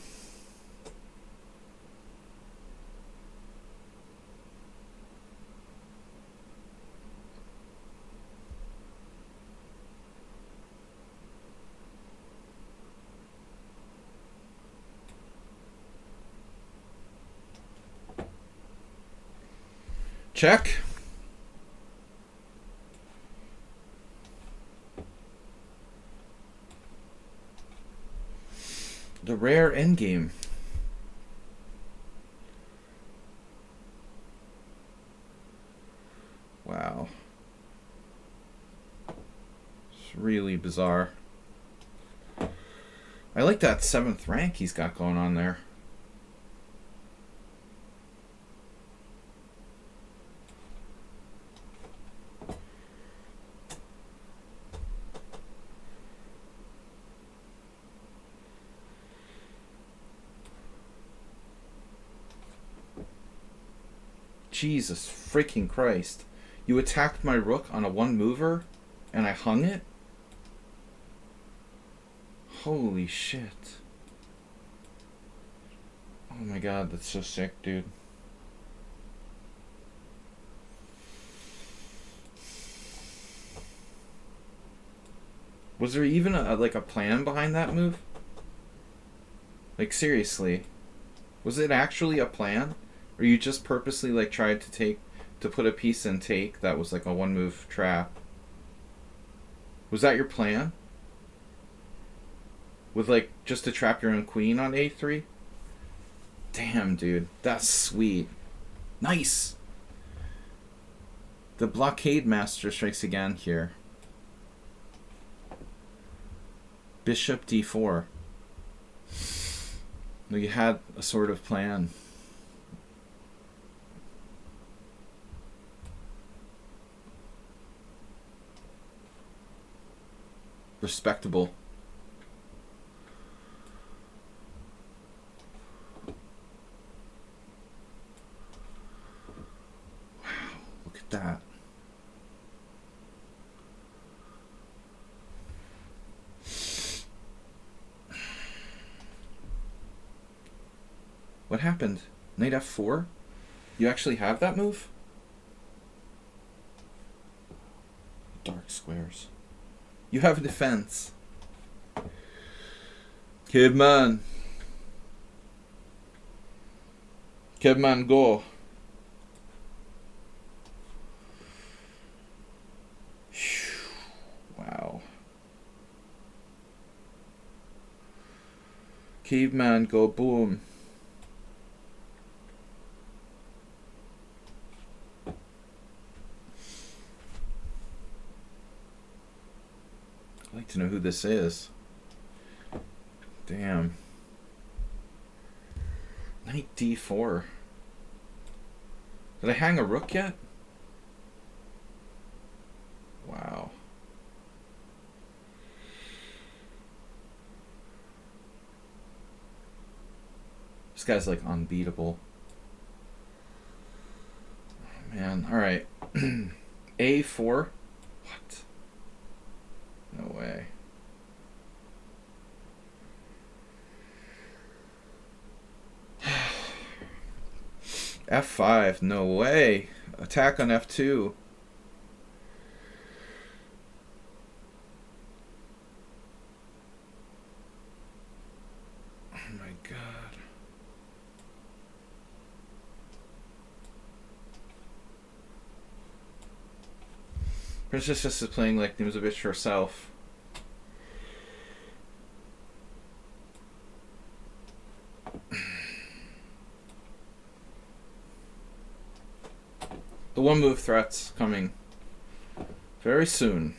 Check. The rare endgame. Wow. It's really bizarre. I like that 7th rank he's got going on there. Jesus freaking Christ. You attacked my rook on a 1-mover and I hung it? Holy shit. Oh my god, that's so sick, dude. Was there even like a plan behind that move? Like seriously. Was it actually a plan? Or you just purposely like tried to put a piece in take that was like a 1-move trap? Was that your plan? With like just to trap your own queen on A3? Damn, dude. That's sweet. Nice. The blockade master strikes again here. Bishop D4. You had a sort of plan. Respectable. Wow, look at that. What happened? Knight F4? You actually have that move? Dark squares. You have a defense. Kidman. Kidman, go. Wow. Caveman, go boom. I'd like to know who this is. Damn. Knight D4. Did I hang a rook yet? Wow. This guy's like unbeatable. Oh, man, alright. A4? What? No way. F5? No way. Attack on F2. Oh my god. Princess just is playing like Nimzovich herself. The one move threat's coming very soon.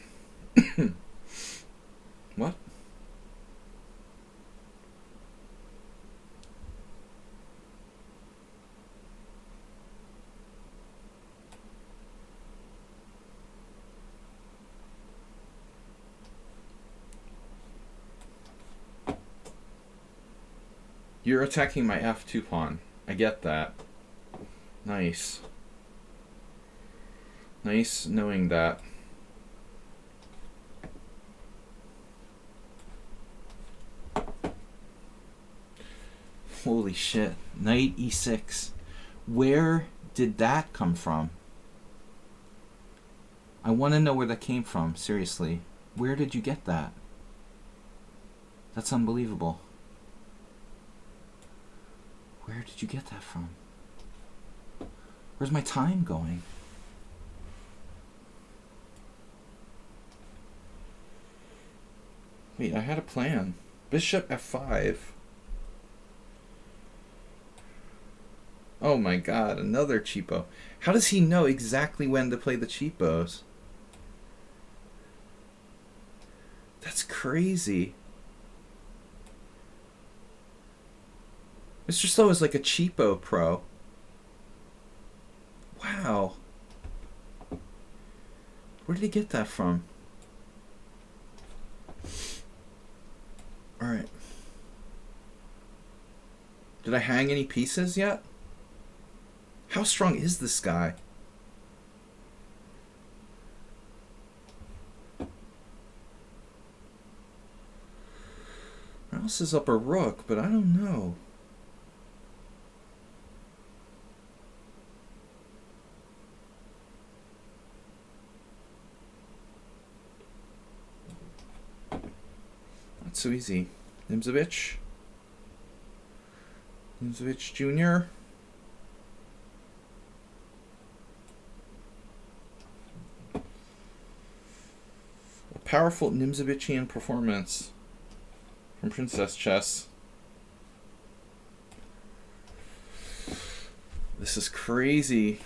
What? You're attacking my F2 pawn. I get that. Nice. Nice knowing that. Holy shit. Knight E6. Where did that come from? I want to know where that came from, seriously. Where did you get that? That's unbelievable. Where did you get that from? Where's my time going? Wait, I had a plan. Bishop F5. Oh my god, another cheapo. How does he know exactly when to play the cheapos? That's crazy. Mr. Slow is like a cheapo pro. Wow. Where did he get that from? Alright. Did I hang any pieces yet? How strong is this guy? Mouse is up a rook, but I don't know. Not so easy. Nimzovich. Nimzovich Jr. A powerful Nimzovichian performance from Princess Chess. This is crazy.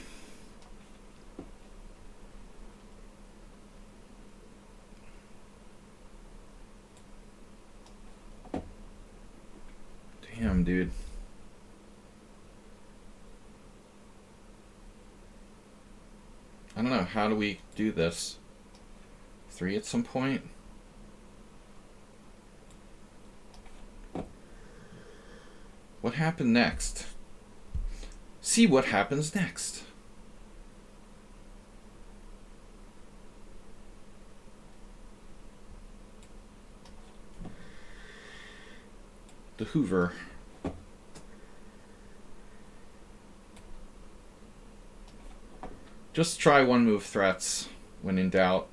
Damn, dude. I don't know. How do we do this? 3 at some point? What happened next? See what happens next. The Hoover. Just try one move threats when in doubt.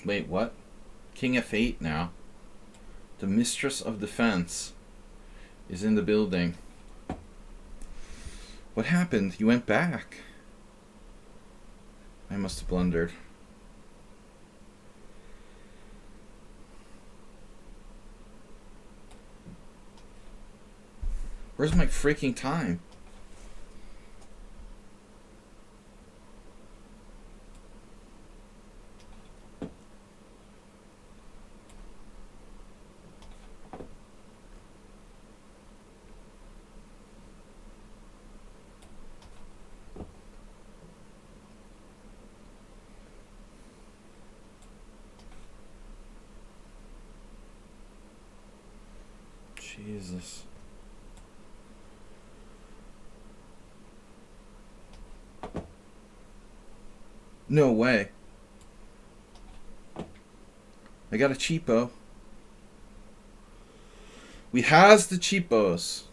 Wait, what? King f8 now. The mistress of defense is in the building. What happened? You went back. I must have blundered. Where's my freaking time? Jesus. No way. I got a cheapo. We has the cheapos.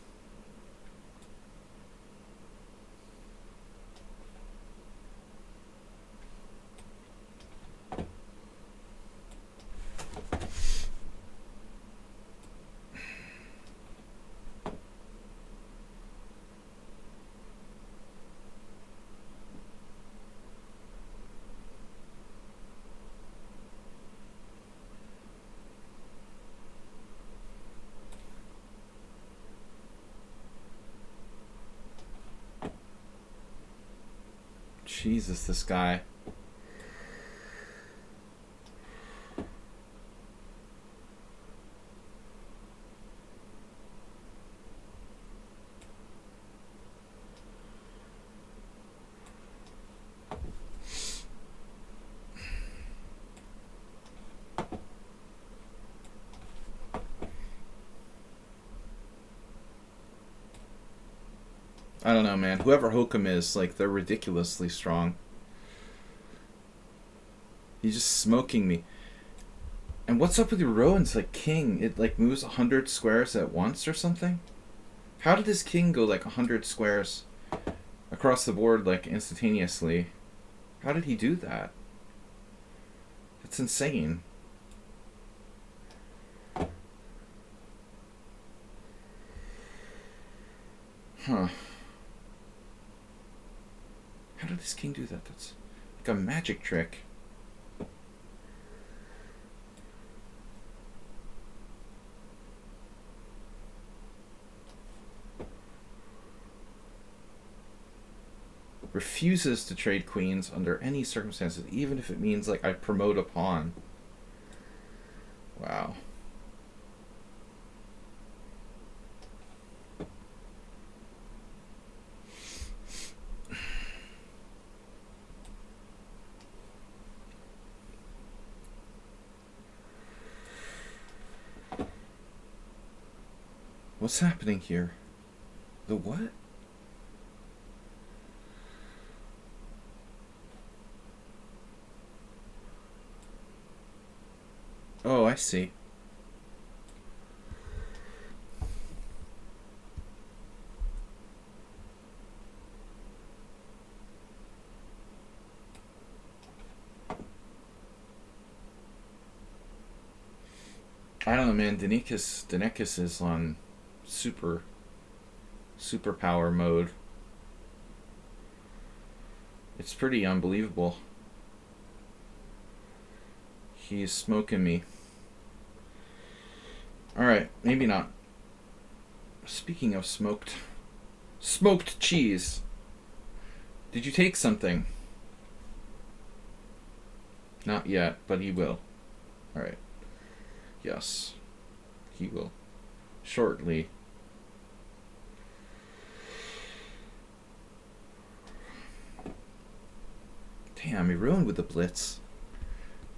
Jesus, this guy. I don't know, man. Whoever Hokum is, like, they're ridiculously strong. He's just smoking me. And what's up with your Rowan's, like, king? It, like, moves 100 squares at once or something? How did his king go, like, 100 squares across the board, like, instantaneously? How did he do that? That's insane. Huh. How did this king do that? That's like a magic trick. Refuses to trade queens under any circumstances, even if it means, like, I promote a pawn. Wow. What's happening here? The what? Oh, I see. I don't know, man. Danikis is on superpower mode. It's pretty unbelievable. He's smoking me. Alright, maybe not. Speaking of smoked cheese. Did you take something? Not yet, but he will. Alright. Yes. He will. Shortly. Damn, he ruined with the blitz.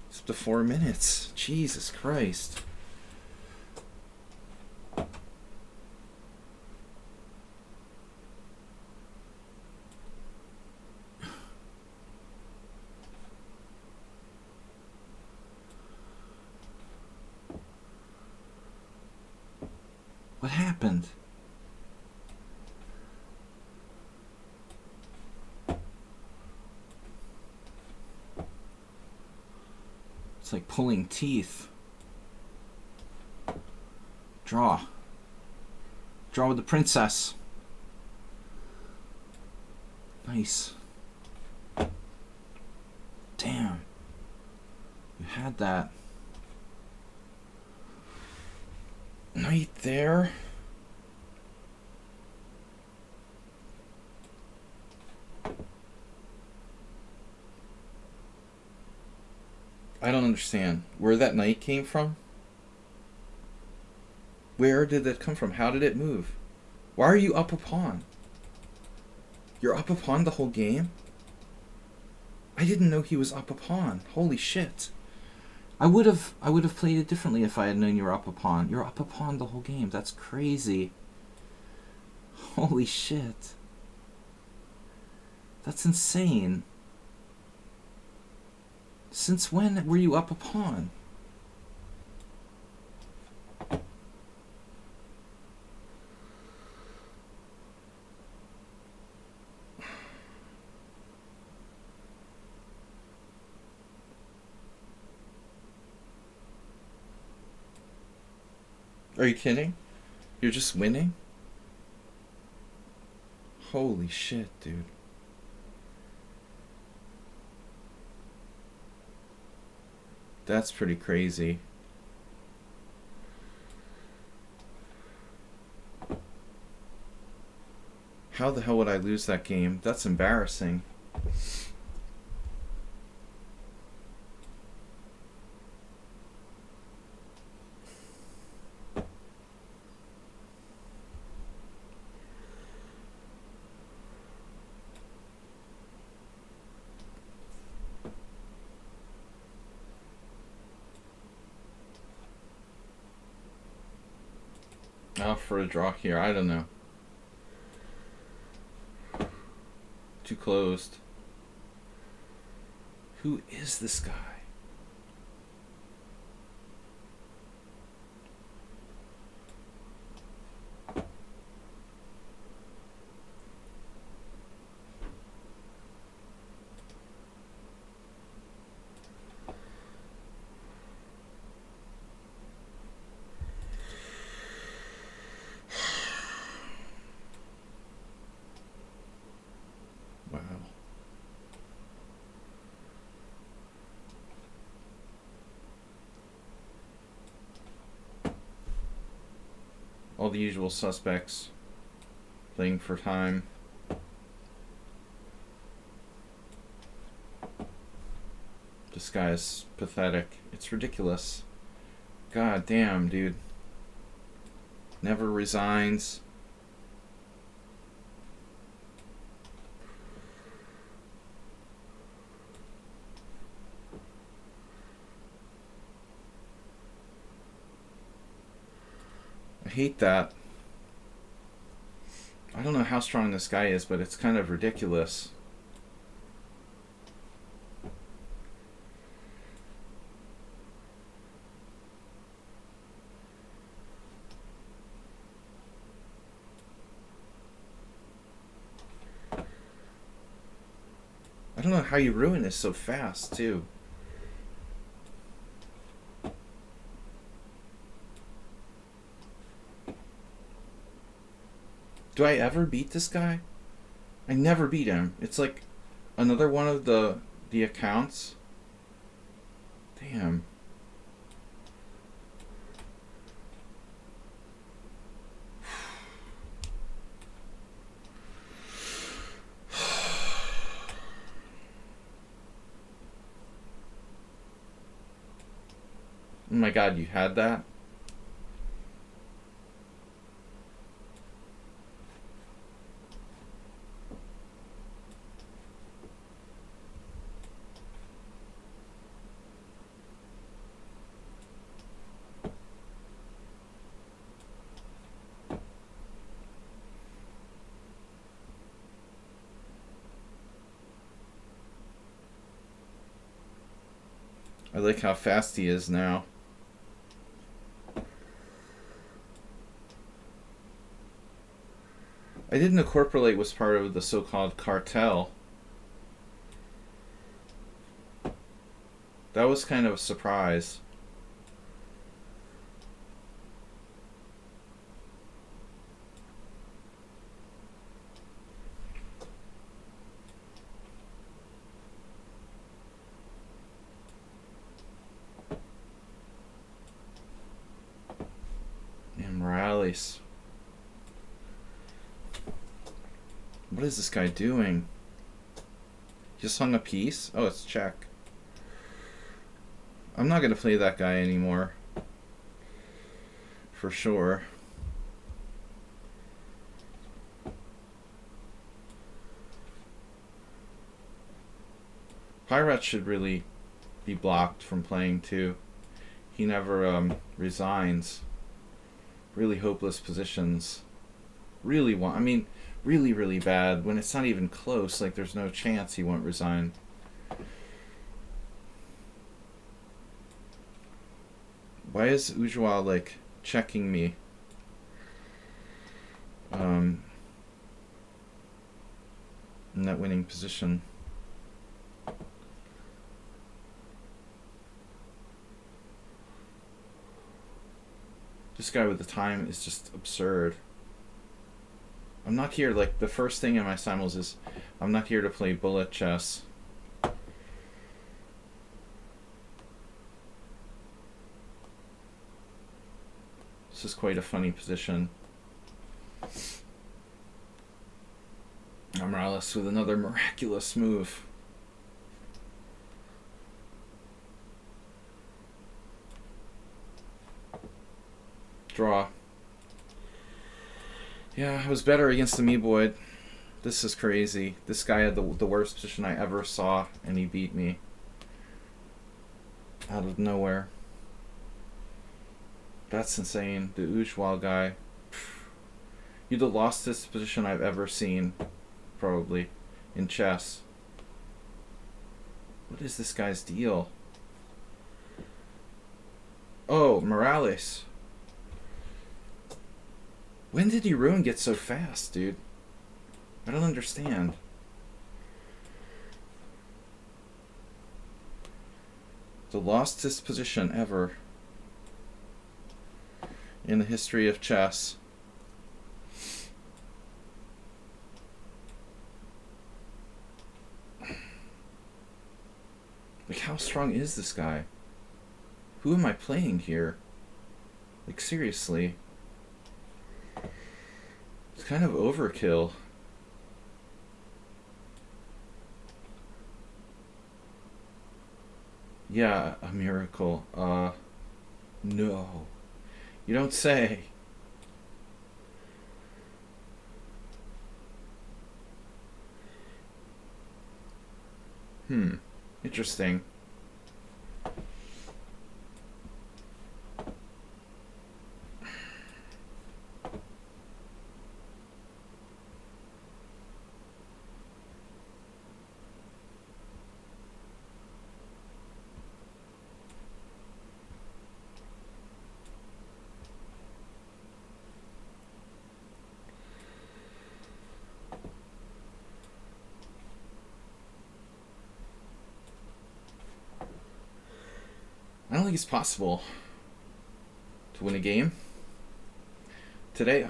It's up to 4 minutes. Jesus Christ. What happened? It's like pulling teeth. Draw. Draw with the princess. Nice. Damn. You had that. Knight there. I don't understand where that knight came from. Where did that come from? How did it move? Why are you up a pawn? You're up a pawn the whole game? I didn't know he was up a pawn. Holy shit. I would have played it differently if I had known you were up a pawn. You're up a pawn the whole game. That's crazy. Holy shit. That's insane. Since when were you up a pawn? Are you kidding? You're just winning? Holy shit, dude. That's pretty crazy. How the hell would I lose that game? That's embarrassing. Oh, for a draw here, I don't know. Too closed. Who is this guy? Wow. All the usual suspects playing for time. This guy is pathetic. It's ridiculous. God damn, dude. Never resigns. I hate that. I don't know how strong this guy is, but it's kind of ridiculous. I don't know how you ruin this so fast, too. Do I ever beat this guy? I never beat him. It's like another one of the accounts. Damn. Oh my god, you had that? I like how fast he is now. I didn't know Corporate was part of the so-called cartel. That was kind of a surprise. And Morales. What is this guy doing? Just hung a piece? Oh, it's check. I'm not going to play that guy anymore. For sure. Pyrat should really be blocked from playing too. He never resigns. Really hopeless positions. Really really bad when it's not even close. Like, there's no chance he won't resign. Why is Ujwal like checking me? In that winning position. This guy with the time is just absurd. I'm not here, like, the first thing in my simuls is I'm not here to play bullet chess. This is quite a funny position. Morales with another miraculous move. Draw. Yeah, I was better against the Meeboid. This is crazy. This guy had the worst position I ever saw, and he beat me. Out of nowhere. That's insane. The Ujwal guy. You're the lostest position I've ever seen, probably, in chess. What is this guy's deal? Oh, Morales. When did Jeroen get so fast, dude? I don't understand. The lostest position ever in the history of chess. Like, how strong is this guy? Who am I playing here? Like, seriously. It's kind of overkill. Yeah, a miracle. No. You don't say. Interesting. I don't think it's possible to win a game. Today,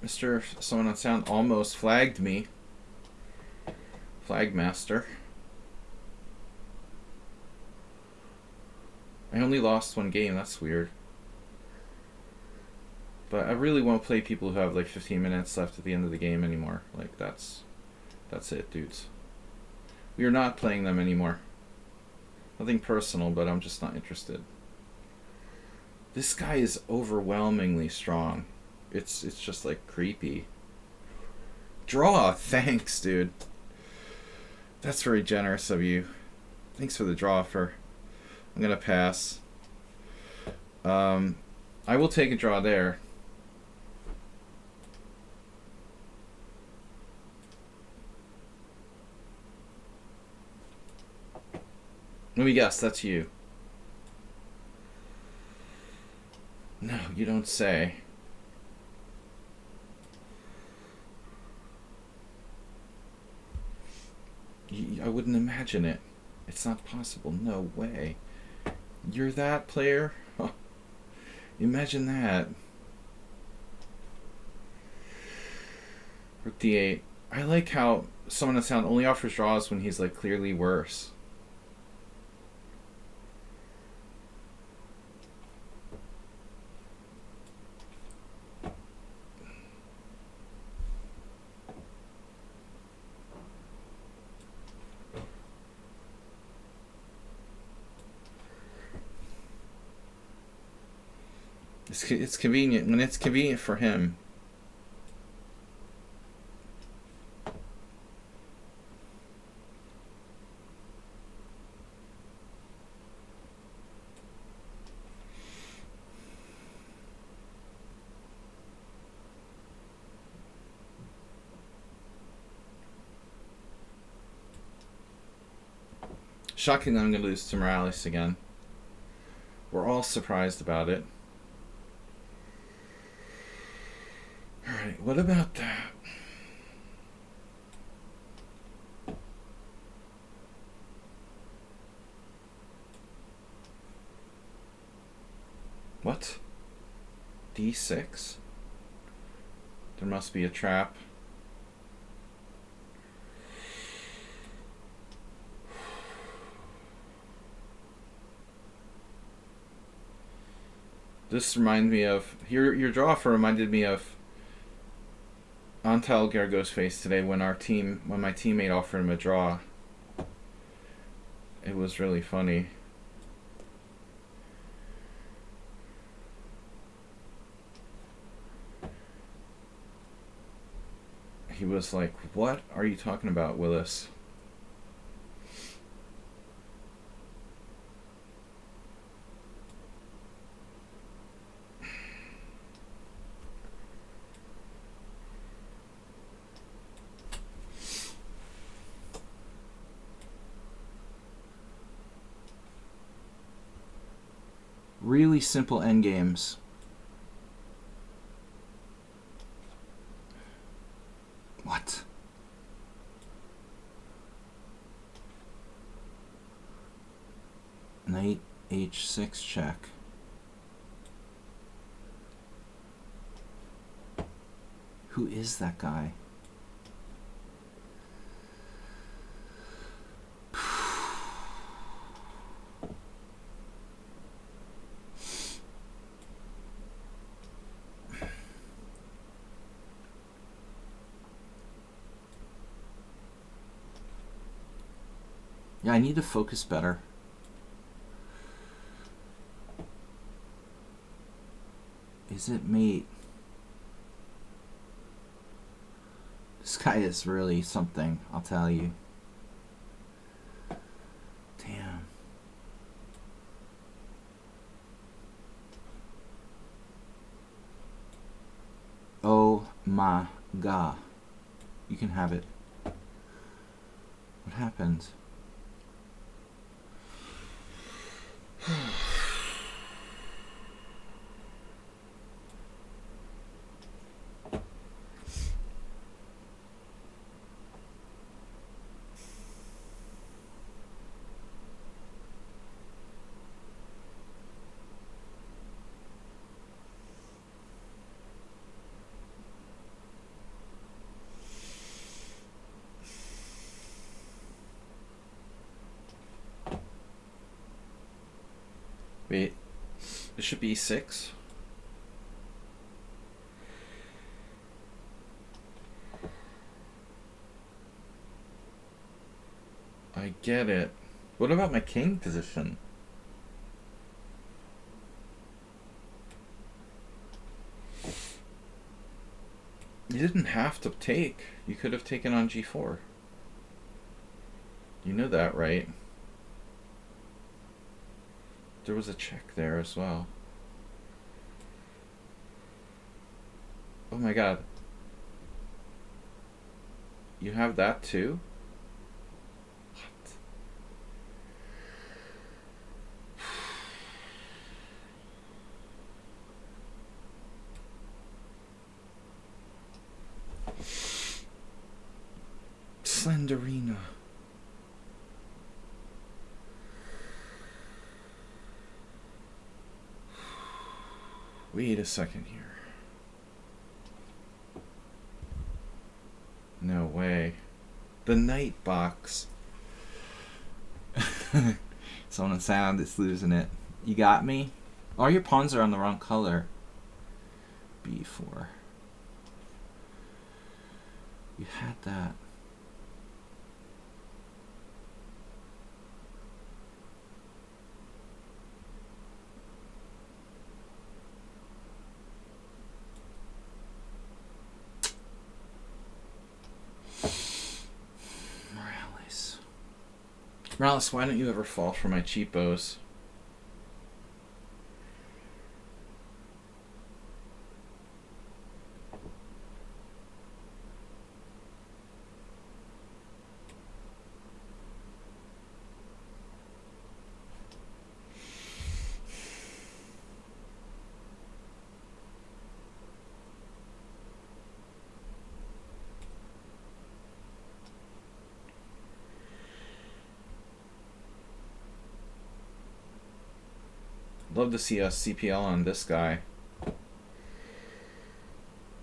Mr. Someone on Sound almost flagged me. Flag Master. I only lost one game, that's weird. But I really won't play people who have like 15 minutes left at the end of the game anymore. Like, that's it, dudes. We are not playing them anymore. Nothing personal, but I'm just not interested. This guy is overwhelmingly strong. It's just like creepy. Draw, thanks, dude. That's very generous of you. Thanks for the draw offer. I'm gonna pass. I will take a draw there. Let me guess, that's you. No, you don't say. I wouldn't imagine it. It's not possible. No way. You're that player? Imagine that. Rook d8. I like how someone on sound only offers draws when he's like clearly worse. It's convenient when it's convenient for him. Shocking that I'm going to lose to Morales again. We're all surprised about it. Alright, what about that? What? D6? There must be a trap. This reminds me of your draw offer reminded me of Antal Gargo's face today when my teammate offered him a draw. It was really funny. He was like, "What are you talking about, Willis?" Really simple endgames. What? Knight h6 check. Who is that guy? Yeah, I need to focus better. Is it mate? This guy is really something, I'll tell you. Damn. Oh my god. You can have it. What happened? Wait, this should be 6. I get it. What about my king position? You didn't have to take. You could have taken on g4. You know that, right? There was a check there as well. Oh my god. You have that too? What? Slenderina. Wait a second here. No way. The night box. Someone sound is losing it. You got me? All your pawns are on the wrong color. B4. You had that. Morales, why don't you ever fall for my cheapos? Love to see a CPL on this guy.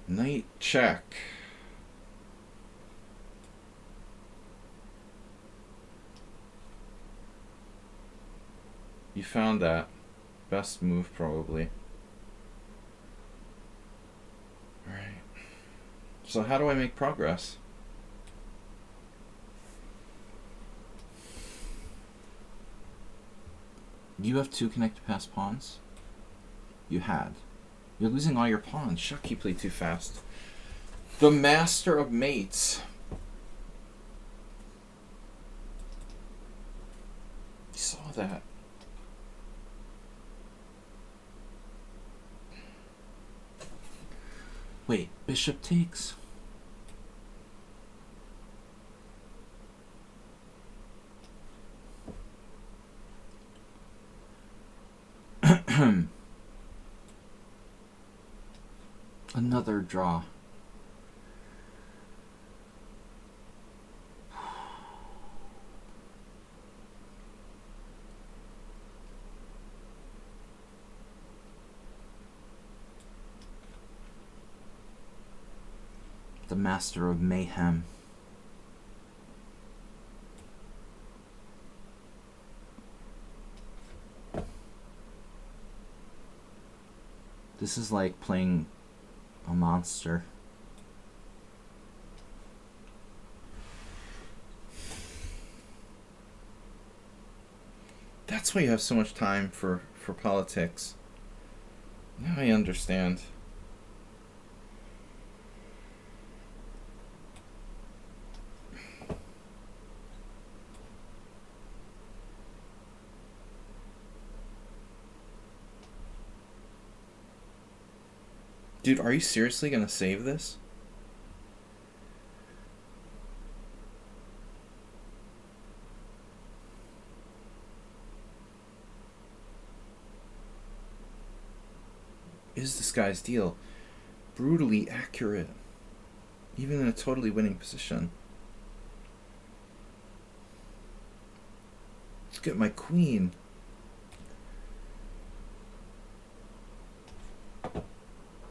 Knight check. You found that. Best move, probably. Alright. So how do I make progress? You have 2 connected pass pawns? You had. You're losing all your pawns. Shuck, you played too fast. The Master of Mates. You saw that. Wait, bishop takes? Another draw. The Master of Mayhem. This is like playing a monster. That's why you have so much time for politics. Now I understand. Dude, are you seriously gonna save this? Is this guy's deal brutally accurate, even in a totally winning position? Look at my queen.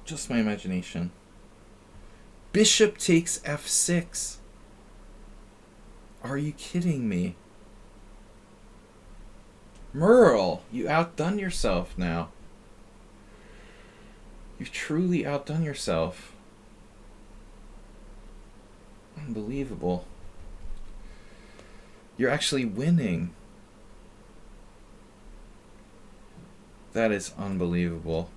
Just my imagination. Bishop takes f6. Are you kidding me? Merle, you outdone yourself now. You've truly outdone yourself. Unbelievable. You're actually winning. That is unbelievable.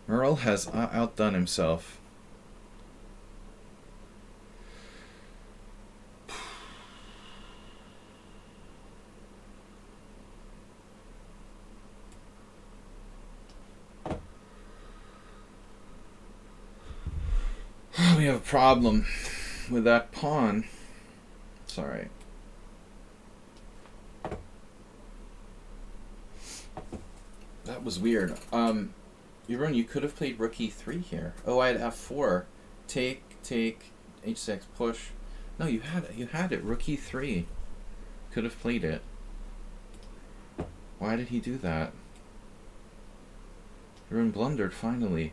Merle has outdone himself. We have a problem with that pawn. It's alright. That was weird. Yaron, you could have played rook e3 here. Oh, I had f4. Take, h6, push. No, you had it. You had it. Rook e3. Could have played it. Why did he do that? Everyone blundered, finally.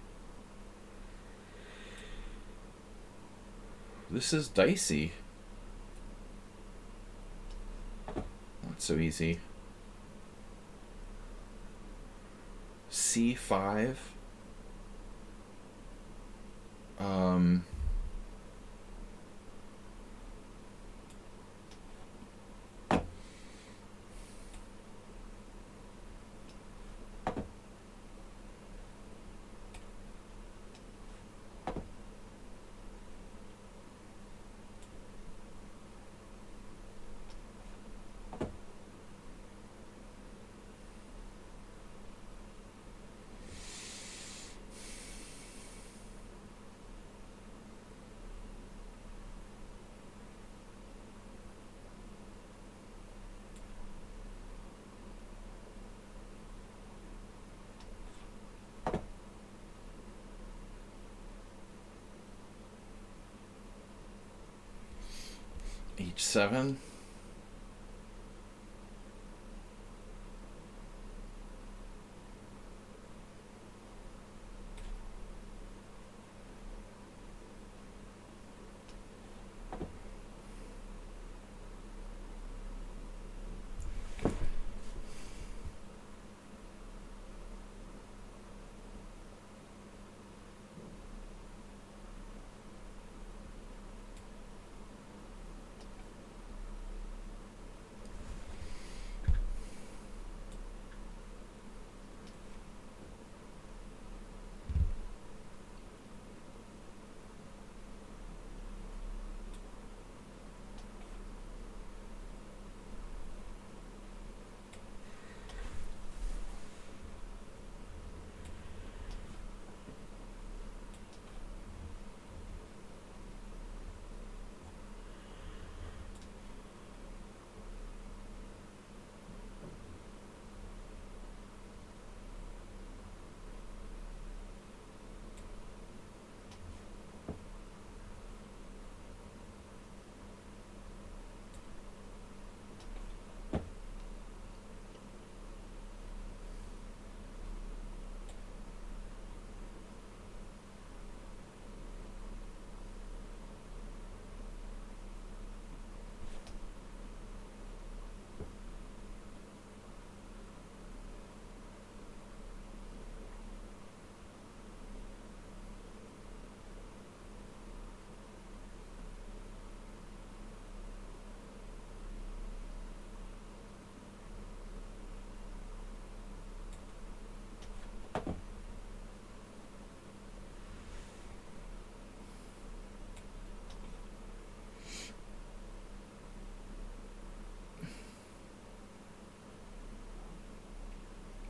This is dicey. Not so easy. C5. H7.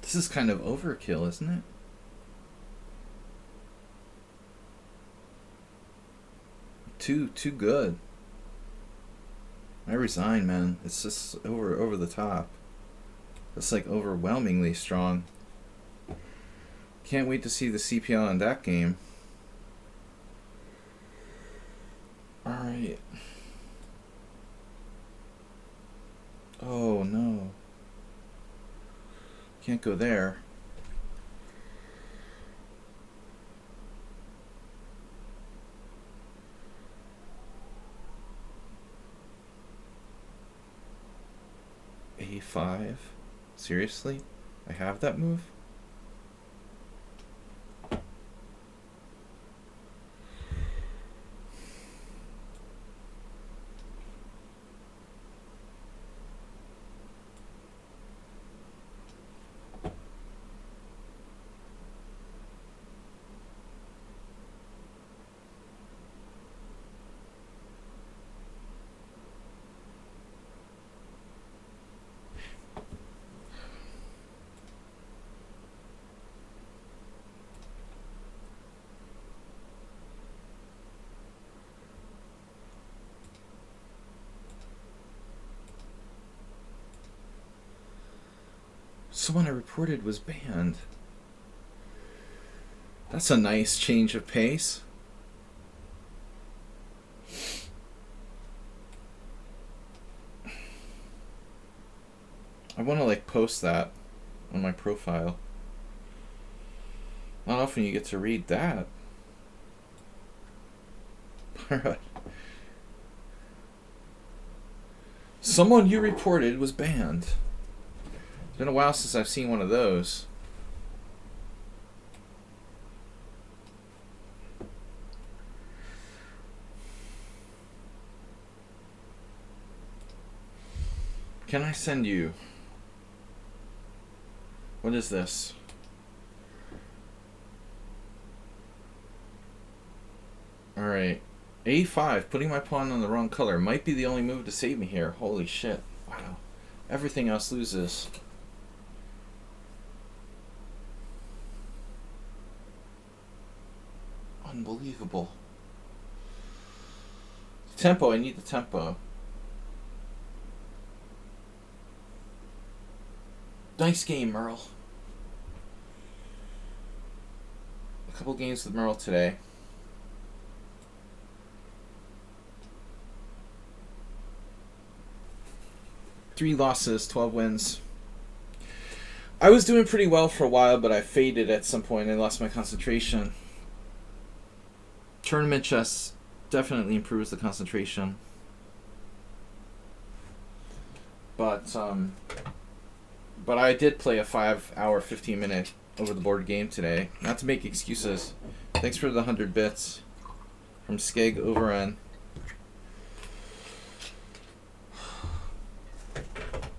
This is kind of overkill, isn't it? Too good. I resign, man. It's just over the top. It's like overwhelmingly strong. Can't wait to see the CPL in that game. Alright. Oh no. Can't go there. A5? Seriously? I have that move? Someone I reported was banned. That's a nice change of pace. I want to like post that on my profile. Not often you get to read that. Alright. Someone you reported was banned. It's been a while since I've seen one of those. Can I send you? What is this? Alright. A5, putting my pawn on the wrong color. Might be the only move to save me here. Holy shit. Wow. Everything else loses. Unbelievable. Tempo, I need the tempo. Nice game, Merle. A couple games with Merle today. Three losses, 12 wins. I was doing pretty well for a while, but I faded at some point. I lost my concentration. Tournament chess definitely improves the concentration. But I did play a 5-hour, 15-minute over-the-board game today. Not to make excuses. Thanks for the 100 bits from Skeg Overrun.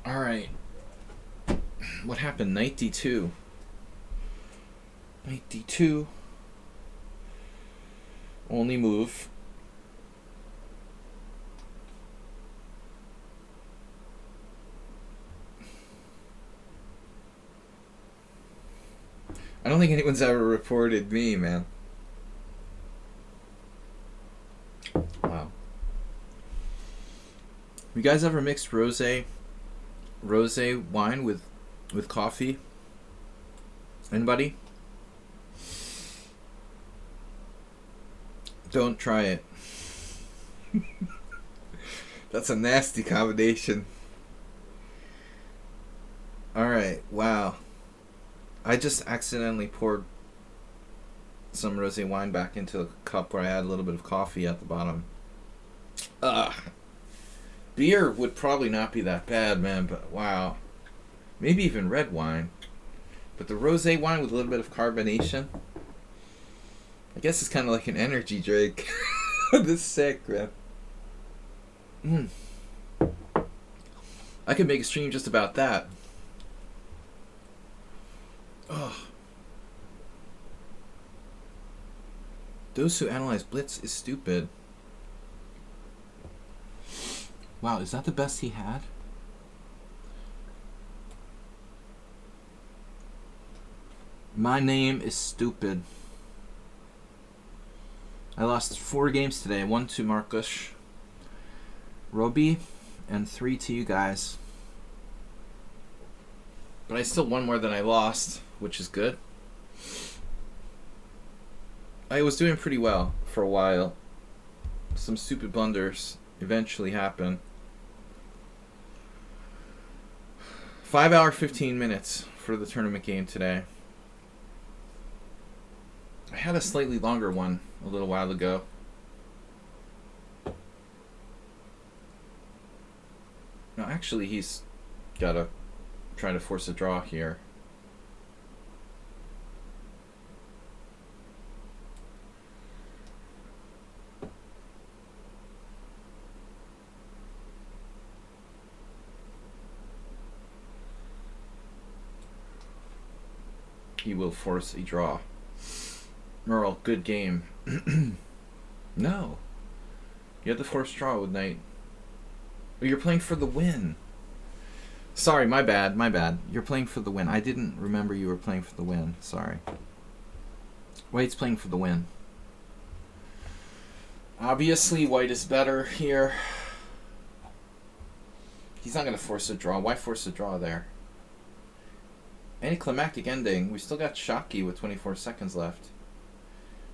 Alright. What happened? Knight d2. Knight d2. Only move. I don't think anyone's ever reported me, man. Wow. You guys ever mixed rosé wine with coffee? Anybody? Don't try it. That's a nasty combination. Alright, wow. I just accidentally poured some rosé wine back into a cup where I had a little bit of coffee at the bottom. Ugh. Beer would probably not be that bad, man, but wow. Maybe even red wine. But the rosé wine with a little bit of carbonation, I guess it's kind of like an energy drink. This is sick, man. I could make a stream just about that. Ugh. Those who analyze Blitz is stupid. Wow, is that the best he had? My name is stupid. I lost 4 games today. 1 to Marcus, Roby, and 3 to you guys. But I still won more than I lost, which is good. I was doing pretty well for a while. Some stupid blunders eventually happened. 5 hour, 15 minutes for the tournament game today. I had a slightly longer one a little while ago. No, actually, he's got to try to force a draw here. He will force a draw. Merle, good game. No. You had the forced draw with Knight. Oh, you're playing for the win. Sorry, my bad, my bad. You're playing for the win. I didn't remember you were playing for the win. Sorry. White's playing for the win. Obviously, White is better here. He's not going to force a draw. Why force a draw there? Anticlimactic ending. We still got Shockey with 24 seconds left.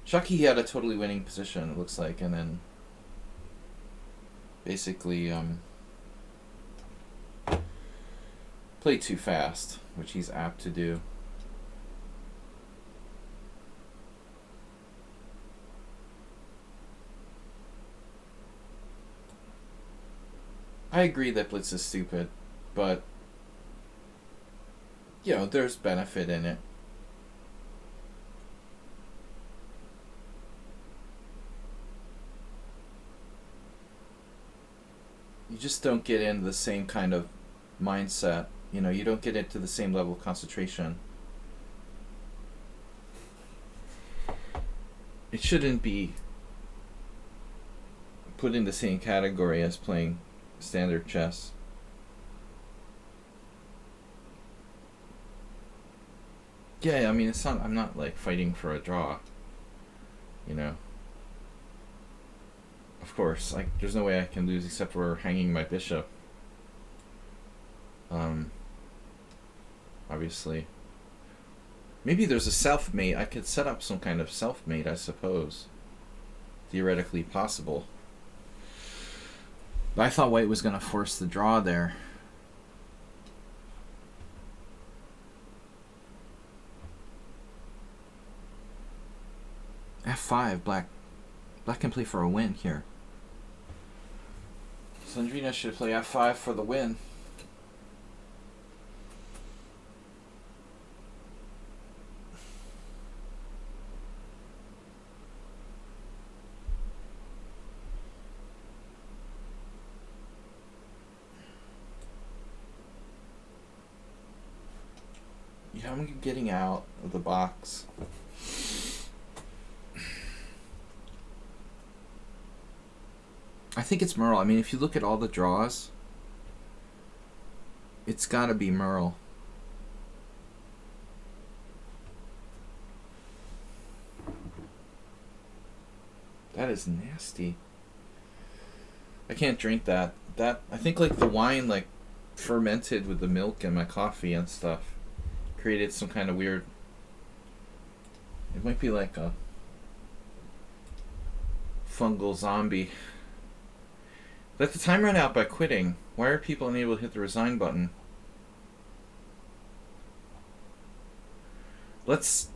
Shockey had a totally winning position, it looks like, and then basically played too fast, which he's apt to do. I agree that blitz is stupid, but there's benefit in it. You just don't get into the same kind of mindset. You don't get into the same level of concentration. It shouldn't be put in the same category as playing standard chess. Yeah, I mean, it's not. I'm not like fighting for a draw. Of course, like there's no way I can lose except for hanging my bishop. Obviously. Maybe there's a self-mate. I could set up some kind of self-mate, I suppose. Theoretically possible. But I thought white was going to force the draw there. F5, black can play for a win here. Sandrina should play F5 for the win. Yeah, I'm getting out of the box. I think it's Merle. I mean, if you look at all the draws, it's got to be Merle. That is nasty. I can't drink that. I think like the wine like fermented with the milk and my coffee and stuff created some kind of weird. It might be like a fungal zombie. Let the time run out by quitting. Why are people unable to hit the resign button? Let's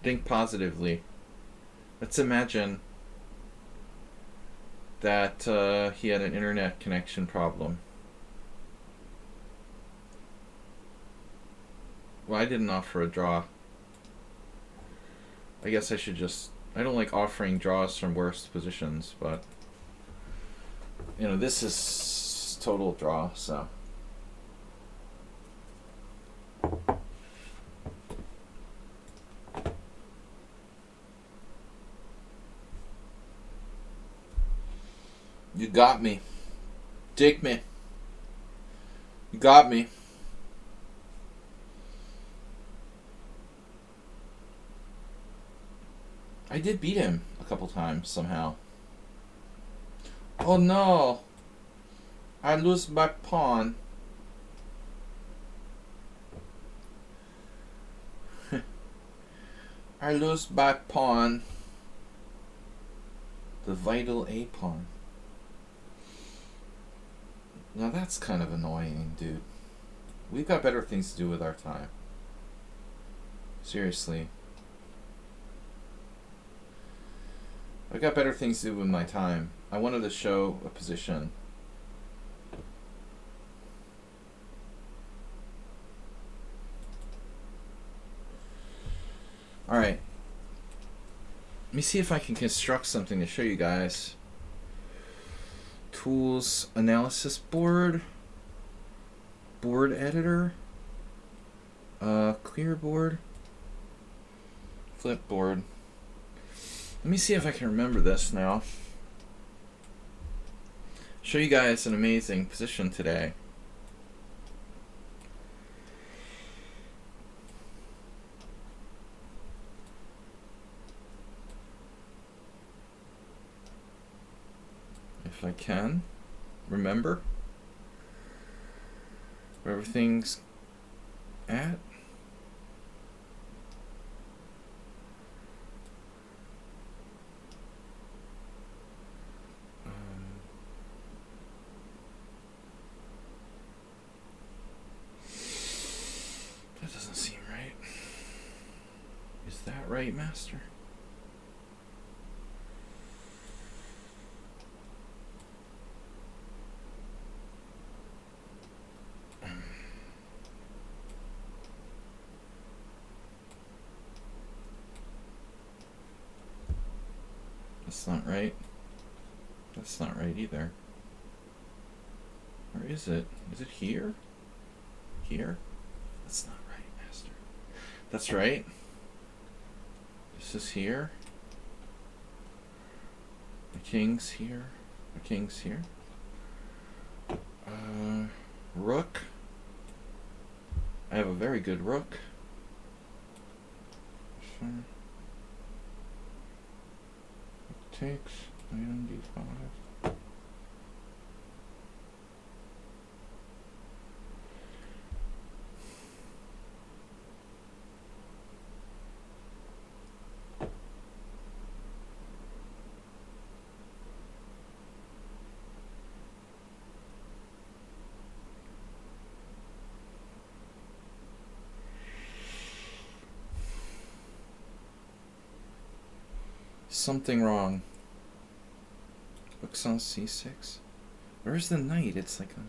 think positively. Let's imagine that he had an internet connection problem. Well, I didn't offer a draw. I guess I should just... I don't like offering draws from worse positions, but... this is total draw, so... You got me. Take me. You got me. I did beat him a couple times somehow. Oh no! I lose my pawn. I lose my pawn. The vital A pawn. Now that's kind of annoying, dude. We've got better things to do with our time. Seriously. I've got better things to do with my time. I wanted to show a position. Alright. Let me see if I can construct something to show you guys. Tools, analysis board, board editor, clear board, flip board. Let me see if I can remember this now. Show you guys an amazing position today. If I can remember where everything's at. That doesn't seem right. Is that right, Master? That's not right. That's not right either. Where is it? Is it here? Here? That's not right, master. That's right. This is here. The king's here. The king's here. Rook. I have a very good rook. Sure. Takes knight on d5. Something wrong. Rook's on c6. Where's the knight? It's like a...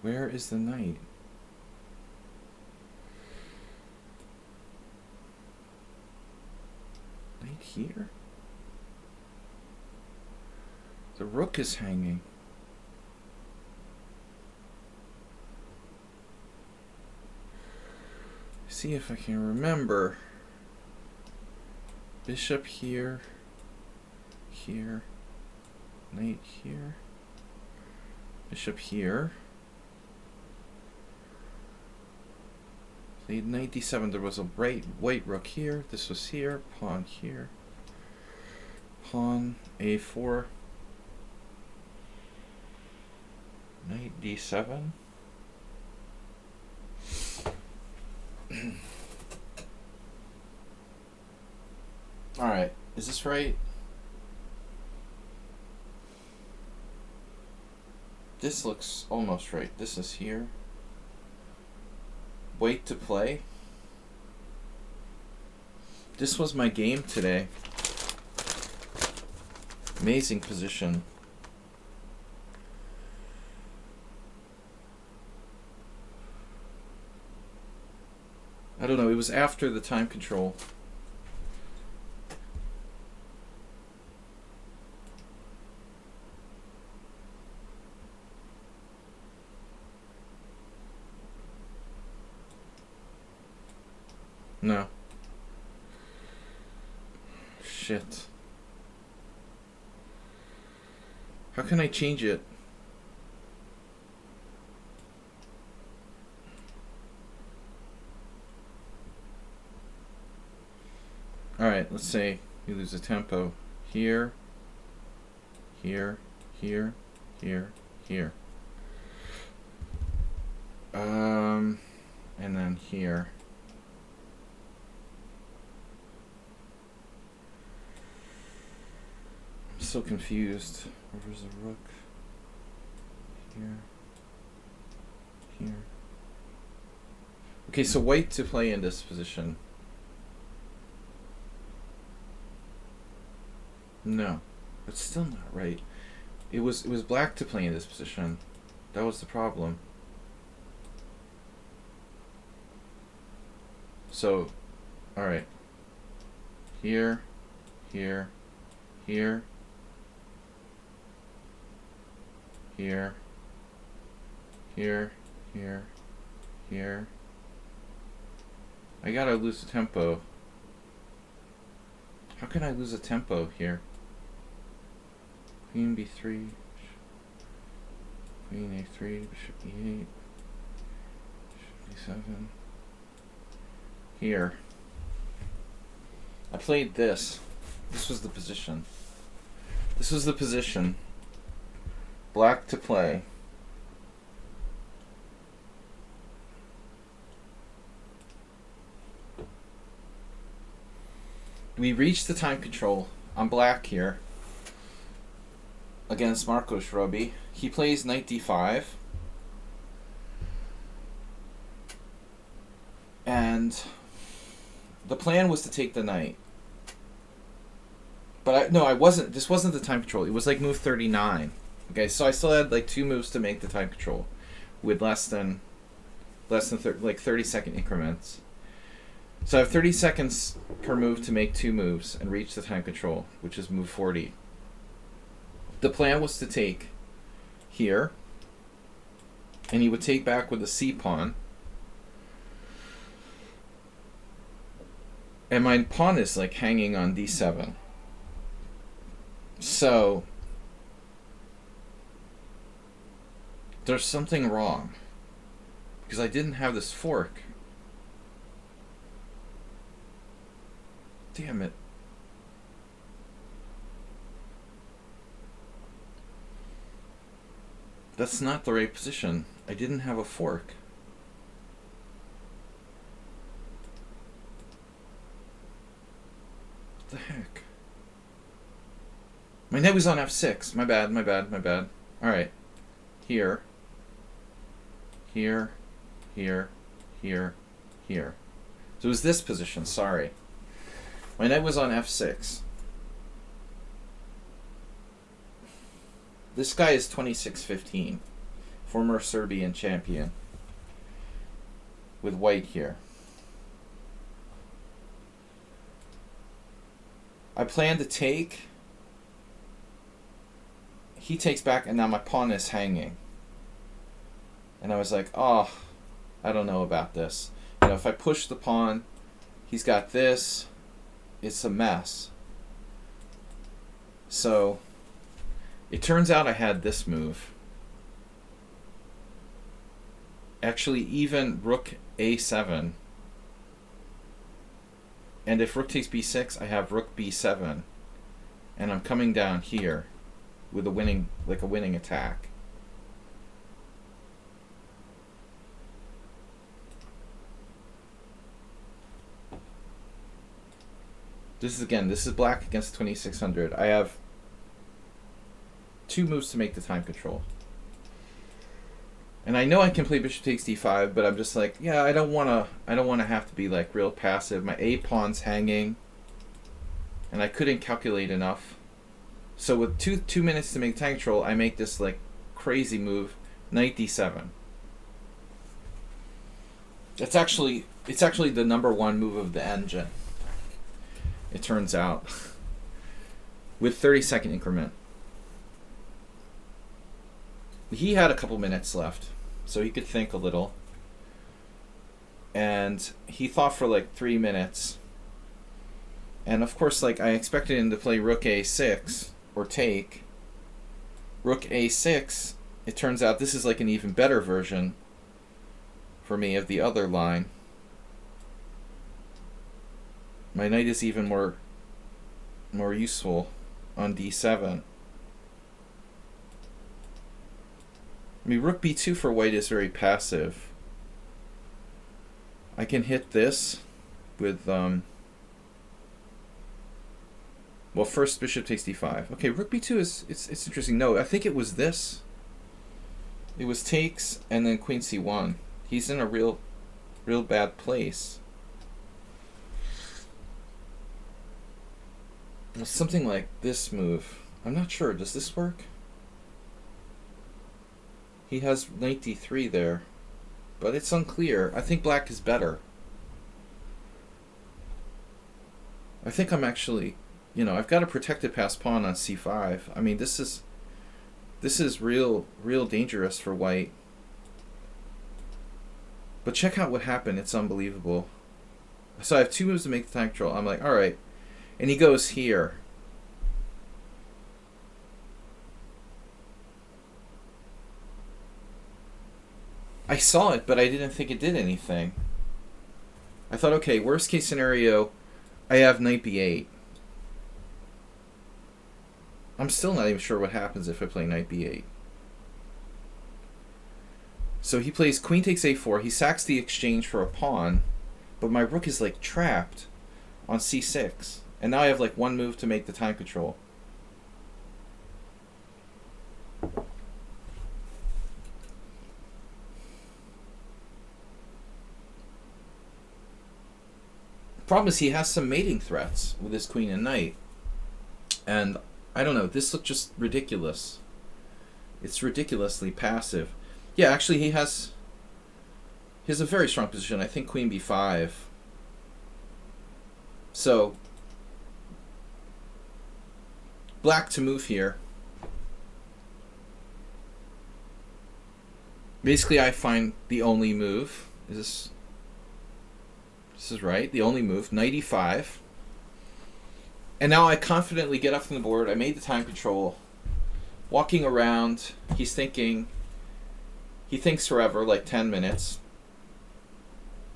Where is the knight? Knight here? The rook is hanging. See if I can remember. Bishop here, here, knight here, bishop here. Played knight d7. There was a white rook here. This was here. Pawn here. Pawn a4. Knight d7. Alright, is this right? This looks almost right. This is here. Wait to play. This was my game today. Amazing position. I don't know, it was after the time control. No. Shit. How can I change it? Alright, let's say you lose a tempo here, here, here, here, here. And then here. I'm so confused. Where's the rook? Here. Here. Okay, so white to play in this position. No, it's still not right. It was black to play in this position. That was the problem. So, all right. Here, here, here, here, here, here, here. I gotta lose the tempo. How can I lose a tempo here? Queen b3, queen a3, bishop e8, bishop d7. Here. I played this. This was the position. This was the position. Black to play. We reached the time control. I'm black here. Against Marcos Robbie. He plays knight d5. And the plan was to take the knight. But I wasn't. This wasn't the time control. It was like move 39. Okay, so I still had like 2 moves to make the time control, with less than 30-second increments. So I have 30 seconds per move to make 2 moves and reach the time control, which is move 40. The plan was to take here, and he would take back with the C pawn. And my pawn is like hanging on D7. So there's something wrong because I didn't have this fork. Damn it. That's not the right position. I didn't have a fork. What the heck? My knight was on F6. My bad. Alright. Here. Here. Here. Here. Here. So it was this position. Sorry. My knight was on F6. This guy is 26-15. Former Serbian champion. With white here. I plan to take. He takes back, and now my pawn is hanging. And I was like, oh, I don't know about this. You know, if I push the pawn, he's got this. It's a mess. So it turns out I had this move. Actually, even rook A7. And if rook takes B6, I have rook B7. And I'm coming down here with a winning, like a winning attack. This is black against 2600. I have 2 moves to make the time control. And I know I can play bishop takes d5, but I'm just like, yeah, I don't want to have to be like real passive. My A pawn's hanging, and I couldn't calculate enough. So with two minutes to make time control, I make this like crazy move, knight d7. It's actually the #1 move of the engine. It turns out, with 30-second increment. He had a couple minutes left, so he could think a little. And he thought for like 3 minutes. And of course, like I expected him to play rook a6 or take. Rook a6, it turns out this is like an even better version for me of the other line. My knight is even more useful on d7. I mean, rook b2 for white is very passive. I can hit this with, well, first bishop takes d5. Okay, rook b2 it's interesting. No, I think it was this. It was takes and then queen c1. He's in a real bad place. Well, something like this move. I'm not sure. Does this work? He has knight d3 there, but it's unclear. I think black is better. I think I'm actually, you know, I've got a protected pass pawn on c5. I mean, this is real dangerous for white. But check out what happened. It's unbelievable. So I have 2 moves to make the time control. I'm like, all right. And he goes here. I saw it, but I didn't think it did anything. I thought, okay, worst case scenario, I have knight b8. I'm still not even sure what happens if I play knight b8. So he plays queen takes a4. He sacks the exchange for a pawn, but my rook is like trapped on c6. And now I have like 1 move to make the time control. Problem is he has some mating threats with his queen and knight. And I don't know, this looks just ridiculous. It's ridiculously passive. Yeah, actually he has a very strong position. I think queen b5. So, black to move here. Basically, I find the only move. This is right. The only move, knight e5. And now I confidently get up from the board. I made the time control. Walking around, he's thinking. He thinks forever, like 10 minutes.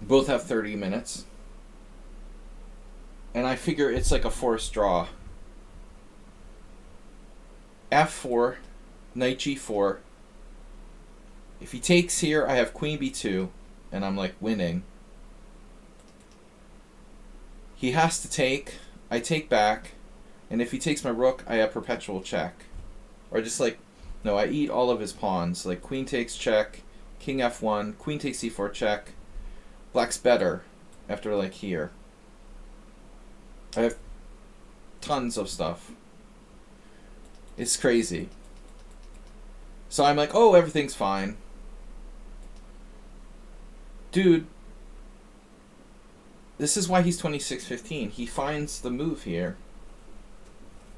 Both have 30 minutes. And I figure it's like a forced draw. f4, knight g4. If he takes here, I have queen b2, and I'm like winning. He has to take, I take back, and if he takes my rook, I have perpetual check. Or just like, no, I eat all of his pawns. Like queen takes check, king f1, queen takes c4 check. Black's better after like here. I have tons of stuff. It's crazy. So I'm like, oh, everything's fine. Dude, this is why he's 26-15. He finds the move here.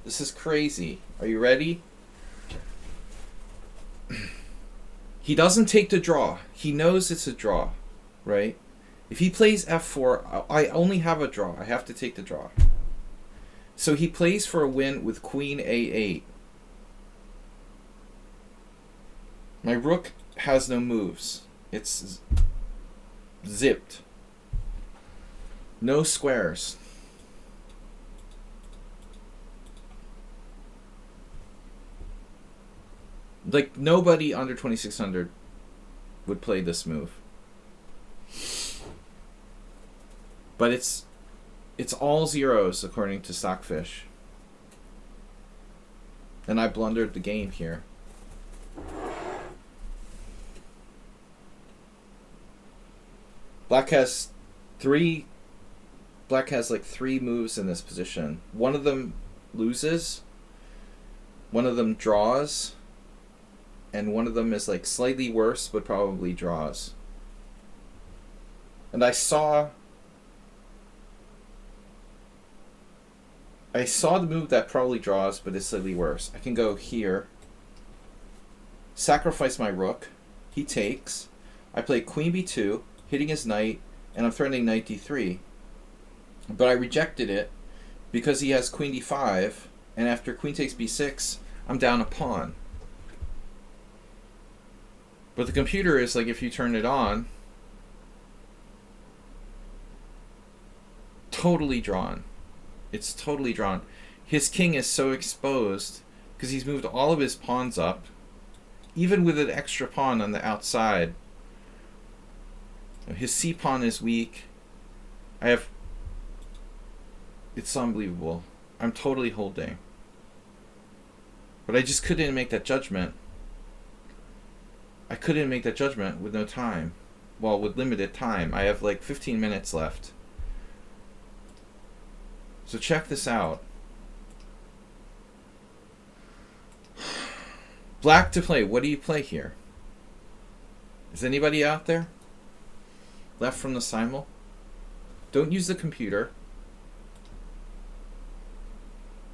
This is crazy. Are you ready? He doesn't take the draw. He knows it's a draw, right? If he plays f4, I only have a draw. I have to take the draw. So he plays for a win with queen a8. My rook has no moves. It's zipped. No squares. Like, nobody under 2600 would play this move. But it's all zeros according to Stockfish. And I blundered the game here. Black has like 3 moves in this position. One of them loses, one of them draws, and one of them is like slightly worse but probably draws. And I saw the move that probably draws but is slightly worse. I can go here, sacrifice my rook, he takes, I play queen b2, hitting his knight, and I'm threatening knight d3. But I rejected it because he has queen d5, and after queen takes b6, I'm down a pawn. But the computer is like, if you turn it on, totally drawn. It's totally drawn. His king is so exposed because he's moved all of his pawns up, even with an extra pawn on the outside. His c pawn is weak. It's unbelievable. I'm totally holding. But I just couldn't make that judgment. I couldn't make that judgment with no time. Well, with limited time. I have like 15 minutes left. So check this out. Black to play. What do you play here? Is anybody out there? Left from the simul? Don't use the computer.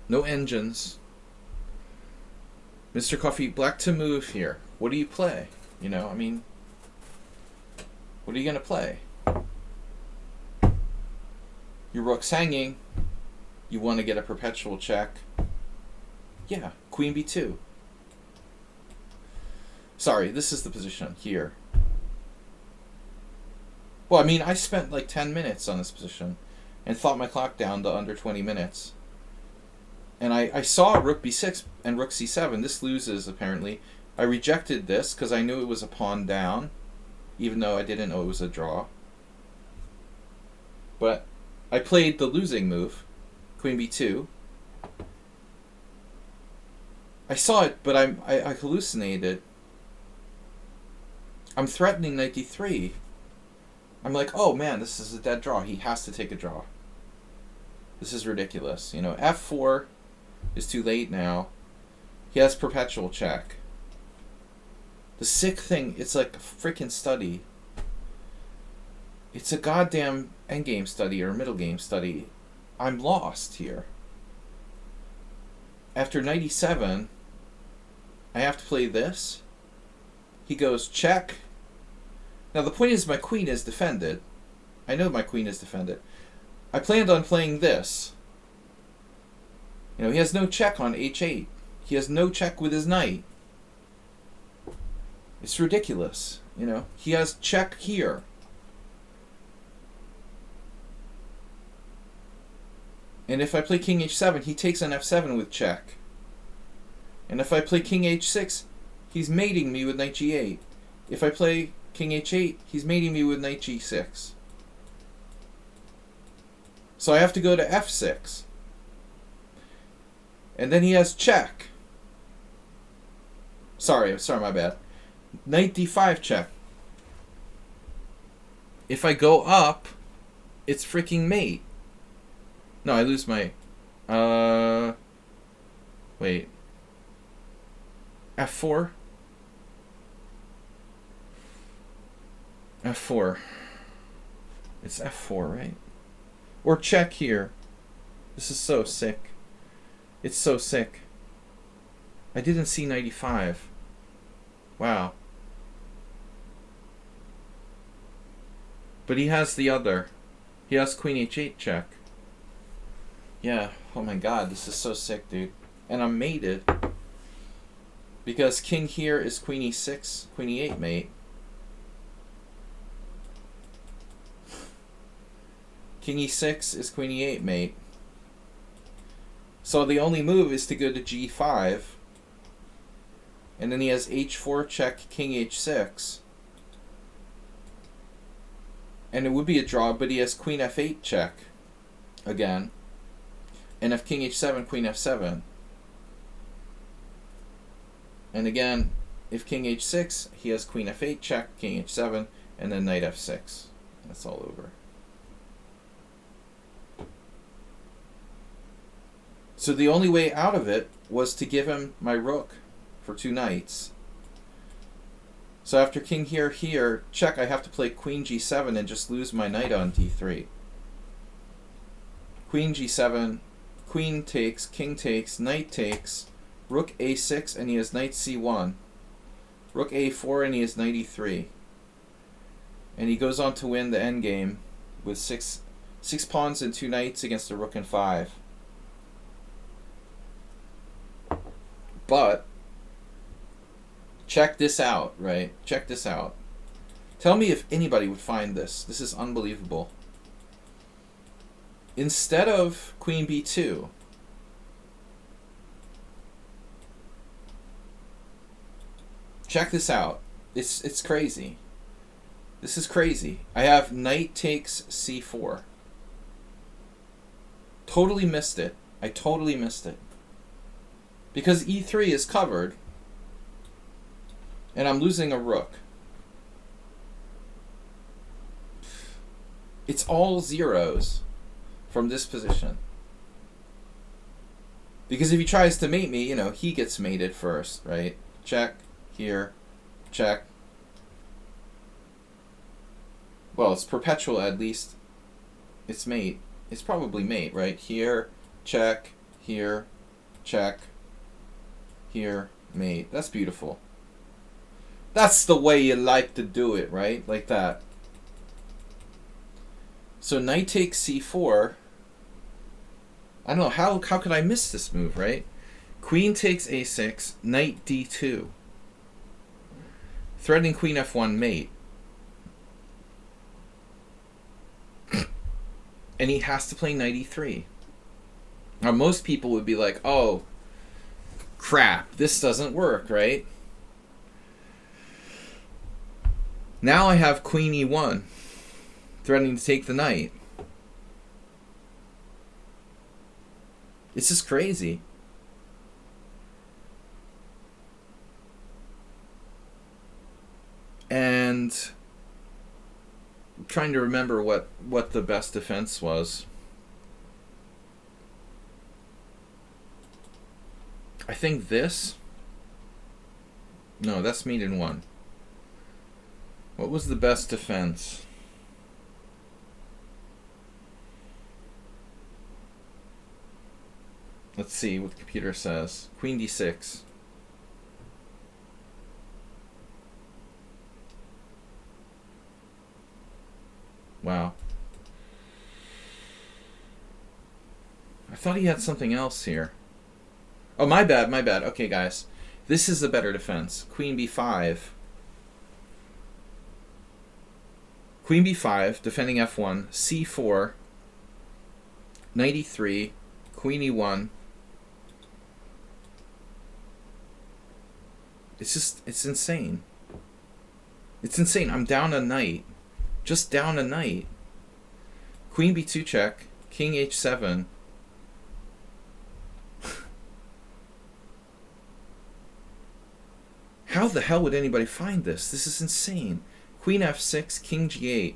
No engines. Mr. Coffee, black to move here. What do you play? You know, I mean, what are you going to play? Your rook's hanging. You want to get a perpetual check. Yeah, queen b2. Sorry, this is the position here. Well, I mean, I spent like 10 minutes on this position and thought my clock down to under 20 minutes. And I saw rook b6 and rook c7. This loses, apparently. I rejected this because I knew it was a pawn down, even though I didn't know it was a draw. But I played the losing move, queen b2. I saw it, but I hallucinated. I'm threatening knight d3. I'm like, oh man, this is a dead draw. He has to take a draw. This is ridiculous. You know, f4 is too late now. He has perpetual check. The sick thing, it's like a freaking study. It's a goddamn endgame study or middle game study. I'm lost here. After knight e7, I have to play this. He goes check. Now the point is my queen is defended. I know my queen is defended. I planned on playing this. You know, he has no check on h8. He has no check with his knight. It's ridiculous. You know, he has check here. And if I play king h7, he takes on f7 with check. And if I play king h6, he's mating me with knight g8. If I play king h8, he's mating me with knight g6. So I have to go to f6. And then he has check. Sorry, my bad. Knight d5 check. If I go up, it's freaking mate. No, I lose my... Wait. F4? F4. It's F4, right? Or check here. This is so sick. It's so sick. I didn't see 95. Wow. But he has the other. He has queen h8 check. Yeah. Oh my god, this is so sick, dude. And I'm mated. Because king here is queen e6, queen e8 mate. King e6 is queen e8 mate. So the only move is to go to g5. And then he has h4 check, king h6. And it would be a draw, but he has queen f8 check again. And if king h7, queen f7. And again, if king h6, he has queen f8 check, king h7, and then knight f6. That's all over. So the only way out of it was to give him my rook for 2 knights. So after king here, check, I have to play queen g7 and just lose my knight on d3. Queen g7, queen takes, king takes, knight takes, rook a6, and he has knight c1. Rook a4, and he has knight e3. And he goes on to win the endgame with six pawns and 2 knights against a rook and 5. But check this out, right? Check this out. Tell me if anybody would find this. This is unbelievable. Instead of queen b2, check this out. It's crazy. This is crazy. I have knight takes c4. Totally missed it. I totally missed it. Because e3 is covered, and I'm losing a rook. It's all zeros from this position. Because if he tries to mate me, you know, he gets mated first, right? Check, here, check. Well, it's perpetual at least. It's mate. It's probably mate, right? Here, check, here, check. Here, mate. That's beautiful. That's the way you like to do it, right? Like that. So knight takes c4. I don't know, how could I miss this move, right? Queen takes a6, knight d2. Threatening queen f1 mate. And he has to play knight e3. Now most people would be like, oh, crap, this doesn't work, right? Now I have queen e1, threatening to take the knight. This is crazy. And I'm trying to remember what the best defense was. I think this. No, that's mate in 1. What was the best defense? Let's see what the computer says. Queen d6. Wow. I thought he had something else here. Oh, my bad, my bad. Okay, guys. This is the better defense. Queen b5. Queen b5, defending f1. c4. Knight e3. Queen e1. It's insane. It's insane. I'm down a knight. Just down a knight. Queen b2 check. King h7. How the hell would anybody find this? This is insane. Queen f6, king g8.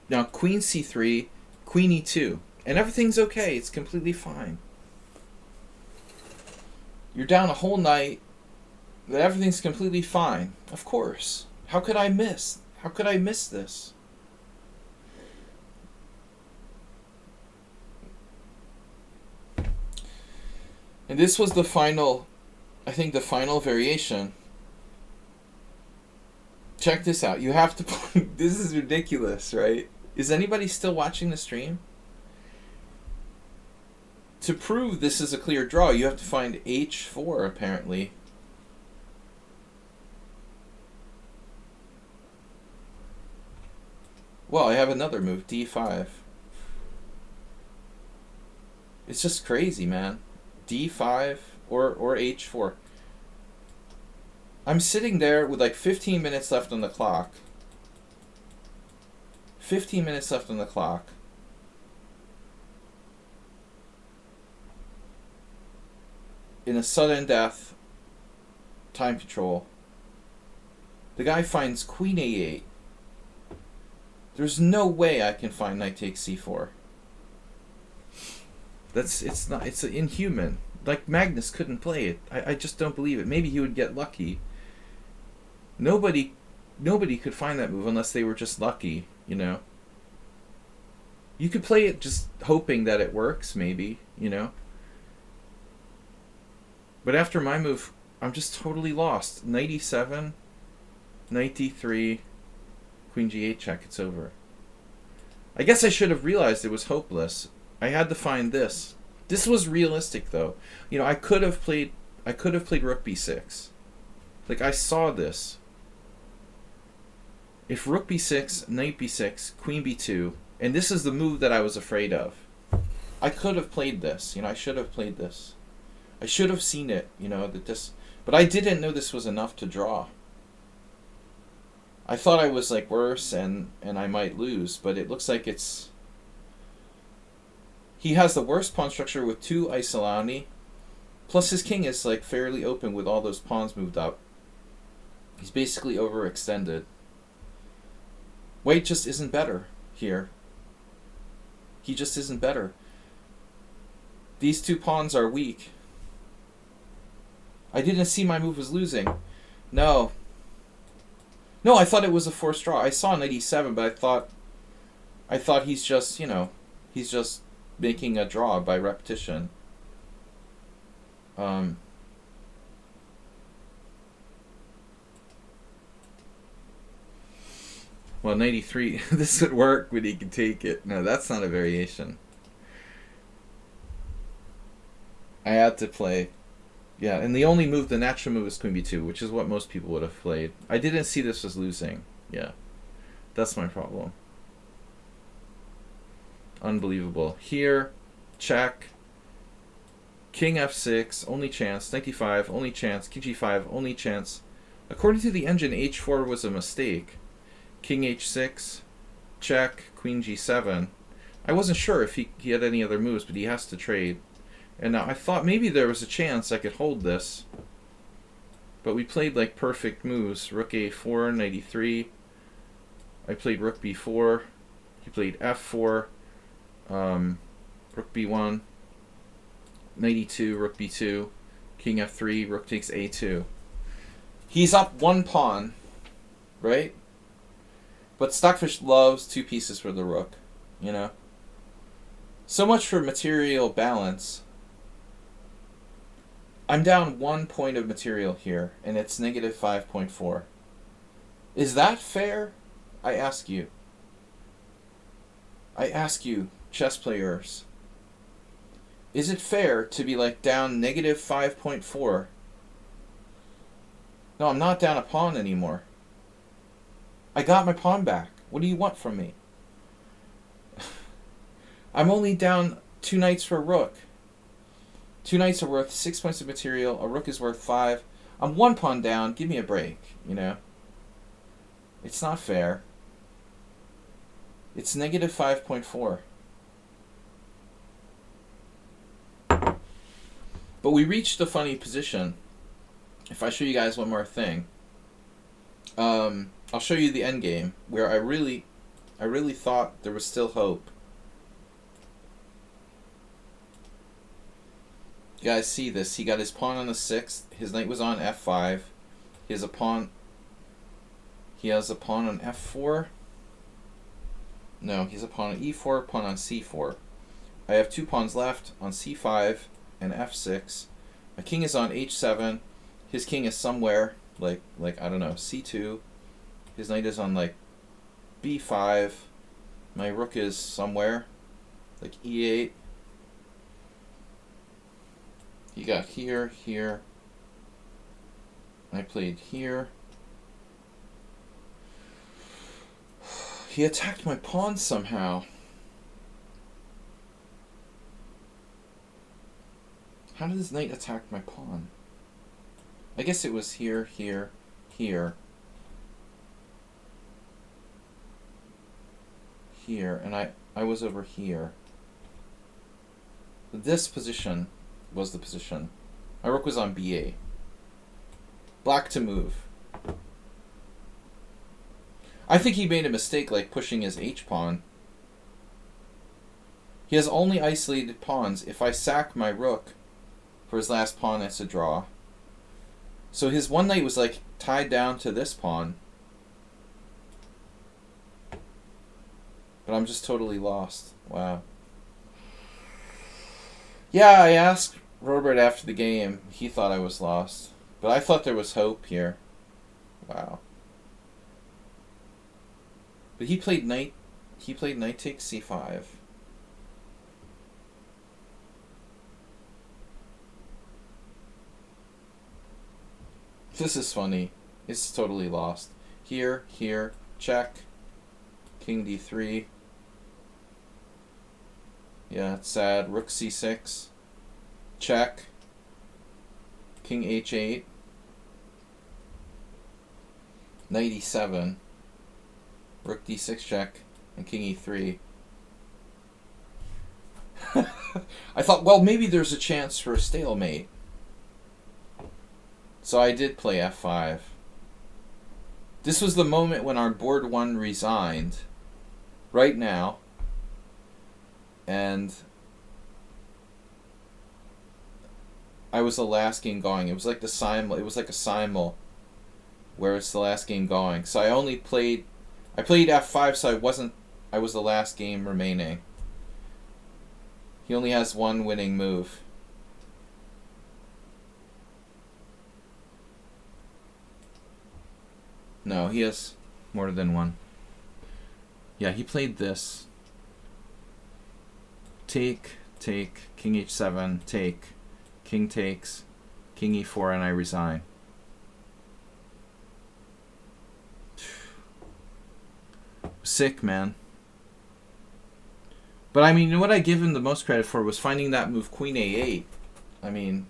Now queen c3, queen e2. And everything's okay. It's completely fine. You're down a whole knight. Everything's completely fine. Of course. How could I miss? How could I miss this? And this was the final, I think the final variation. Check this out. You have to, this is ridiculous, right? Is anybody still watching the stream? To prove this is a clear draw, you have to find h4, apparently. Well, I have another move, d5. It's just crazy, man. d5 or h4. I'm sitting there with like 15 minutes left on the clock. 15 minutes left on the clock. In a sudden death, time control. The guy finds queen a8. There's no way I can find knight takes c4. It's inhuman. Like, Magnus couldn't play it. I just don't believe it. Maybe he would get lucky. Nobody could find that move unless they were just lucky, you know. You could play it just hoping that it works, maybe, you know. But after my move, I'm just totally lost. Knight e7, knight d3, queen g8 check, it's over. I guess I should have realized it was hopeless. I had to find this. This was realistic, though. You know, I could have played rook b6. Like, I saw this. If rook b6, knight b6, queen b2, and this is the move that I was afraid of. I could have played this. You know, I should have played this. I should have seen it, you know, that this, but I didn't know this was enough to draw. I thought I was like worse and I might lose, but it looks like it's, he has the worst pawn structure with 2 isolani, plus his king is like fairly open with all those pawns moved up. He's basically overextended. White just isn't better here. He just isn't better. These 2 pawns are weak. I didn't see my move was losing. No. No, I thought it was a forced draw. I saw knight e7, but I thought he's just, you know, he's just making a draw by repetition. Well, knight e3, this would work when he can take it. No, that's not a variation. I had to play. Yeah, and the only move, the natural move, is queen b2, which is what most people would have played. I didn't see this as losing. Yeah, that's my problem. Unbelievable. Here, check. King f6, only chance. Knight d5, only chance. King g5, only chance. According to the engine, h4 was a mistake. King h6, check. Queen g7. I wasn't sure if he had any other moves, but he has to trade. And now I thought maybe there was a chance I could hold this. But we played like perfect moves. Rook a4, knight e3. I played rook b4. He played f4. Rook b1. Knight e2, rook b2. King f3, rook takes a2. He's up 1 pawn, right? But Stockfish loves 2 pieces for the rook, you know? So much for material balance. I'm down 1 point of material here, and it's negative 5.4. Is that fair? I ask you. I ask you, chess players. Is it fair to be like down negative 5.4? No, I'm not down a pawn anymore. I got my pawn back. What do you want from me? I'm only down 2 knights for a rook. 2 knights are worth 6 points of material. A rook is worth 5. I'm 1 pawn down. Give me a break, you know? It's not fair. It's negative 5.4. But we reached a funny position. If I show you guys one more thing, I'll show you the endgame where I really thought there was still hope. You guys see this? He got his pawn on the 6th. His knight was on f5. He has a pawn. He has a pawn on f4. No, he has a pawn on e4, pawn on c4. I have 2 pawns left on c5 and f6. My king is on h7. His king is somewhere like I don't know, c2. His knight is on like b5. My rook is somewhere like e8. He got here, here. I played here. He attacked my pawn somehow. How did his knight attack my pawn? I guess it was here, here, here. Here, and I was over here. This position was the position. My rook was on b8. Black to move. I think he made a mistake like pushing his h-pawn. He has only isolated pawns. If I sack my rook for his last pawn, it's a draw. So his one knight was like tied down to this pawn. But I'm just totally lost. Wow. Yeah, I asked Robert after the game. He thought I was lost. But I thought there was hope here. Wow. But he played knight takes c5. This is funny. It's totally lost. Here, here, check. King d3. Yeah, it's sad. Rook c6. Check. King h8. Knight e7. Rook d6 check. And king e3. I thought, well, maybe there's a chance for a stalemate. So I did play f5. This was the moment when our board 1 resigned. Right now. And I was the last game going. It was like the simul. It was like a simul where it's the last game going. So I played f5, so I was the last game remaining. He only has one winning move. No, he has more than one. Yeah, he played this. Take, take, king h7, take, king takes, king e4, and I resign. Sick, man. But I mean, what I give him the most credit for was finding that move, queen a8. I mean,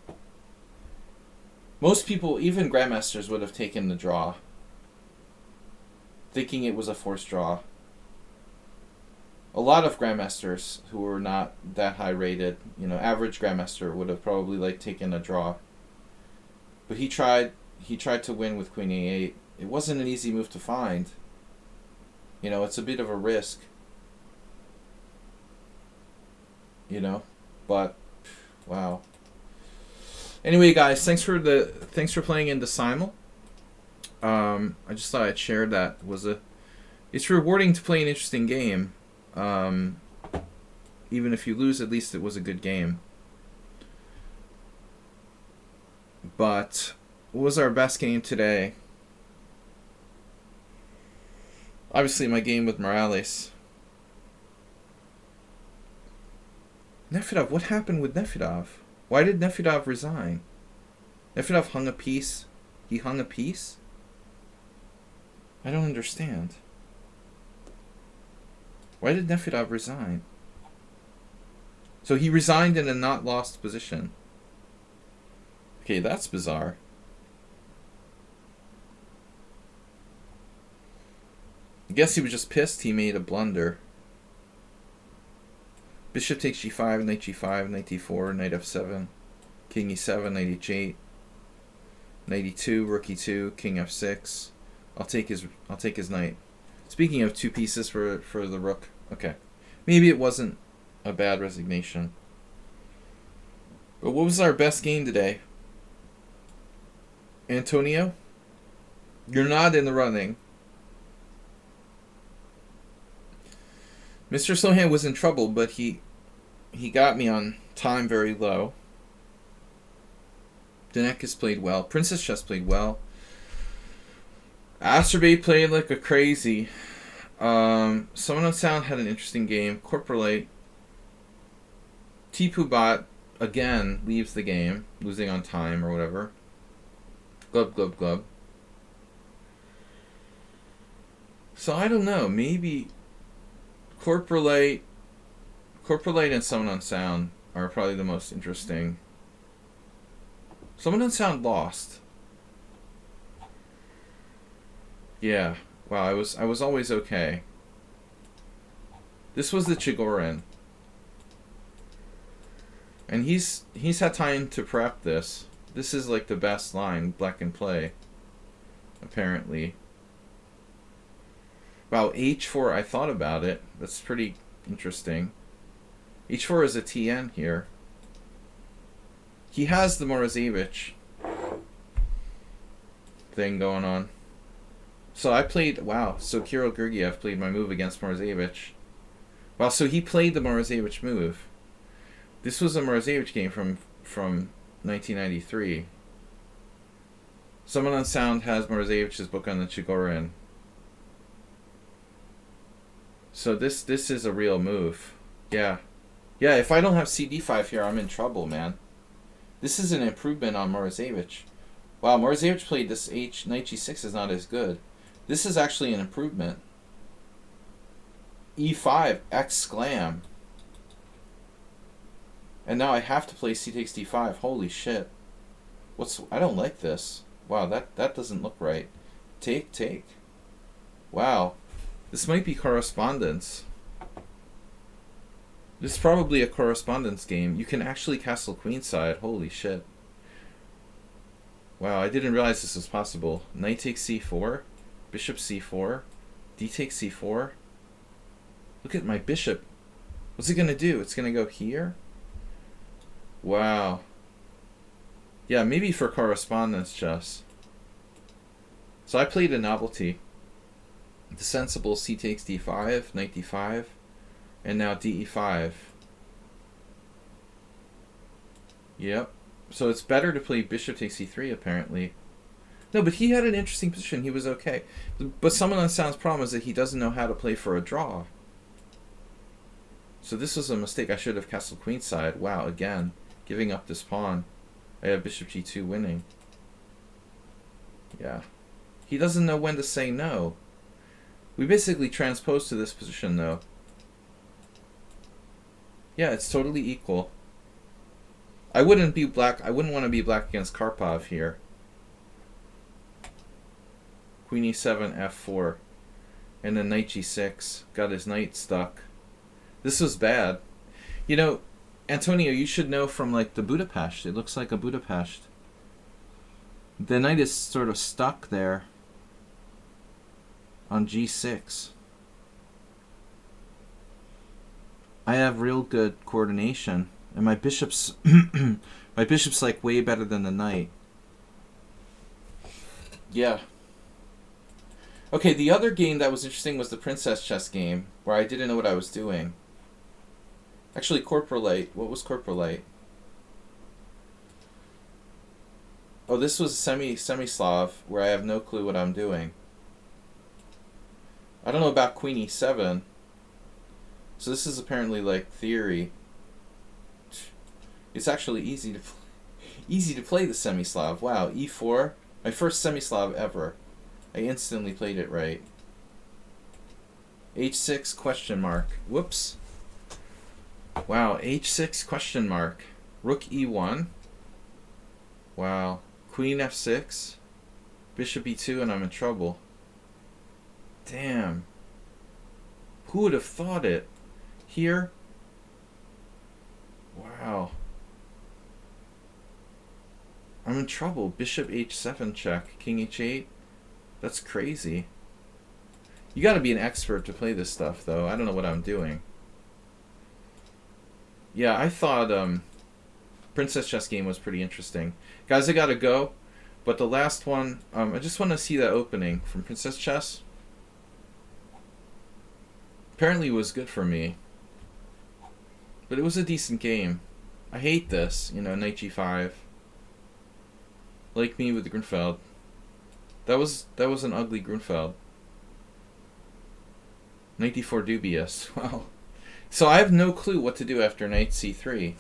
most people, even grandmasters, would have taken the draw, thinking it was a forced draw. A lot of grandmasters who were not that high rated, average grandmaster would have probably taken a draw. But he tried to win with queen a8. It wasn't an easy move to find. It's a bit of a risk. But wow. Anyway, guys, thanks for playing in the simul. I just thought I'd share that. It's rewarding to play an interesting game. Even if you lose, at least it was a good game. But what was our best game today? Obviously, my game with Morales. Nefedov, what happened with Nefedov? Why did Nefedov resign? Nefedov hung a piece. He hung a piece? I don't understand. Why did Nefedov resign? So he resigned in a not lost position. Okay, that's bizarre. I guess he was just pissed he made a blunder. Bishop takes g5, knight g5, knight d4, knight f7, king e7, knight h8, knight e2, rook e2, king f6. I'll take his knight. Speaking of two pieces for the rook. Okay. Maybe it wasn't a bad resignation. But what was our best game today? Antonio? You're not in the running. Mr. Slohan was in trouble, but he got me on time very low. Danekis played well. Princess Chess played well. Asterbate played like a crazy. Someone on Sound had an interesting game. Corporate. Tipu again leaves the game, losing on time or whatever. Glub. So I don't know. Maybe Corporate and Someone on Sound are probably the most interesting. Someone on Sound lost. Yeah. Wow, I was always okay. This was the Chigorin. And he's had time to prep this. This is like the best line Black can play. Apparently. Wow, h4, I thought about it. That's pretty interesting. h4 is a TN here. He has the Morozevich thing going on. So I played, wow, so Kirill Gergiev played my move against Morozevich. Wow, so he played the Morozevich move. This was a Morozevich game from 1993. Someone on Sound has Morozevich's book on the Chigorin. So this is a real move. Yeah. Yeah, if I don't have CD5 here, I'm in trouble, man. This is an improvement on Morozevich. Wow, Morozevich played this knight g6 is not as good. This is actually an improvement. E5, exclam. And now I have to play c takes d5. Holy shit. I don't like this. Wow, that doesn't look right. Take. Wow. This might be correspondence. This is probably a correspondence game. You can actually castle queenside. Holy shit. Wow, I didn't realize this was possible. Knight takes c4. Bishop c4. D takes c4. Look at my bishop. What's it going to do? It's going to go here? Wow. Yeah, maybe for correspondence chess. So I played a novelty. The sensible c takes d5, knight d5, and now de5. Yep. So it's better to play bishop takes e3 apparently. No, but he had an interesting position. He was okay. But Someone on Sound's problem is that he doesn't know how to play for a draw. So this was a mistake. I should have castled queenside. Wow, again, giving up this pawn. I have bishop g2 winning. Yeah. He doesn't know when to say no. We basically transposed to this position, though. Yeah, it's totally equal. I wouldn't want to be black against Karpov here. Queen e7, f4. And then knight g6. Got his knight stuck. This was bad. You know, Antonio, you should know from like the Budapest. It looks like a Budapest. The knight is sort of stuck there on g6. I have real good coordination, and my bishop's like way better than the knight. Yeah. Okay, the other game that was interesting was the Princess Chess game, where I didn't know what I was doing. Actually, Corporalite. What was Corporalite? Oh, this was semi-Slav, where I have no clue what I'm doing. I don't know about Queen E7. So this is apparently like theory. It's actually easy to play the semi-Slav. Wow, E4, my first semi-Slav ever. I instantly played it right. H6 question mark. Whoops. Wow, H6 question mark. Rook E1. Wow. Queen F6. Bishop E2, and I'm in trouble. Damn. Who would have thought it? Here? Wow. I'm in trouble. Bishop H7 check. King H8. That's crazy. You gotta be an expert to play this stuff, though. I don't know what I'm doing. Yeah, I thought Princess Chess game was pretty interesting. Guys, I gotta go. But the last one, I just want to see that opening from Princess Chess. Apparently it was good for me. But it was a decent game. I hate this, knight g5. Like me with the Grunfeld. That was an ugly Grunfeld. Knight d4 dubious. Wow. So I have no clue what to do after knight c3.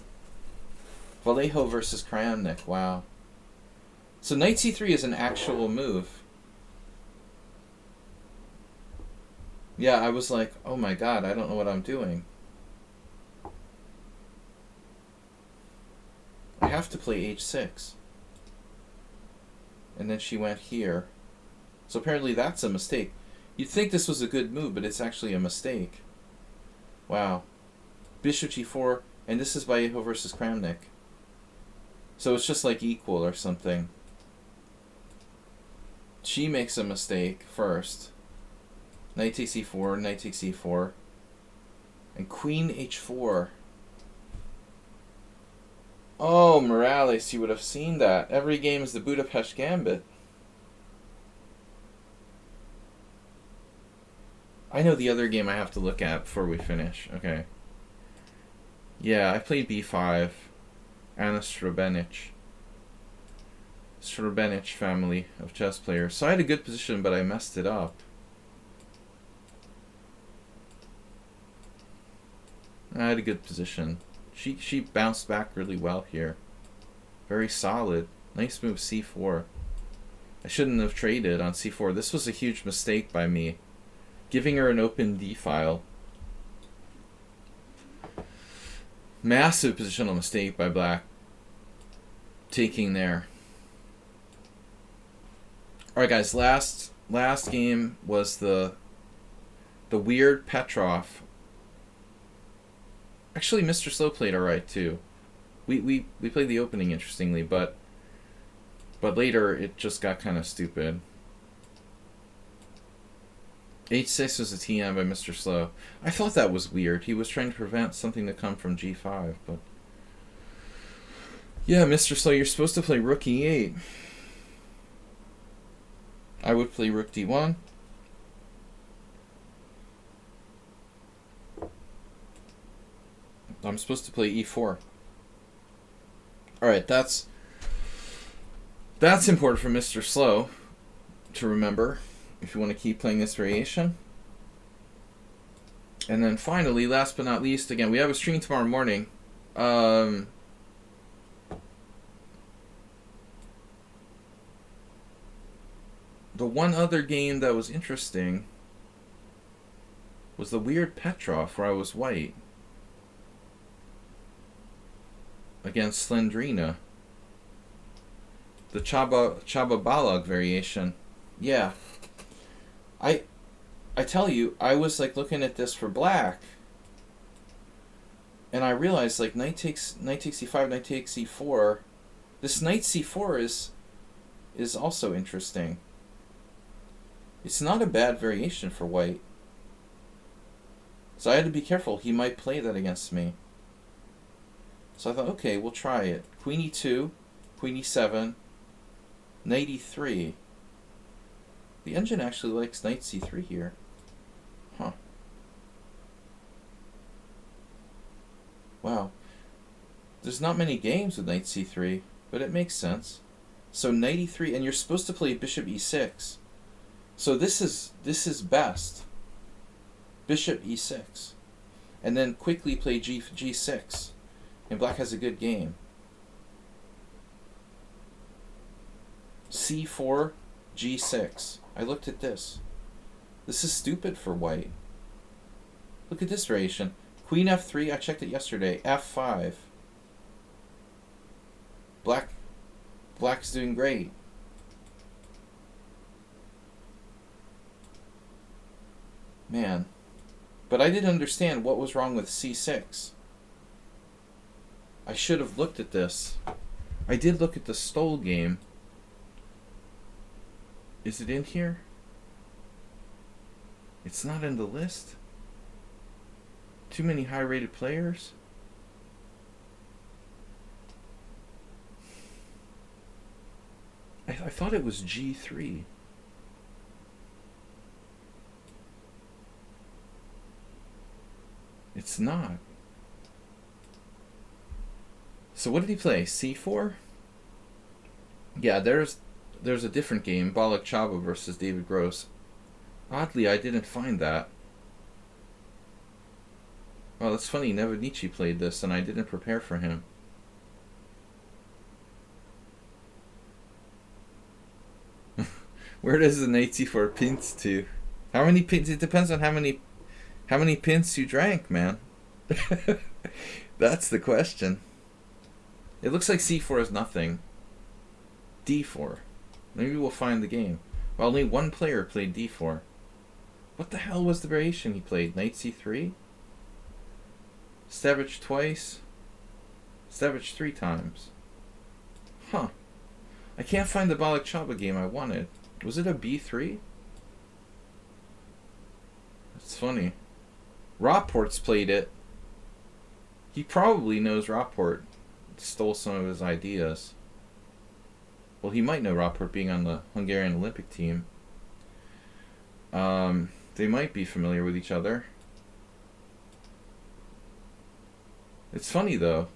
Vallejo versus Kryamnik. Wow. So knight c3 is an actual move. Yeah, I was like, oh my god, I don't know what I'm doing. I have to play h6. And then she went here. So apparently that's a mistake. You'd think this was a good move, but it's actually a mistake. Wow. Bishop g4, and this is Vallejo versus Kramnik. So it's just like equal or something. She makes a mistake first. Knight takes e4, knight takes e4. And queen h4. Oh, Morales, you would have seen that. Every game is the Budapest Gambit. I know the other game I have to look at before we finish. Okay. Yeah, I played b5. Anna Strobenic. Strobenic family of chess players. So I had a good position, but I messed it up. I had a good position. She bounced back really well here. Very solid. Nice move c4. I shouldn't have traded on c4. This was a huge mistake by me. Giving her an open d-file. Massive positional mistake by black. Taking there. Alright guys, last game was the weird Petrov. Actually, Mr. Slow played alright too. We played the opening interestingly, but later it just got kind of stupid. H6 was a TM by Mr. Slow. I thought that was weird. He was trying to prevent something to come from g5, but yeah, Mr. Slow, you're supposed to play rook e8. I would play rook d1. I'm supposed to play e4. Alright, that's important for Mr. Slow to remember if you want to keep playing this variation. And then finally, last but not least, again, we have a stream tomorrow morning. The one other game that was interesting was the weird Petrov where I was white against Slendrina. The Chaba Balog variation. Yeah. I tell you, I was like looking at this for black, and I realized like knight takes e5, knight takes e4. This knight c4 is also interesting. It's not a bad variation for white. So I had to be careful. He might play that against me. So I thought, okay, we'll try it. Queen e2, queen e7, knight e3. The engine actually likes knight c3 here. Huh. Wow. There's not many games with knight c3, but it makes sense. So knight e3, and you're supposed to play bishop e6. So this is best. Bishop e6. And then quickly play g6. And black has a good game. c4, g6. I looked at this. This is stupid for white. Look at this variation. Queen f3, I checked it yesterday. f5. Black's doing great. Man. But I didn't understand what was wrong with c6. I should have looked at this. I did look at the Stoll game. Is it in here? It's not in the list. Too many high-rated players. I thought it was G3. It's not. So what did he play? C4? Yeah, there's a different game, Balak Chaba versus David Gross. Oddly, I didn't find that. Well, that's funny. Nevenici played this, and I didn't prepare for him. Where does the knight c4 pins to? How many pins? It depends on how many pins you drank, man. That's the question. It looks like c4 is nothing. d4. Maybe we'll find the game. Well, only one player played d4. What the hell was the variation he played? Knight c3? Stavich twice? Stavich 3 times. Huh. I can't find the Balak Chaba game I wanted. Was it a b3? That's funny. Rockport's played it. He probably knows Rockport. Stole some of his ideas. Well, he might know Rockport being on the Hungarian Olympic team. They might be familiar with each other. It's funny, though.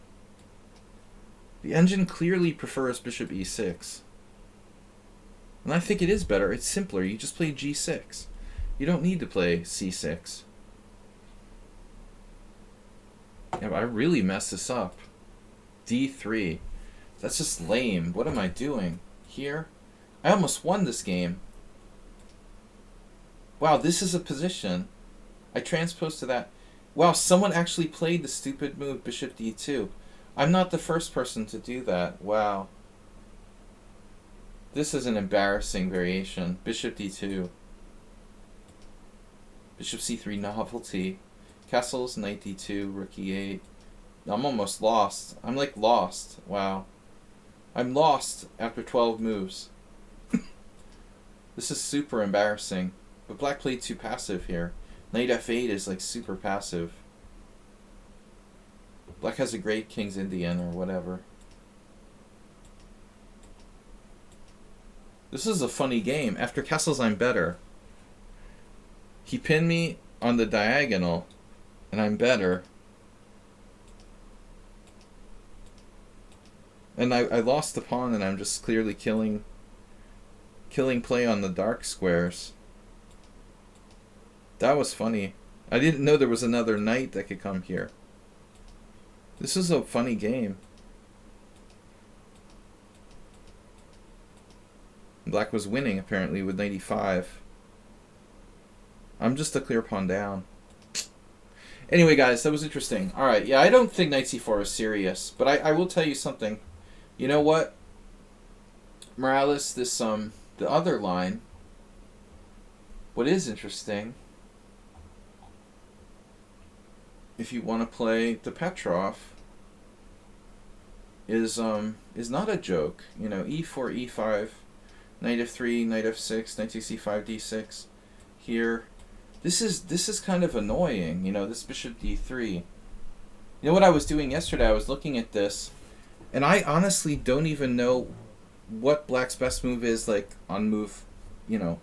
The engine clearly prefers bishop e6. And I think it is better. It's simpler. You just play g6. You don't need to play c6. Yeah, but I really messed this up. d3. That's just lame. What am I doing here? I almost won this game. Wow, this is a position. I transposed to that. Wow, someone actually played the stupid move bishop d2. I'm not the first person to do that. Wow. This is an embarrassing variation. Bishop d2. Bishop c3 novelty. Castles, knight d2, rook e8. I'm almost lost. I'm like lost. Wow. I'm lost after 12 moves. This is super embarrassing. But black played too passive here. Knight f8 is like super passive. Black has a great King's Indian or whatever. This is a funny game. After castles, I'm better. He pinned me on the diagonal, and I'm better. And I lost the pawn, and I'm just clearly killing play on the dark squares. That was funny. I didn't know there was another knight that could come here. This is a funny game. Black was winning, apparently, with 95. I'm just a clear pawn down. Anyway, guys, that was interesting. Alright, yeah, I don't think knight c4 is serious, but I will tell you something. You know what? Morales, this, the other line, what is interesting, if you want to play the Petrov, is not a joke. You know, e4, e5, knight f3, knight f6, knight takes c5, d6. Here, this is kind of annoying. You know, this bishop d3. You know what I was doing yesterday? I was looking at this, and I honestly don't even know what black's best move is, like on move. You know,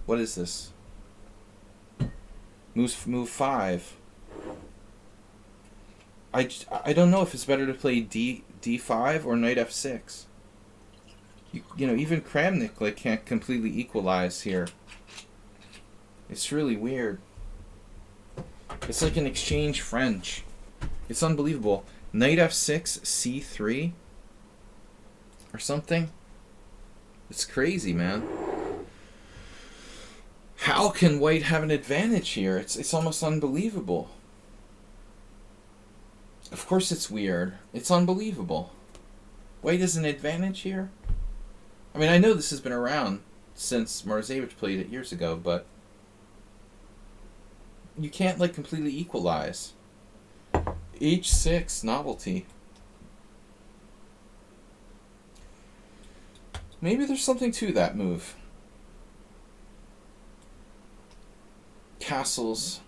what is this? Move 5. I don't know if it's better to play d5 or knight f6. You know, even Kramnik like can't completely equalize here. It's really weird. It's like an exchange French. It's unbelievable. Knight f6, c3 or something. It's crazy, man. How can white have an advantage here? It's almost unbelievable. Of course it's weird. It's unbelievable. White has an advantage here? I mean, I know this has been around since Marozevich played it years ago, but you can't like completely equalize. H6 novelty. Maybe there's something to that move. Castles.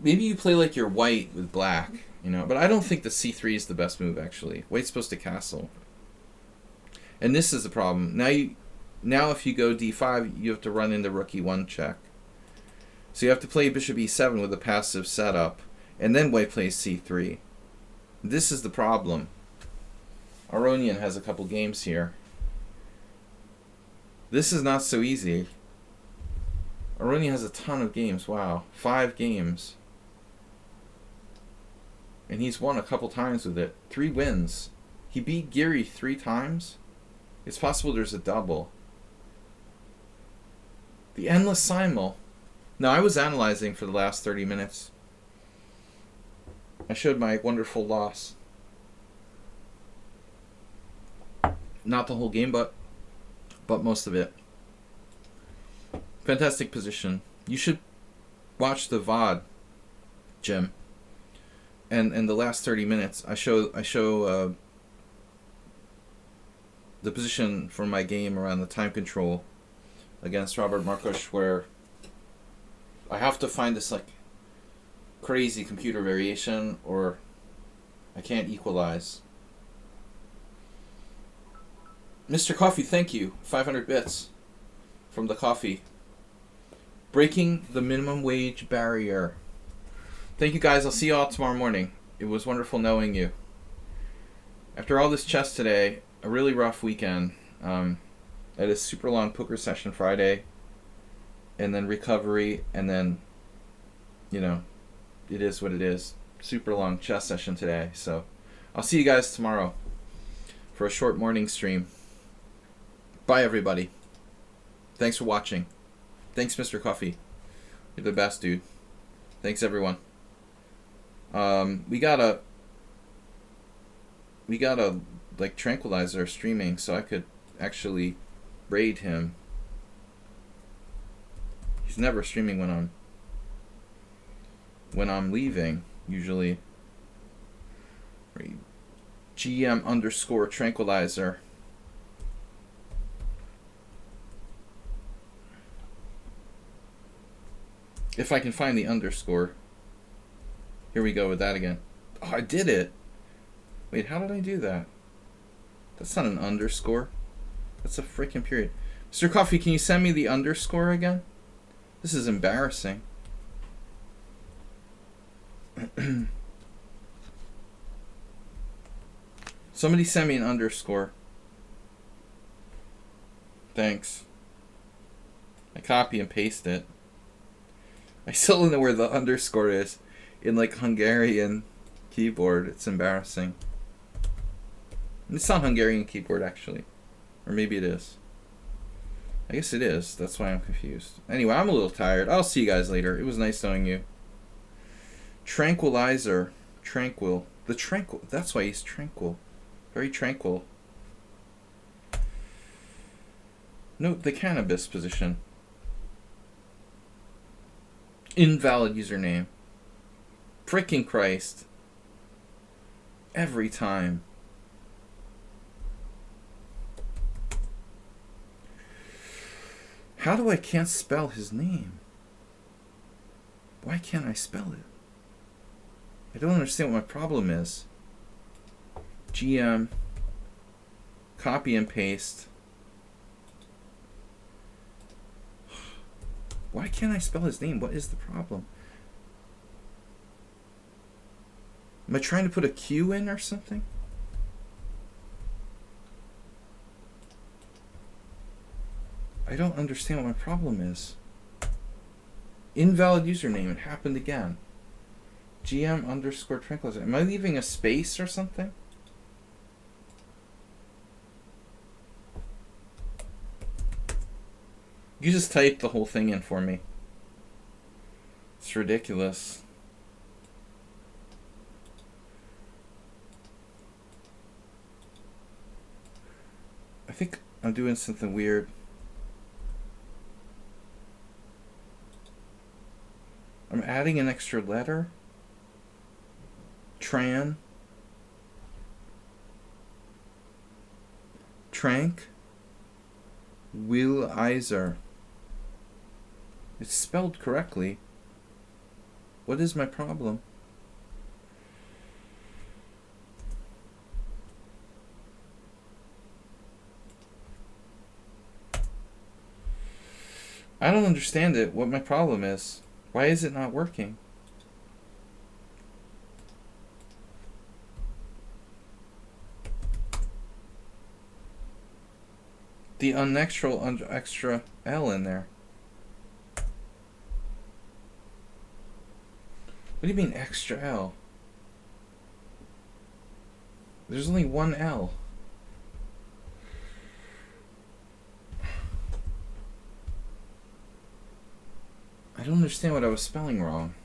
Maybe you play like you're white with black, you know, but I don't think the c3 is the best move actually. White's supposed to castle. And this is the problem. Now if you go d5, you have to run into rook e1 check. So you have to play bishop e7 with a passive setup, and then white plays c3. This is the problem. Aronian has a couple games here. This is not so easy. Aronian has a ton of games. Wow. 5 games. And he's won a couple times with it. 3 wins. He beat Giri 3 times. It's possible there's a double. The endless simul. Now, I was analyzing for the last 30 minutes. I showed my wonderful loss. Not the whole game, but most of it. Fantastic position. You should watch the VOD, Jim. And the last 30 minutes, I show the position for my game around the time control against Robert Marcos, where I have to find this like crazy computer variation or I can't equalize. Mr. Coffee, thank you. 500 bits from the coffee. Breaking the minimum wage barrier. Thank you guys. I'll see you all tomorrow morning. It was wonderful knowing you. After all this chess today, a really rough weekend. I had a super long poker session Friday, and then recovery, and then, you know, it is what it is. Super long chess session today. So I'll see you guys tomorrow for a short morning stream. Bye, everybody. Thanks for watching. Thanks, Mr. Coffee. You're the best, dude. Thanks, everyone. We gotta like tranquilize our streaming so I could actually raid him. He's never streaming when I'm leaving, usually. Raid GM_tranquilizer. If I can find the underscore. Here we go with that again. Oh, I did it. Wait, how did I do that? That's not an underscore. That's a freaking period. Mr. Coffee, can you send me the underscore again? This is embarrassing. Somebody send me an underscore. Thanks. I copy and paste it. I still don't know where the underscore is in like Hungarian keyboard. It's embarrassing. It's not Hungarian keyboard actually. Or maybe it is. I guess it is. That's why I'm confused. Anyway, I'm a little tired. I'll see you guys later. It was nice knowing you. Tranquilizer. Tranquil. The tranquil. That's why he's tranquil. Very tranquil. Note the cannabis position. Invalid username. Freaking Christ. Every time. How do I can't spell his name? Why can't I spell it? I don't understand what my problem is. GM. Copy and paste. Why can't I spell his name? What is the problem? Am I trying to put a Q in or something? I don't understand what my problem is. Invalid username. It happened again. GM underscore tranquilizer. Am I leaving a space or something? You just typed the whole thing in for me. It's ridiculous. I think I'm doing something weird. I'm adding an extra letter. Tran. Trank. Will Iser. It's spelled correctly. What is my problem? I don't understand it. What my problem is. Why is it not working? The unnatural extra L in there. What do you mean extra L? There's only one L. I don't understand what I was spelling wrong.